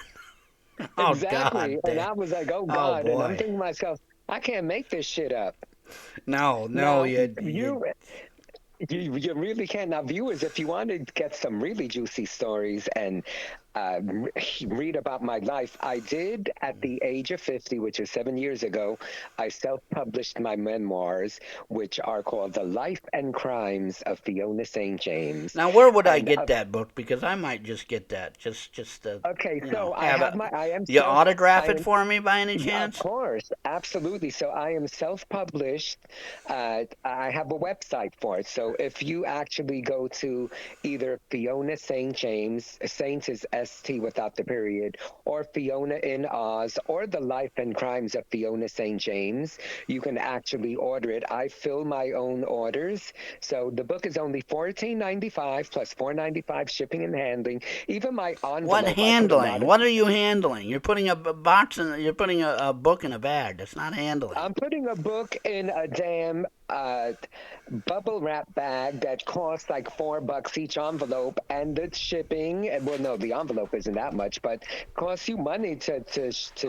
A: Oh
B: Exactly,
A: God
B: and
A: damn.
B: I was like, oh
A: Oh
B: God, and I'm
A: boy.
B: thinking to myself, I can't make this shit up.
A: No, no,
B: Now,
A: you
B: you really can. Now, viewers, if you want to get some really juicy stories and uh, read about my life, I did at the age of 50, which is 7 years ago, I self published my memoirs, which are called The Life and Crimes of Fiona St. James.
A: now where would I
B: And
A: get that book? Because I might just get that. Just to
B: okay,
A: you know,
B: so
A: have it.
B: I am
A: You
B: self,
A: autograph
B: I
A: it
B: am,
A: for me by any
B: yeah, of
A: chance?
B: course, absolutely. So I am self-published. I have a website for it. So if you actually go to either Fiona St. James, Saint is ST without the period, or Fiona in Oz, or The Life and Crimes of Fiona St. James. You can actually order it. I fill my own orders. So the book is only $14.95 plus $4.95 shipping and handling. Even my
A: What
B: envelope, I put a
A: handling?
B: lot of
A: What are you handling? You're putting a box in. You're putting a book in a bag. That's not handling.
B: I'm putting a book in a damn bubble wrap bag that costs like $4 each envelope, and it's shipping. Well, no, the envelope isn't that much, but costs you money to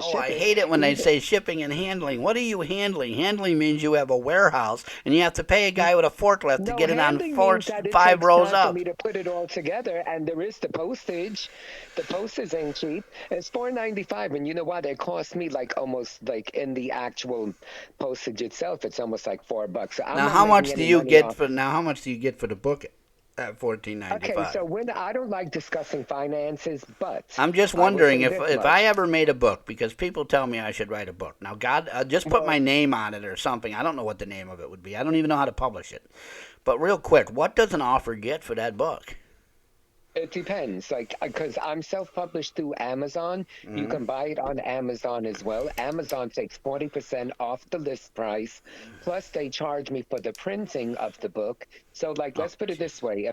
A: Oh,
B: ship
A: I
B: it.
A: hate it when they
B: Even
A: say shipping and handling. What are you handling? Handling means you have a warehouse and you have to pay a guy with a forklift to
B: no,
A: get it on
B: handling means that it
A: five
B: takes
A: rows
B: time for
A: up.
B: me to put it all together, and there is the postage. The postage ain't cheap. It's $4.95, and you know what? It costs me like almost like in the actual postage itself, it's almost like $4. So I'm
A: Now,
B: not
A: how
B: making
A: much do
B: any
A: you
B: money
A: get
B: off.
A: for? Now, how much do you get for the book at 14.95?
B: Okay, so when I don't like discussing finances, but
A: I'm just
B: I will
A: wondering
B: say
A: if
B: this
A: I
B: much.
A: ever made a book, because people tell me I should write a book. Now, God, just put my
B: Well,
A: name on it or something. I don't know what the name of it would be. I don't even know how to publish it. But real quick, what does an author get for that book?
B: it depends. Like, because I'm self-published through Amazon, you
A: Hmm.
B: can buy it on Amazon as well. Amazon takes 40% off the list price, plus they charge me for the printing of the book. So, like,
A: Oh,
B: let's put it
A: jeez.
B: this way: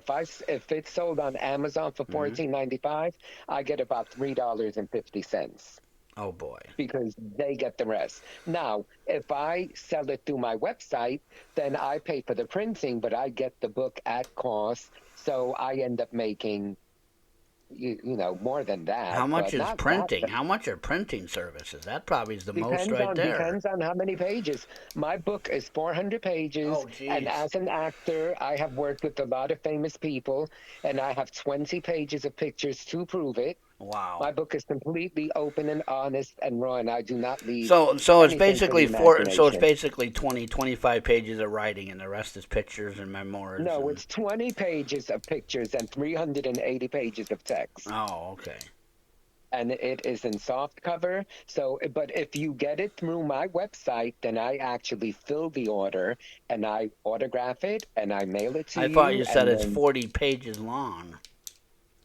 B: if it's sold on Amazon for
A: Hmm.
B: 14.95, I get about $3.50
A: Oh boy.
B: because they get the rest. Now, if I sell it through my website, then I pay for the printing, but I get the book at cost. So I end up making more than that,
A: How much
B: but
A: is
B: not
A: printing? How much are printing services? That probably is the most
B: depends
A: right
B: on
A: there.
B: how many pages. My book is 400 pages,
A: Oh,
B: and
A: jeez.
B: as an actor, I have worked with a lot of famous people, and I have 20 pages of pictures to prove it.
A: Wow.
B: My book is completely open and honest and raw, and I do not leave
A: So it's
B: anything to the
A: basically
B: imagination.
A: 20, 25 pages of writing, and the rest is pictures and memoirs
B: No,
A: and.
B: it's 20 pages of pictures and 380 pages of text.
A: Oh, okay.
B: And it is in soft cover. So, but if you get it through my website, then I actually fill the order and I autograph it and I mail it to
A: I thought
B: you.
A: you said
B: And
A: it's
B: then
A: 40 pages long.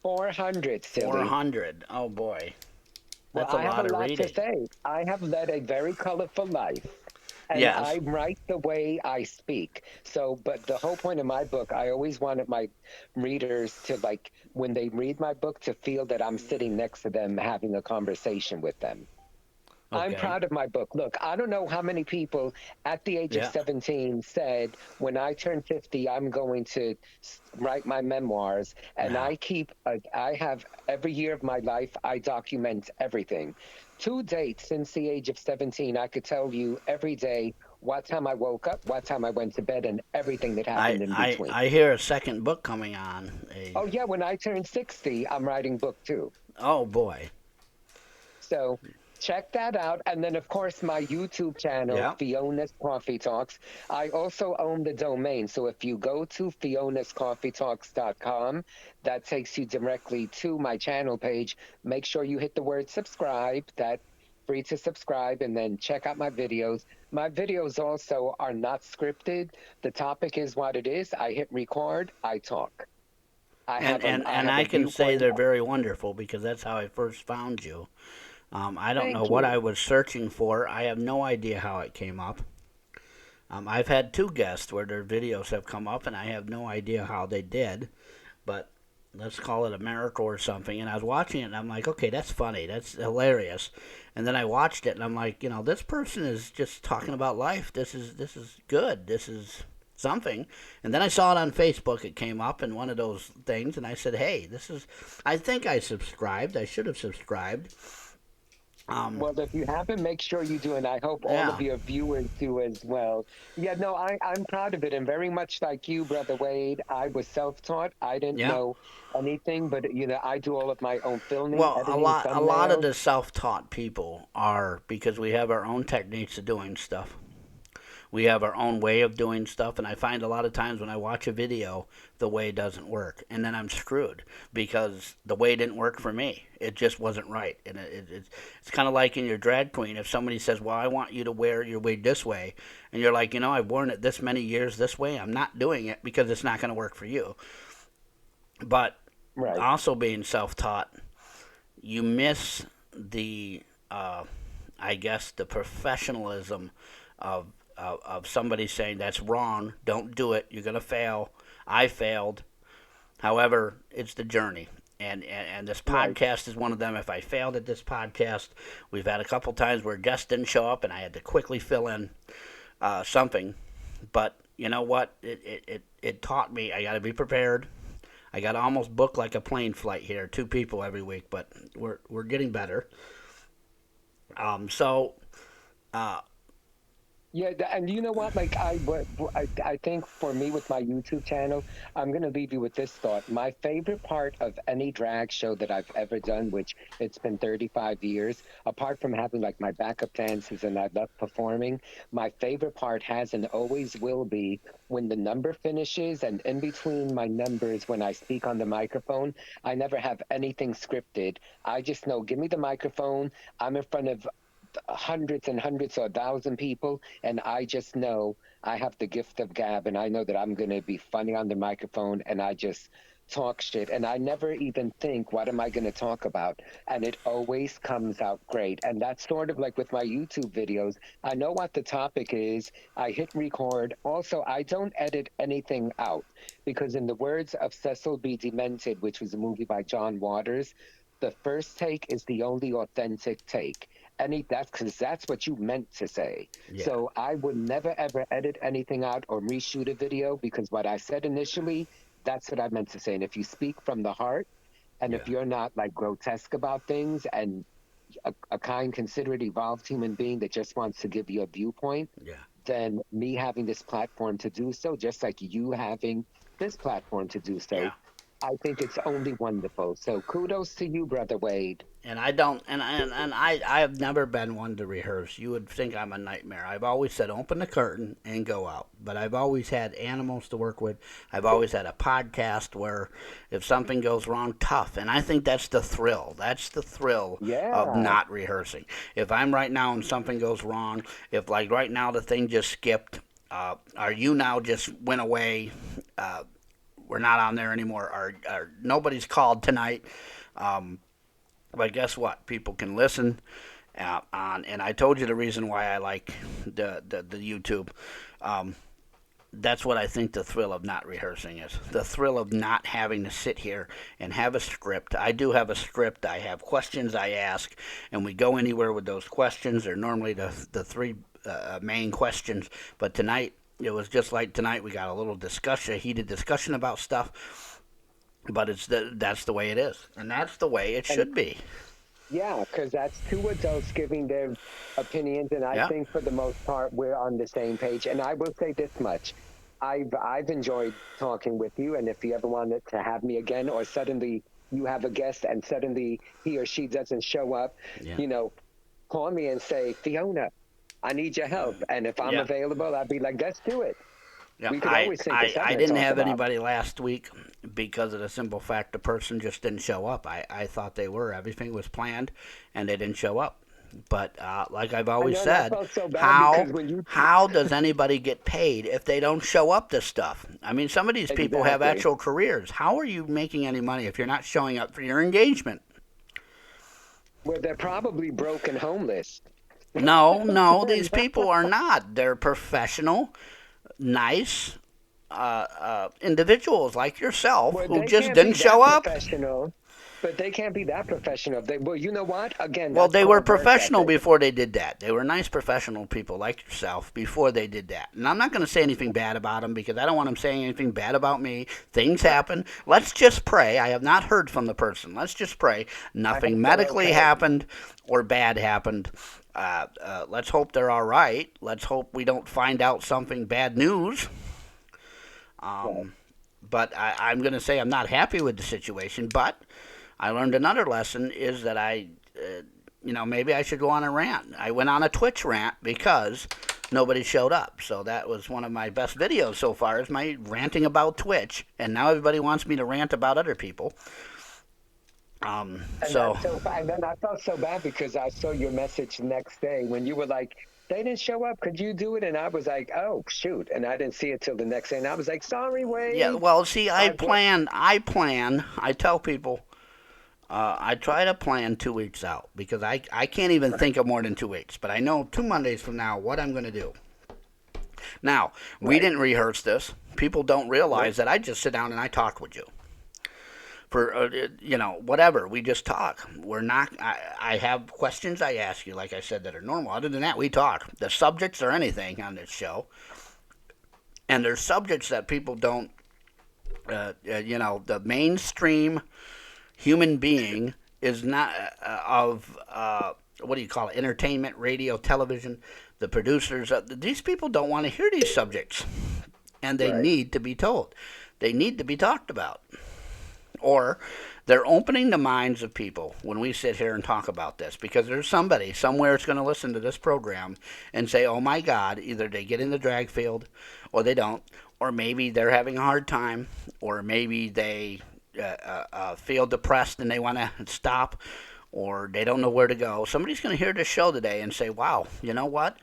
B: 400, silly.
A: 400. Oh boy.
B: Well,
A: That's a
B: I have a
A: lot of
B: lot to
A: reading.
B: say. I have led a very colorful life. And I
A: Yes.
B: write the way I speak. So, but the whole point of my book, I always wanted my readers to, like, when they read my book, to feel that I'm sitting next to them having a conversation with them. I'm
A: Okay.
B: proud of my book. Look, I don't know how many people at the age of
A: Yeah.
B: 17 said, when I turn 50, I'm going to write my memoirs. And
A: Yeah.
B: I have every year of my life, I document everything. To date, since the age of 17, I could tell you every day what time I woke up, what time I went to bed, and everything that
A: I
B: happened in
A: I
B: between.
A: I hear a second book coming on. A
B: Oh, yeah, when I turn 60, I'm writing book two.
A: Oh boy.
B: So check that out. And then, of course, my YouTube channel,
A: Yeah.
B: Fiona's Coffee Talks. I also own the domain. So if you go to fionascoffeetalks.com, that takes you directly to my channel page. Make sure you hit the word subscribe. That free to subscribe, and then check out my videos. My videos also are not scripted. The topic is what it is. I hit record, I talk. I
A: And
B: have a
A: I can say
B: viewpoint.
A: they're very wonderful because that's how I first found you. I don't know
B: Thank
A: what I
B: you.
A: was searching for. I have no idea how it came up. I've had two guests where their videos have come up, and I have no idea how they did. But let's call it a miracle or something. And I was watching it, and I'm like, okay, that's funny, that's hilarious. And then I watched it, and I'm like, this person is just talking about life. This is good. This is something. And then I saw it on Facebook. It came up in one of those things, and I said, hey, this is. I think I subscribed. I should have subscribed. Um,
B: Well, if you haven't, make sure you do, and I hope all of
A: yeah,
B: your viewers do as well. Yeah, no, I'm proud of it, and very much like you, Brother Wade, I was self-taught. I didn't
A: yeah.
B: know anything, but I do all of my own filming,
A: Well,
B: editing,
A: a lot of
B: thumbnails.
A: the self-taught people are because we have our own techniques of doing stuff. We have our own way of doing stuff, and I find a lot of times when I watch a video, the way doesn't work, and then I'm screwed because the way didn't work for me. It just wasn't right, and it's kind of like in your drag queen. If somebody says, "Well, I want you to wear your wig this way," and you're like, I've worn it this many years this way. I'm not doing it because it's not going to work for you. But
B: Right.
A: also being self-taught, you miss the, I guess, the professionalism of, of somebody saying that's wrong, don't do it, you're gonna fail. I failed. However, it's the journey. And this
B: Right.
A: podcast is one of them. If I failed at this podcast, we've had a couple times where guests didn't show up and I had to quickly fill in something. But you know what? It taught me I got to be prepared. I got to almost book like a plane flight here, 2 people every week, but we're getting better. So uh,
B: Yeah, and you know what? Like I think for me with my YouTube channel, I'm gonna leave you with this thought. My favorite part of any drag show that I've ever done, which it's been 35 years, apart from having like my backup dancers and I love performing, my favorite part has and always will be when the number finishes and in between my numbers when I speak on the microphone, I never have anything scripted. I just know, give me the microphone. I'm in front of hundreds and hundreds or 1,000 people, and I just know I have the gift of gab, and I know that I'm going to be funny on the microphone, and I just talk shit, and I never even think, what am I going to talk about? And it always comes out great. And that's sort of like with my YouTube videos. I know what the topic is. I hit record. Also, I don't edit anything out because, in the words of Cecil B. Demented, which was a movie by John Waters, the first take is the only authentic take. That's because that's what you meant to say.
A: yeah,
B: So I would never ever edit anything out or reshoot a video because what I said initially, that's what I meant to say. And if you speak from the heart, and
A: yeah,
B: if you're not like grotesque about things and a kind, considerate, evolved human being that just wants to give you a viewpoint,
A: yeah,
B: then me having this platform to do so, just like you having this platform to do
A: yeah.
B: so, I think it's only wonderful. So kudos to you, Brother Wade.
A: And I don't, and I have never been one to rehearse. You would think I'm a nightmare. I've always said open the curtain and go out. But I've always had animals to work with. I've always had a podcast where if something goes wrong, tough. And I think that's the thrill. That's the thrill of
B: Yeah.
A: not rehearsing. If I'm right now and something goes wrong, if like right now the thing just skipped, or you now just went away, uh, we're not on there anymore, or nobody's called tonight. Um, but guess what? People can listen on, and I told you the reason why I like the YouTube. Um, that's what I think the thrill of not rehearsing is. The thrill of not having to sit here and have a script. I do have a script. I have questions I ask, and we go anywhere with those questions. They're normally the three main questions. But tonight, it was just like tonight. We got a little discussion, a heated discussion about stuff. But that's the way it is, and that's the way it
B: And
A: should be.
B: yeah, because that's two adults giving their opinions, and I
A: Yeah.
B: think for the most part we're on the same page. And I will say this much: I've enjoyed talking with you, and if you ever wanted to have me again, or suddenly you have a guest and suddenly he or she doesn't show up,
A: Yeah.
B: you know, call me and say, Fiona, I need your help, and if I'm
A: Yeah.
B: available, I'll be like, let's do it.
A: Yeah,
B: We could always think of
A: I
B: something to
A: didn't
B: talk
A: have
B: about.
A: anybody last week because of the simple fact the person just didn't show up. I thought they were. Everything was planned, and they didn't show up. But like I've
B: I
A: always
B: know, and I
A: said,
B: felt so bad because when you
A: how does anybody get paid if they don't show up to stuff? I mean, some of these people have
B: exactly,
A: actual careers. How are you making any money if you're not showing up for your engagement?
B: where they're probably broke and homeless.
A: No, no, these people are not. They're professional, nice individuals like yourself
B: Well,
A: who
B: they
A: just
B: can't be
A: didn't
B: that
A: show up.
B: professional. But they can't be that professional. Well, you know what? Again,
A: Well,
B: that's
A: they were
B: called work
A: professional
B: ethic.
A: before they did that. They were nice professional people like yourself before they did that. And I'm not going to say anything bad about them because I don't want them saying anything bad about me. Things
B: Right.
A: happen. Let's just pray. I have not heard from the person. Let's just pray.
B: I hope
A: Nothing
B: they're
A: medically
B: okay.
A: happened or bad happened. Let's hope they're all right. Let's hope we don't find out something bad news.
B: Yeah.
A: But I'm going to say I'm not happy with the situation. But I learned another lesson is that maybe I should go on a rant. I went on a Twitch rant because nobody showed up. So that was one of my best videos so far is my ranting about Twitch. And now everybody wants me to rant about other people.
B: And
A: So
B: that's so. And then I felt so bad because I saw your message the next day when you were like, "They didn't show up. Could you do it?" And I was like, "Oh shoot!" And I didn't see it till the next day. And I was like, "Sorry,
A: yeah,
B: Wade.
A: well, see,
B: I what?
A: I tell people I try to plan 2 weeks out because I can't even think of more than 2 weeks. But I know 2 Mondays from now what I'm going to do. Now, we
B: Right.
A: didn't rehearse this. People don't
B: Nope.
A: realize that I just sit down and I talk with you. For whatever, we just talk. We're not. I have questions I ask you, like I said, that are normal. Other than that, we talk. The subjects or anything on this show, and there's subjects that people don't. The mainstream human being is not of what do you call it? Entertainment, radio, television. The producers, these people don't want to hear these subjects, and they
B: Right.
A: need to be told. They need to be talked about, or they're opening the minds of people when we sit here and talk about this, because there's somebody somewhere that's going to listen to this program and say, oh my God, either they get in the drag field or they don't, or maybe they're having a hard time, or maybe they feel depressed and they want to stop, or they don't know where to go. Somebody's going to hear this show today and say, wow, you know what?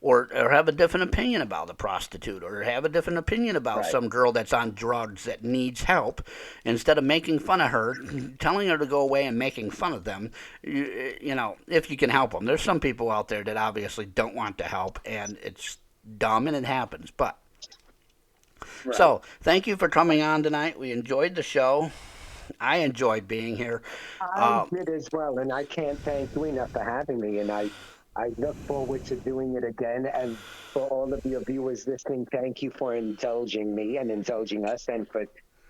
A: Or have a different opinion about the prostitute, or have a different opinion about
B: Right.
A: some girl that's on drugs that needs help. Instead of making fun of her, telling her to go away and making fun of them, if you can help them. There's some people out there that obviously don't want to help, and it's dumb and it happens. But
B: Right.
A: so, thank you for coming on tonight. We enjoyed the show. I enjoyed being here.
B: I
A: Uh,
B: did as well, and I can't thank you enough for having me. And I look forward to doing it again. And for all of your viewers listening, thank you for indulging me and indulging us, and for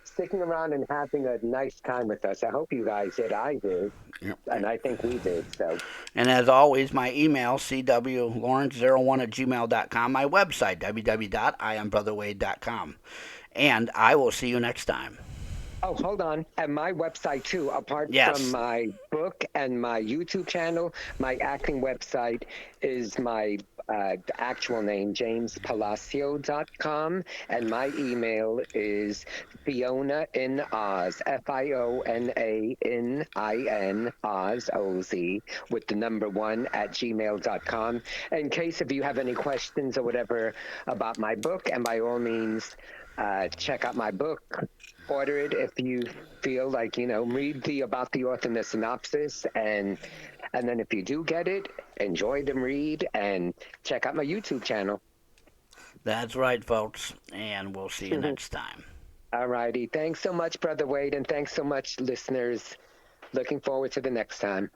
B: sticking around and having a nice time with us. I hope you guys did. I did, and I think we did. So,
A: And as always, my email, cwlawrence01@gmail.com, my website, www.iambrotherwade.com. And I will see you next time.
B: oh, hold on. And my website, too, apart from
A: Yes,
B: my book and my YouTube channel, my acting website is my actual name, jamespalacio.com. And my email is Fiona in Oz, Fiona in Oz, OZ, with the number one at gmail.com. In case if you have any questions or whatever about my book, and by all means, check out my book, order it if you feel like, read the about the author and the synopsis, and then if you do get it, enjoy the read and check out my YouTube channel.
A: that's right, folks. And we'll see you next time.
B: All righty. Thanks so much, Brother Wade, and thanks so much, listeners. Looking forward to the next time.